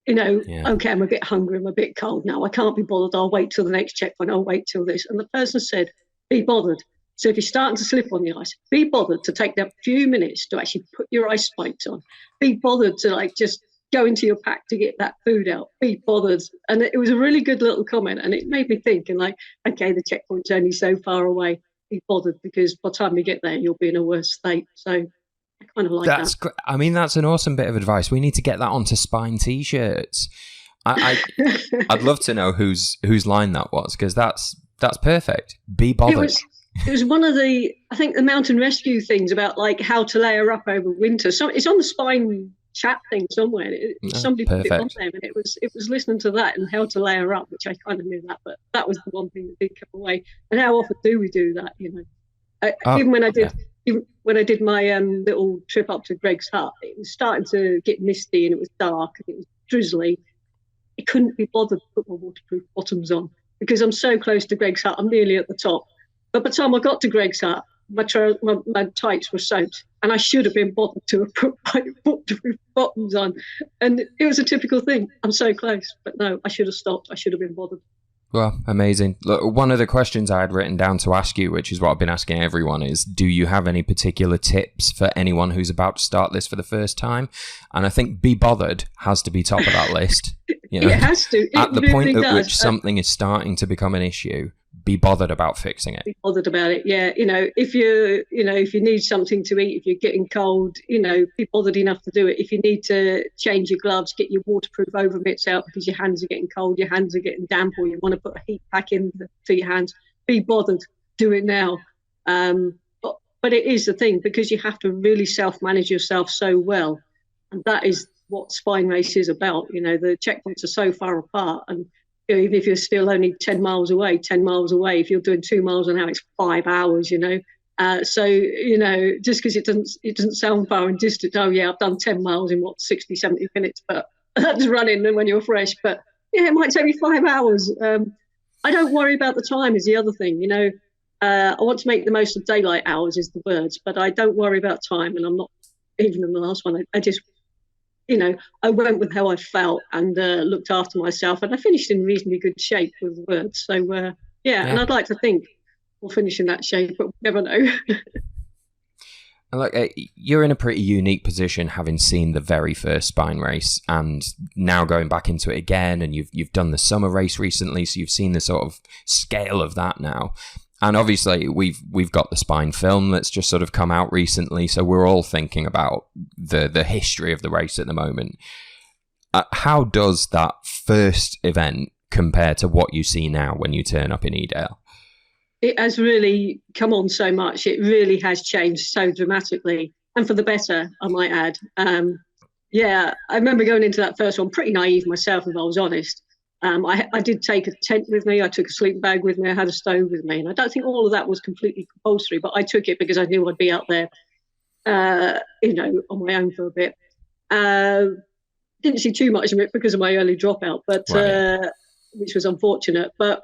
You know, okay, I'm a bit hungry, I'm a bit cold now. I can't be bothered. I'll wait till the next checkpoint. I'll wait till this. And the person said, be bothered. So if you're starting to slip on the ice, be bothered to take that few minutes to actually put your ice spikes on. Be bothered to just go into your pack to get that food out. Be bothered. And it was a really good little comment, and it made me think, and okay, the checkpoint's only so far away. Be bothered, because by the time you get there, you'll be in a worse state. So I kind of like that. I mean, that's an awesome bit of advice. We need to get that onto Spine t-shirts. I'd love to know whose line that was, because that's perfect. Be bothered. It was one of the, I think, the mountain rescue things about how to layer up over winter. So it's on the Spine chat thing somewhere. Somebody put it on there, and it was listening to that and how to layer up, which I kind of knew that, but that was the one thing that did come away. And how often do we do that? You know, even when I did my little trip up to Greg's Hut, it was starting to get misty and it was dark and it was drizzly. I couldn't be bothered to put my waterproof bottoms on because I'm so close to Greg's Hut. I'm nearly at the top. But by the time I got to Greg's Hut, my tights were soaked, and I should have been bothered to have put my waterproof bottoms on. And it was a typical thing. I'm so close, but no, I should have stopped. I should have been bothered. Well, amazing. Look, one of the questions I had written down to ask you, which is what I've been asking everyone, is do you have any particular tips for anyone who's about to start this for the first time? And I think be bothered has to be top of that list. You know, it has to. At the point at which something is starting to become an issue, be bothered about fixing it. Be bothered about it, yeah. If you need something to eat, if you're getting cold, be bothered enough to do it. If you need to change your gloves, get your waterproof over mitts out because your hands are getting cold, your hands are getting damp, or you want to put a heat pack in to your hands, be bothered. Do it now. But it is the thing, because you have to really self-manage yourself so well. And that is what Spine Race is about. The checkpoints are so far apart, and even if you're still only 10 miles away, if you're doing 2 miles an hour, it's 5 hours, so, just because it doesn't sound far and distant, oh yeah, I've done 10 miles in 60, 70 minutes, but that's running when you're fresh. But yeah, it might take me 5 hours. I don't worry about the time is the other thing, I want to make the most of daylight hours is the words, but I don't worry about time. And I'm not, even in the last one, I just, I went with how I felt and looked after myself, and I finished in reasonably good shape with the words. So yeah, and I'd like to think we'll finish in that shape, but we'll never know. And look, you're in a pretty unique position, having seen the very first Spine race and now going back into it again, and you've done the summer race recently, so you've seen the sort of scale of that now. And obviously, we've got the Spine film that's just sort of come out recently, so we're all thinking about the history of the race at the moment. How does that first event compare to what you see now when you turn up in Edale? It has really come on so much. It really has changed so dramatically, and for the better, I might add. I remember going into that first one pretty naive myself, if I was honest. I did take a tent with me. I took a sleeping bag with me. I had a stove with me, and I don't think all of that was completely compulsory, but I took it because I knew I'd be out there, on my own for a bit. Didn't see too much of it because of my early dropout, but which was unfortunate. But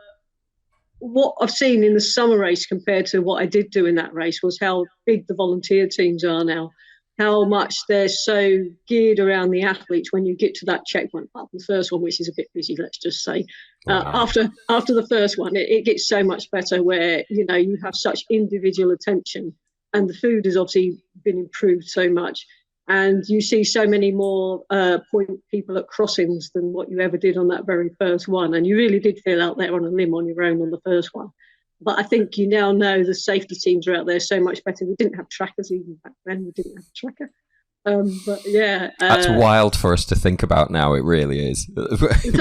what I've seen in the summer race compared to what I did do in that race was how big the volunteer teams are now, how much they're so geared around the athletes when you get to that checkpoint. After the first one, which is a bit busy, let's just say. After the first one, it gets so much better where, you have such individual attention, and the food has obviously been improved so much. And you see so many more point people at crossings than what you ever did on that very first one. And you really did feel out there on a limb on your own on the first one. But I think you now know the safety teams are out there so much better. We didn't have trackers even back then. We didn't have a tracker. But yeah. That's wild for us to think about now. It really is. The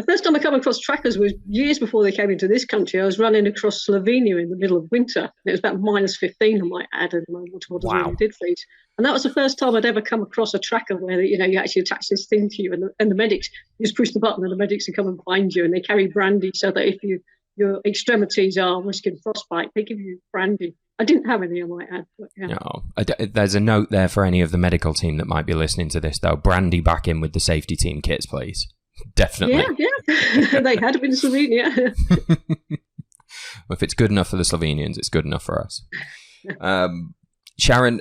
first time I come across trackers was years before they came into this country. I was running across Slovenia in the middle of winter. It was about -15, I might add, and my water bottles really did freeze. And that was the first time I'd ever come across a tracker where, you actually attach this thing to you, and the medics, you just push the button and the medics will come and find you, and they carry brandy so that if your extremities are risking frostbite, they give you brandy. I didn't have any, I might add. But yeah. No, there's a note there for any of the medical team that might be listening to this, though. Brandy back in with the safety team kits, please. Definitely. Yeah. They had been Slovenia. If it's good enough for the Slovenians, it's good enough for us. Sharon,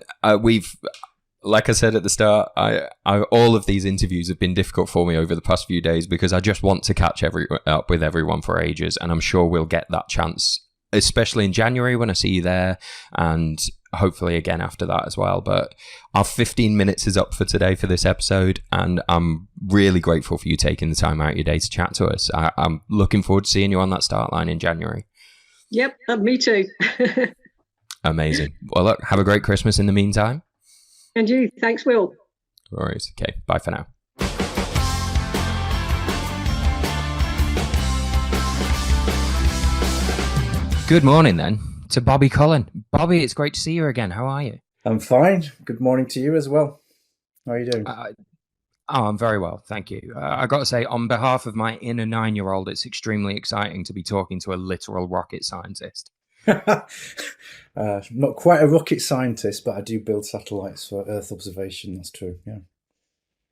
like I said at the start, all of these interviews have been difficult for me over the past few days because I just want to catch up with everyone for ages, and I'm sure we'll get that chance, especially in January when I see you there, and hopefully again after that as well. But our 15 minutes is up for today for this episode, and I'm really grateful for you taking the time out of your day to chat to us. I'm looking forward to seeing you on that start line in January. Yep, me too. Amazing. Well, look, have a great Christmas in the meantime. And you. Thanks, Will. No worries. Okay, bye for now. Good morning then to Bobby Cullen. Bobby, it's great to see you again. How are you? I'm fine. Good morning to you as well. How are you doing? I'm very well, thank you. I got to say, on behalf of my inner 9-year-old, it's extremely exciting to be talking to a literal rocket scientist. Not quite a rocket scientist, but I do build satellites for Earth observation. That's true. Yeah.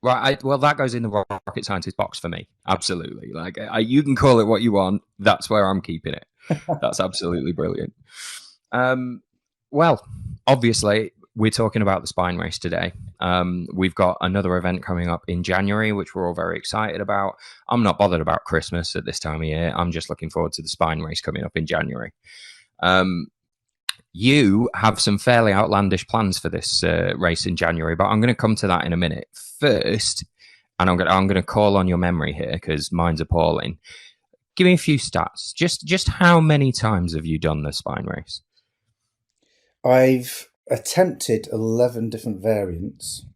Right. Well, that goes in the rocket scientist box for me. Absolutely. Like, you can call it what you want. That's where I'm keeping it. That's absolutely brilliant. Well, obviously, we're talking about the Spine race today. We've got another event coming up in January, which we're all very excited about. I'm not bothered about Christmas at this time of year. I'm just looking forward to the Spine race coming up in January. You have some fairly outlandish plans for this race in January, but I'm going to come to that in a minute. First, and I'm going to call on your memory here because mine's appalling. Give me a few stats. Just how many times have you done the Spine race? I've attempted 11 different variants,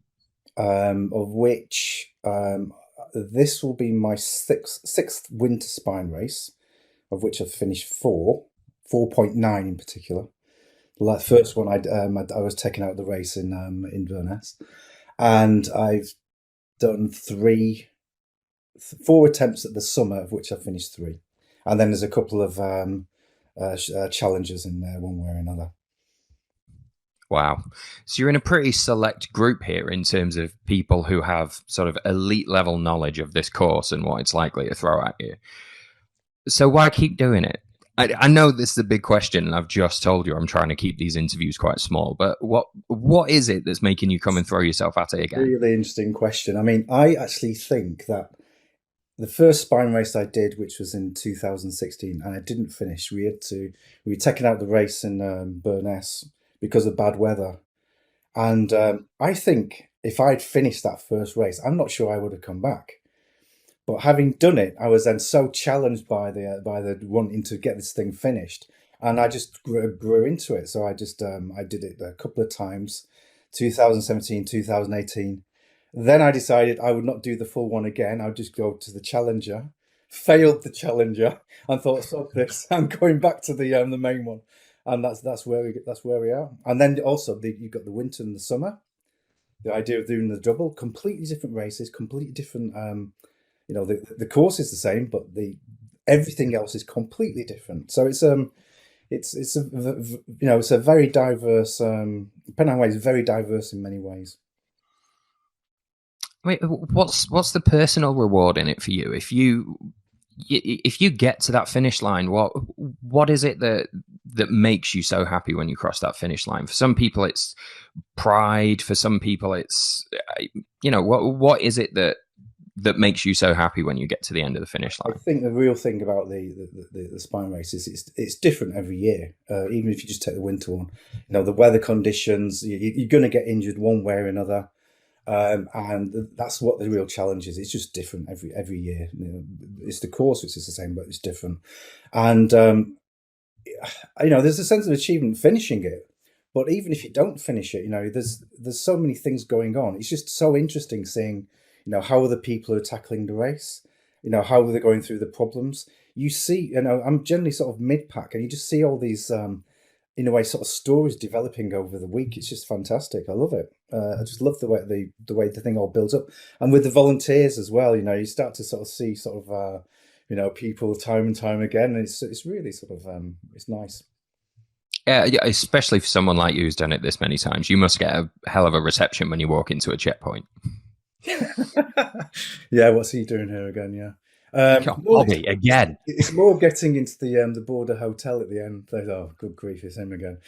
of which this will be my sixth winter Spine race, of which I've finished 4.9 in particular. The first one I was taken out of the race in Inverness, and I've done three 4 attempts at the summer, of which I finished 3. And then there's a couple of challenges in there, one way or another. Wow. So you're in a pretty select group here in terms of people who have sort of elite level knowledge of this course and what it's likely to throw at you. So why keep doing it? I know this is a big question, and I've just told you I'm trying to keep these interviews quite small, but what is it that's making you come and throw yourself at it again? Really interesting question. I mean, I actually think that the first spine race I did, which was in 2016, and I didn't finish. We were taken out the race in Burness because of bad weather. And I think if I'd finished that first race, I'm not sure I would have come back. But having done it, I was then so challenged by the wanting to get this thing finished, and I just grew into it. So I just I did it a couple of times, 2017, 2018. Then I decided I would not do the full one again. I would just go to the Challenger. Failed the Challenger and thought, "Stop this! I'm going back to the main one." And that's where we are. And then also you've got the winter and the summer. The idea of doing the double, completely different races, completely different. The course is the same, but everything else is completely different. So it's a very diverse. Pennine Way is very diverse in many ways. Wait, what's the personal reward in it for you? If you get to that finish line, what is it that makes you so happy when you cross that finish line? For some people, it's pride. For some people, it's what is it that makes you so happy when you get to the end of the finish line? I think the real thing about the spine race is it's different every year. Even if you just take the winter one, the weather conditions, you're going to get injured one way or another. And that's what the real challenge is. It's just different every year. It's the course which is the same, but it's different. And there's a sense of achievement finishing it. But even if you don't finish it, there's so many things going on. It's just so interesting seeing, how other people are tackling the race. How they're going through the problems. You see, I'm generally sort of mid-pack, and you just see all these. In a way, sort of stories developing over the week. It's just fantastic. I love it. I just love the way the thing all builds up, and with the volunteers as well. You start to sort of see people time and time again. And it's really sort of it's nice. Yeah, especially for someone like you who's done it this many times. You must get a hell of a reception when you walk into a checkpoint. Yeah, what's he doing here again? Yeah. Bobby again. It's more getting into the border hotel at the end. Oh, good grief, it's him again.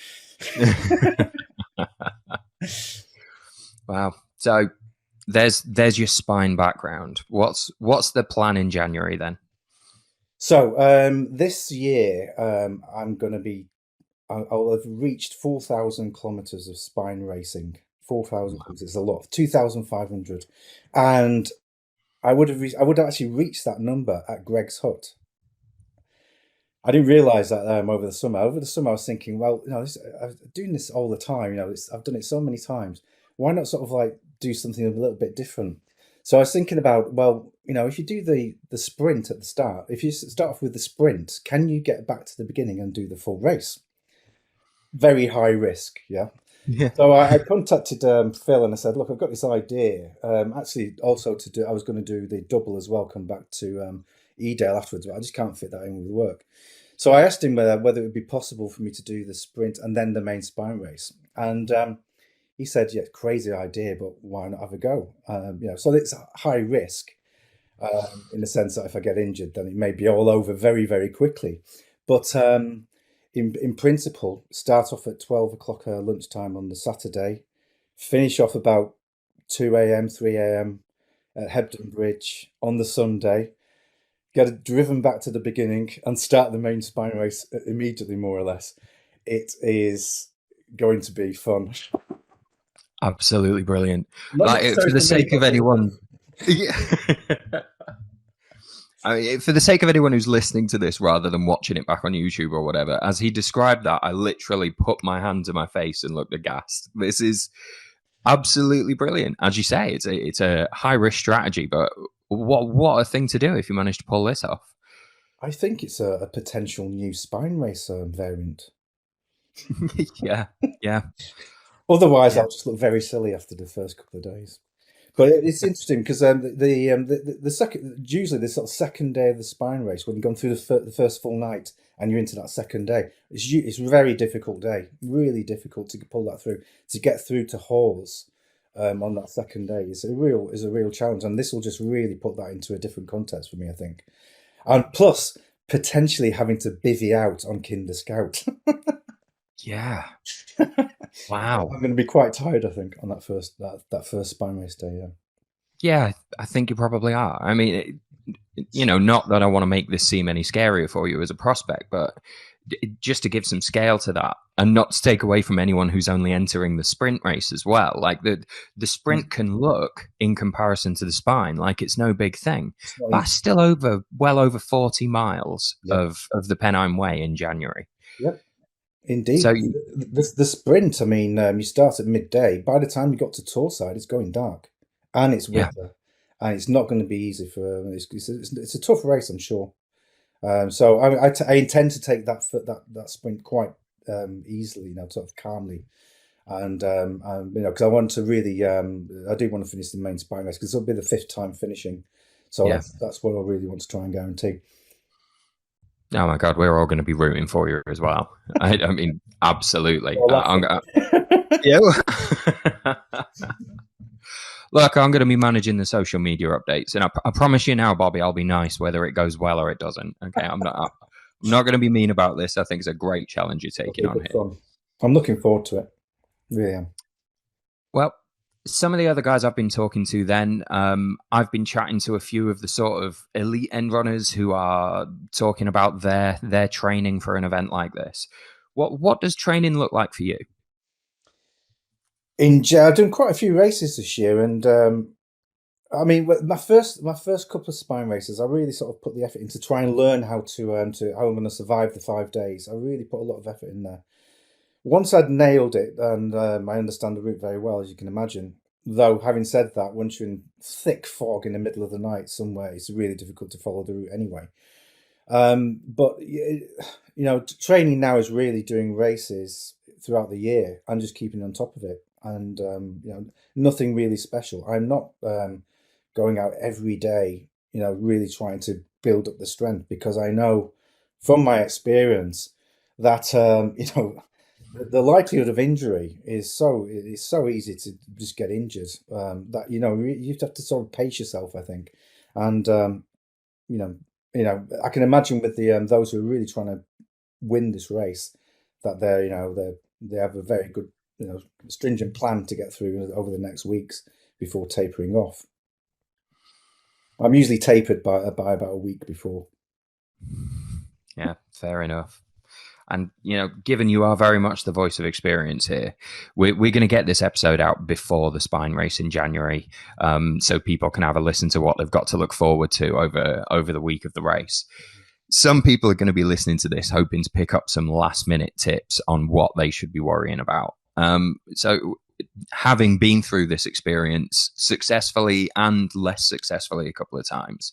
Wow. So there's your spine background. What's the plan in January then? So this year I'm going to be. I'll have reached 4,000 kilometers of spine racing. 4,000 kilometers is a lot. 2,500, and I would actually reach that number at Greg's Hut. I didn't realise that over the summer. Over the summer, I was thinking, well, I'm doing this all the time. I've done it so many times. Why not sort of like do something a little bit different? So I was thinking about, well, if you do the sprint at the start, if you start off with the sprint, can you get back to the beginning and do the full race? Very high risk, yeah. Yeah. So I contacted Phil and I said, look, I've got this idea. Actually, also I was going to do the double as well, come back to Edale afterwards, but I just can't fit that in with work. So I asked him whether it would be possible for me to do the sprint and then the main spine race. And he said, yeah, crazy idea, but why not have a go? So it's high risk in the sense that if I get injured, then it may be all over very, very quickly. But in principle, start off at 12 o'clock lunchtime on the Saturday, finish off about 2 a.m., 3 a.m. at Hebden Bridge on the Sunday, get driven back to the beginning and start the main spine race immediately, more or less. It is going to be fun. Absolutely brilliant. For the sake of anyone... I mean, for the sake of anyone who's listening to this rather than watching it back on YouTube or whatever, as he described that, I literally put my hand to my face and looked aghast. This is absolutely brilliant. As you say, it's a high risk strategy, but what a thing to do if you manage to pull this off. I think it's a potential new spine race variant. Yeah. Otherwise, I'll just look very silly after the first couple of days. But it's interesting because the second, usually the sort of second day of the spine race, when you've gone through the first full night and you're into that second day, it's a very difficult day, really difficult to pull that through, to get through to Halls on that second day is a real challenge, and this will just really put that into a different context for me, I think, and plus potentially having to bivvy out on Kinder Scout. Yeah. Wow. I'm going to be quite tired, I think, on that first spine race day. Yeah. Yeah, I think you probably are. I mean, not that I want to make this seem any scarier for you as a prospect, but just to give some scale to that, and not to take away from anyone who's only entering the sprint race as well. Like the sprint can look, in comparison to the spine, like it's no big thing. That's still well over 40 miles of the Pennine Way in January. Yep. Indeed. So the sprint, I mean, you start at midday. By the time you got to Torside, it's going dark, and it's winter, and it's not going to be easy for. It's a tough race, I'm sure. So I intend to take that sprint quite easily, sort of calmly, and because I want to really, I do want to finish the main spine race because it'll be the 5th time finishing. So that's what I really want to try and guarantee. Oh my God, we're all going to be rooting for you as well. I mean, absolutely. Yeah. Look, I'm going to be managing the social media updates, and I promise you now, Bobby, I'll be nice whether it goes well or it doesn't. Okay, I'm not going to be mean about this. I think it's a great challenge you're taking on here. Fun. I'm looking forward to it. Really am. Well, some of the other guys I've been talking to then, I've been chatting to a few of the sort of elite end runners who are talking about their training for an event like this. What does training look like for you? I've done quite a few races this year, and I mean, my first couple of spine races, I really sort of put the effort into try and learn how I'm going to survive the 5 days. I really put a lot of effort in there. Once I'd nailed it, and I understand the route very well, as you can imagine. Though, having said that, once you're in thick fog in the middle of the night somewhere, it's really difficult to follow the route anyway. But training now is really doing races throughout the year and just keeping on top of it. And nothing really special. I'm not going out every day, really trying to build up the strength, because I know from my experience that the likelihood of injury is so easy to just get injured, that you have to sort of pace yourself, I think. And I can imagine with the those who are really trying to win this race, that they have a very good stringent plan to get through over the next weeks before tapering off. I'm usually tapered by about a week before. Yeah, fair enough. And, given you are very much the voice of experience here, we're going to get this episode out before the spine race in January, so people can have a listen to what they've got to look forward to over the week of the race. Some people are going to be listening to this hoping to pick up some last minute tips on what they should be worrying about. So having been through this experience successfully and less successfully a couple of times,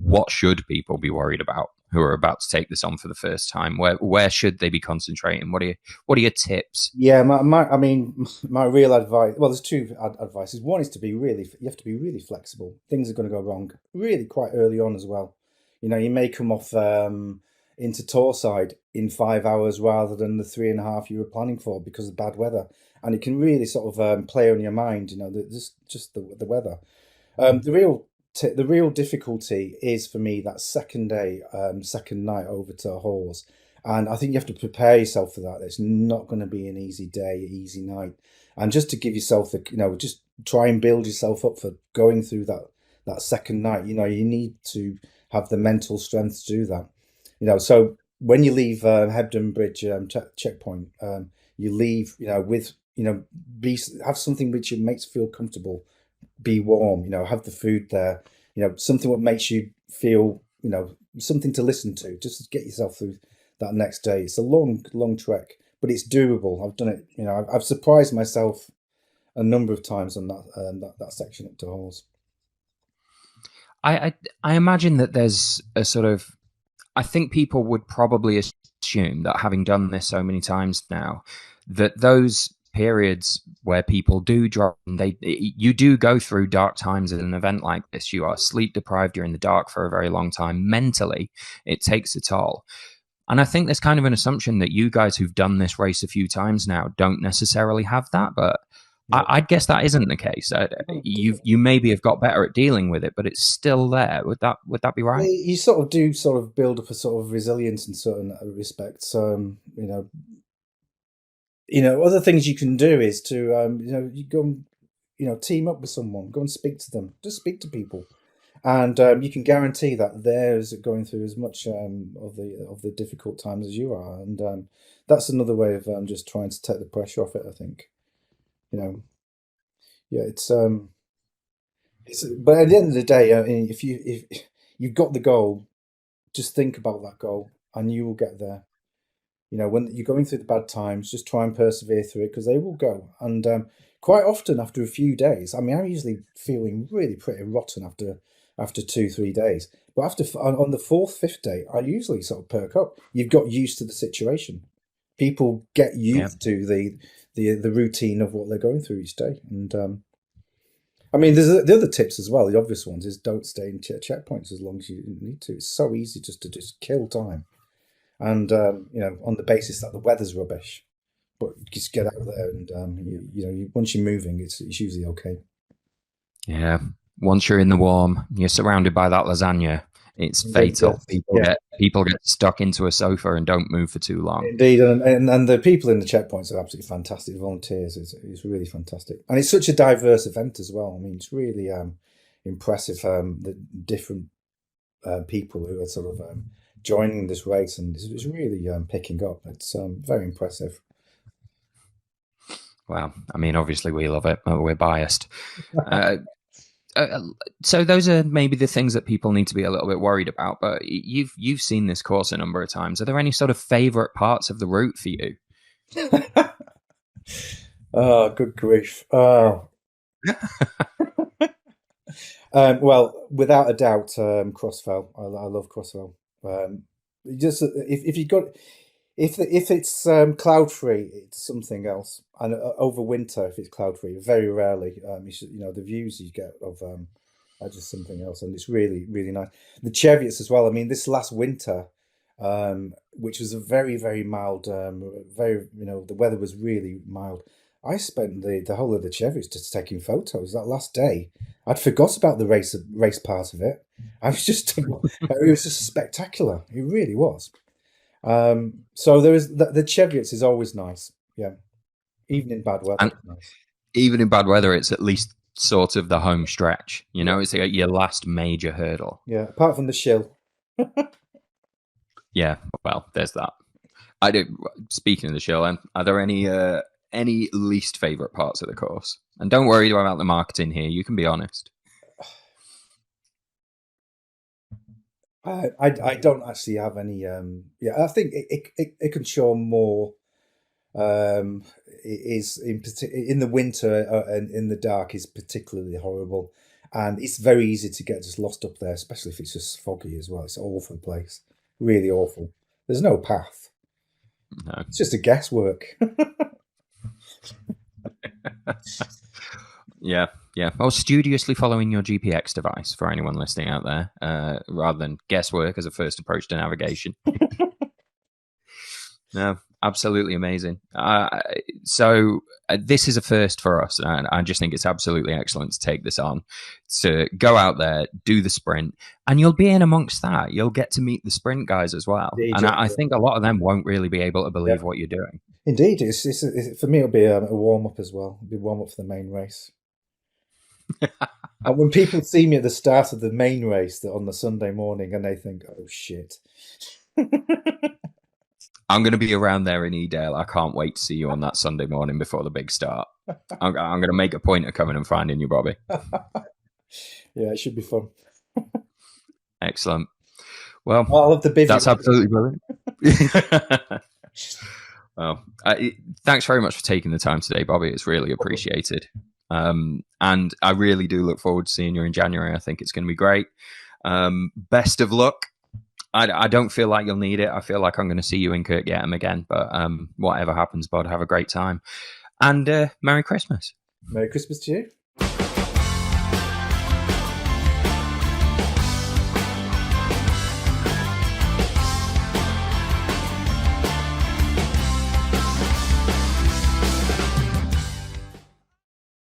what should people be worried about who are about to take this on for the first time? Where should they be concentrating? What are your tips? Yeah, my real advice, well, there's two advices. One is you have to be really flexible. Things are going to go wrong really quite early on as well. You may come off into Torside in 5 hours rather than the 3.5 you were planning for because of bad weather, and it can really sort of play on your mind. Just the weather. The real difficulty is for me that second night over to Halls, and I think you have to prepare yourself for that. It's not going to be an easy day, easy night, and just to give yourself just try and build yourself up for going through that second night. You need to have the mental strength to do that. So when you leave Hebden Bridge checkpoint, you leave, with, have something which makes you feel comfortable, be warm, have the food there, something what makes you feel, something to listen to, just to get yourself through that next day. It's a long, long trek, but it's doable. I've done it, I've surprised myself a number of times on that section up to Halls. I imagine that there's a sort of, I think people would probably assume that having done this so many times now, that those periods where people do drop, and you do go through dark times at an event like this. You are sleep deprived, you're in the dark for a very long time. Mentally, it takes a toll. And I think there's kind of an assumption that you guys who've done this race a few times now don't necessarily have that, but I'd guess that isn't the case. You maybe have got better at dealing with it, but it's still there. Would that be right? You sort of do build up a sort of resilience in certain respects. Other things you can do is to you go and team up with someone, go and speak to them, just speak to people, and you can guarantee that they're going through as much of the difficult times as you are, and that's another way of just trying to take the pressure off it, I think. It's but at the end of the day, if you've got the goal, just think about that goal and you will get there. When you're going through the bad times, just try and persevere through it, because they will go. And quite often after a few days, I'm usually feeling really pretty rotten after 2-3 days, but on the 4th, 5th day, I usually sort of perk up. You've got used to the situation. People get used to the routine of what they're going through each day. And there's the other tips as well. The obvious ones is don't stay in checkpoints as long as you need to. It's so easy just to kill time, and on the basis that the weather's rubbish, but just get out there and once you're moving, it's usually okay. Yeah, once you're in the warm, you're surrounded by that lasagna. It's fatal. People get stuck into a sofa and don't move for too long. Indeed, and the people in the checkpoints are absolutely fantastic. The volunteers, it's really fantastic, and it's such a diverse event as well. It's really impressive, the different people who are sort of joining this race, and it's really picking up. It's very impressive. Well, obviously we love it, but we're biased. So those are maybe the things that people need to be a little bit worried about. But you've seen this course a number of times. Are there any sort of favourite parts of the route for you? Oh, good grief! Oh. Well, without a doubt, Crossfell. I love Crossfell. Just if it's cloud free, it's something else. And over winter, if it's cloud free, very rarely. The views you get of are just something else, and it's really, really nice. The chariots as well. This last winter, which was a very, very mild, the weather was really mild. I spent the whole of the chariots just taking photos. That last day, I'd forgot about the race part of it. I was just, it was just spectacular. It really was. So there is the chariots is always nice. Yeah. Even in bad weather. And nice. Even in bad weather, it's at least sort of the home stretch. It's like your last major hurdle. Yeah, apart from the shill. Yeah, well, there's that. Speaking of the shill, are there any least favourite parts of the course? And don't worry about the marketing here. You can be honest. I don't actually have any. I think it can show more. Is in the winter and in the dark is particularly horrible, and it's very easy to get just lost up there, especially if it's just foggy as well. It's an awful place, really awful. There's no path. No, it's just a guesswork. Yeah. Well, studiously following your GPX device for anyone listening out there, rather than guesswork as a first approach to navigation. No, absolutely amazing. So this is a first for us, and I just think it's absolutely excellent to take this on, to go out there, do the sprint, and you'll be in amongst that. You'll get to meet the sprint guys as well. And I think a lot of them won't really be able to believe what you're doing. Indeed, it's for me, it'll be a warm-up as well. It'll be a warm-up for the main race. And when people see me at the start of the main race on the Sunday morning, and they think, "Oh shit." I'm going to be around there in Edale. I can't wait to see you on that Sunday morning before the big start. I'm going to make a point of coming and finding you, Bobby. Yeah, it should be fun. Excellent. Well, I'll have the bivvy. That's absolutely brilliant. Well, thanks very much for taking the time today, Bobby. It's really appreciated. And I really do look forward to seeing you in January. I think it's going to be great. Best of luck. I don't feel like you'll need it. I feel like I'm going to see you in Kirkgate again, but whatever happens, bud, have a great time. and Merry Christmas. Merry Christmas to you.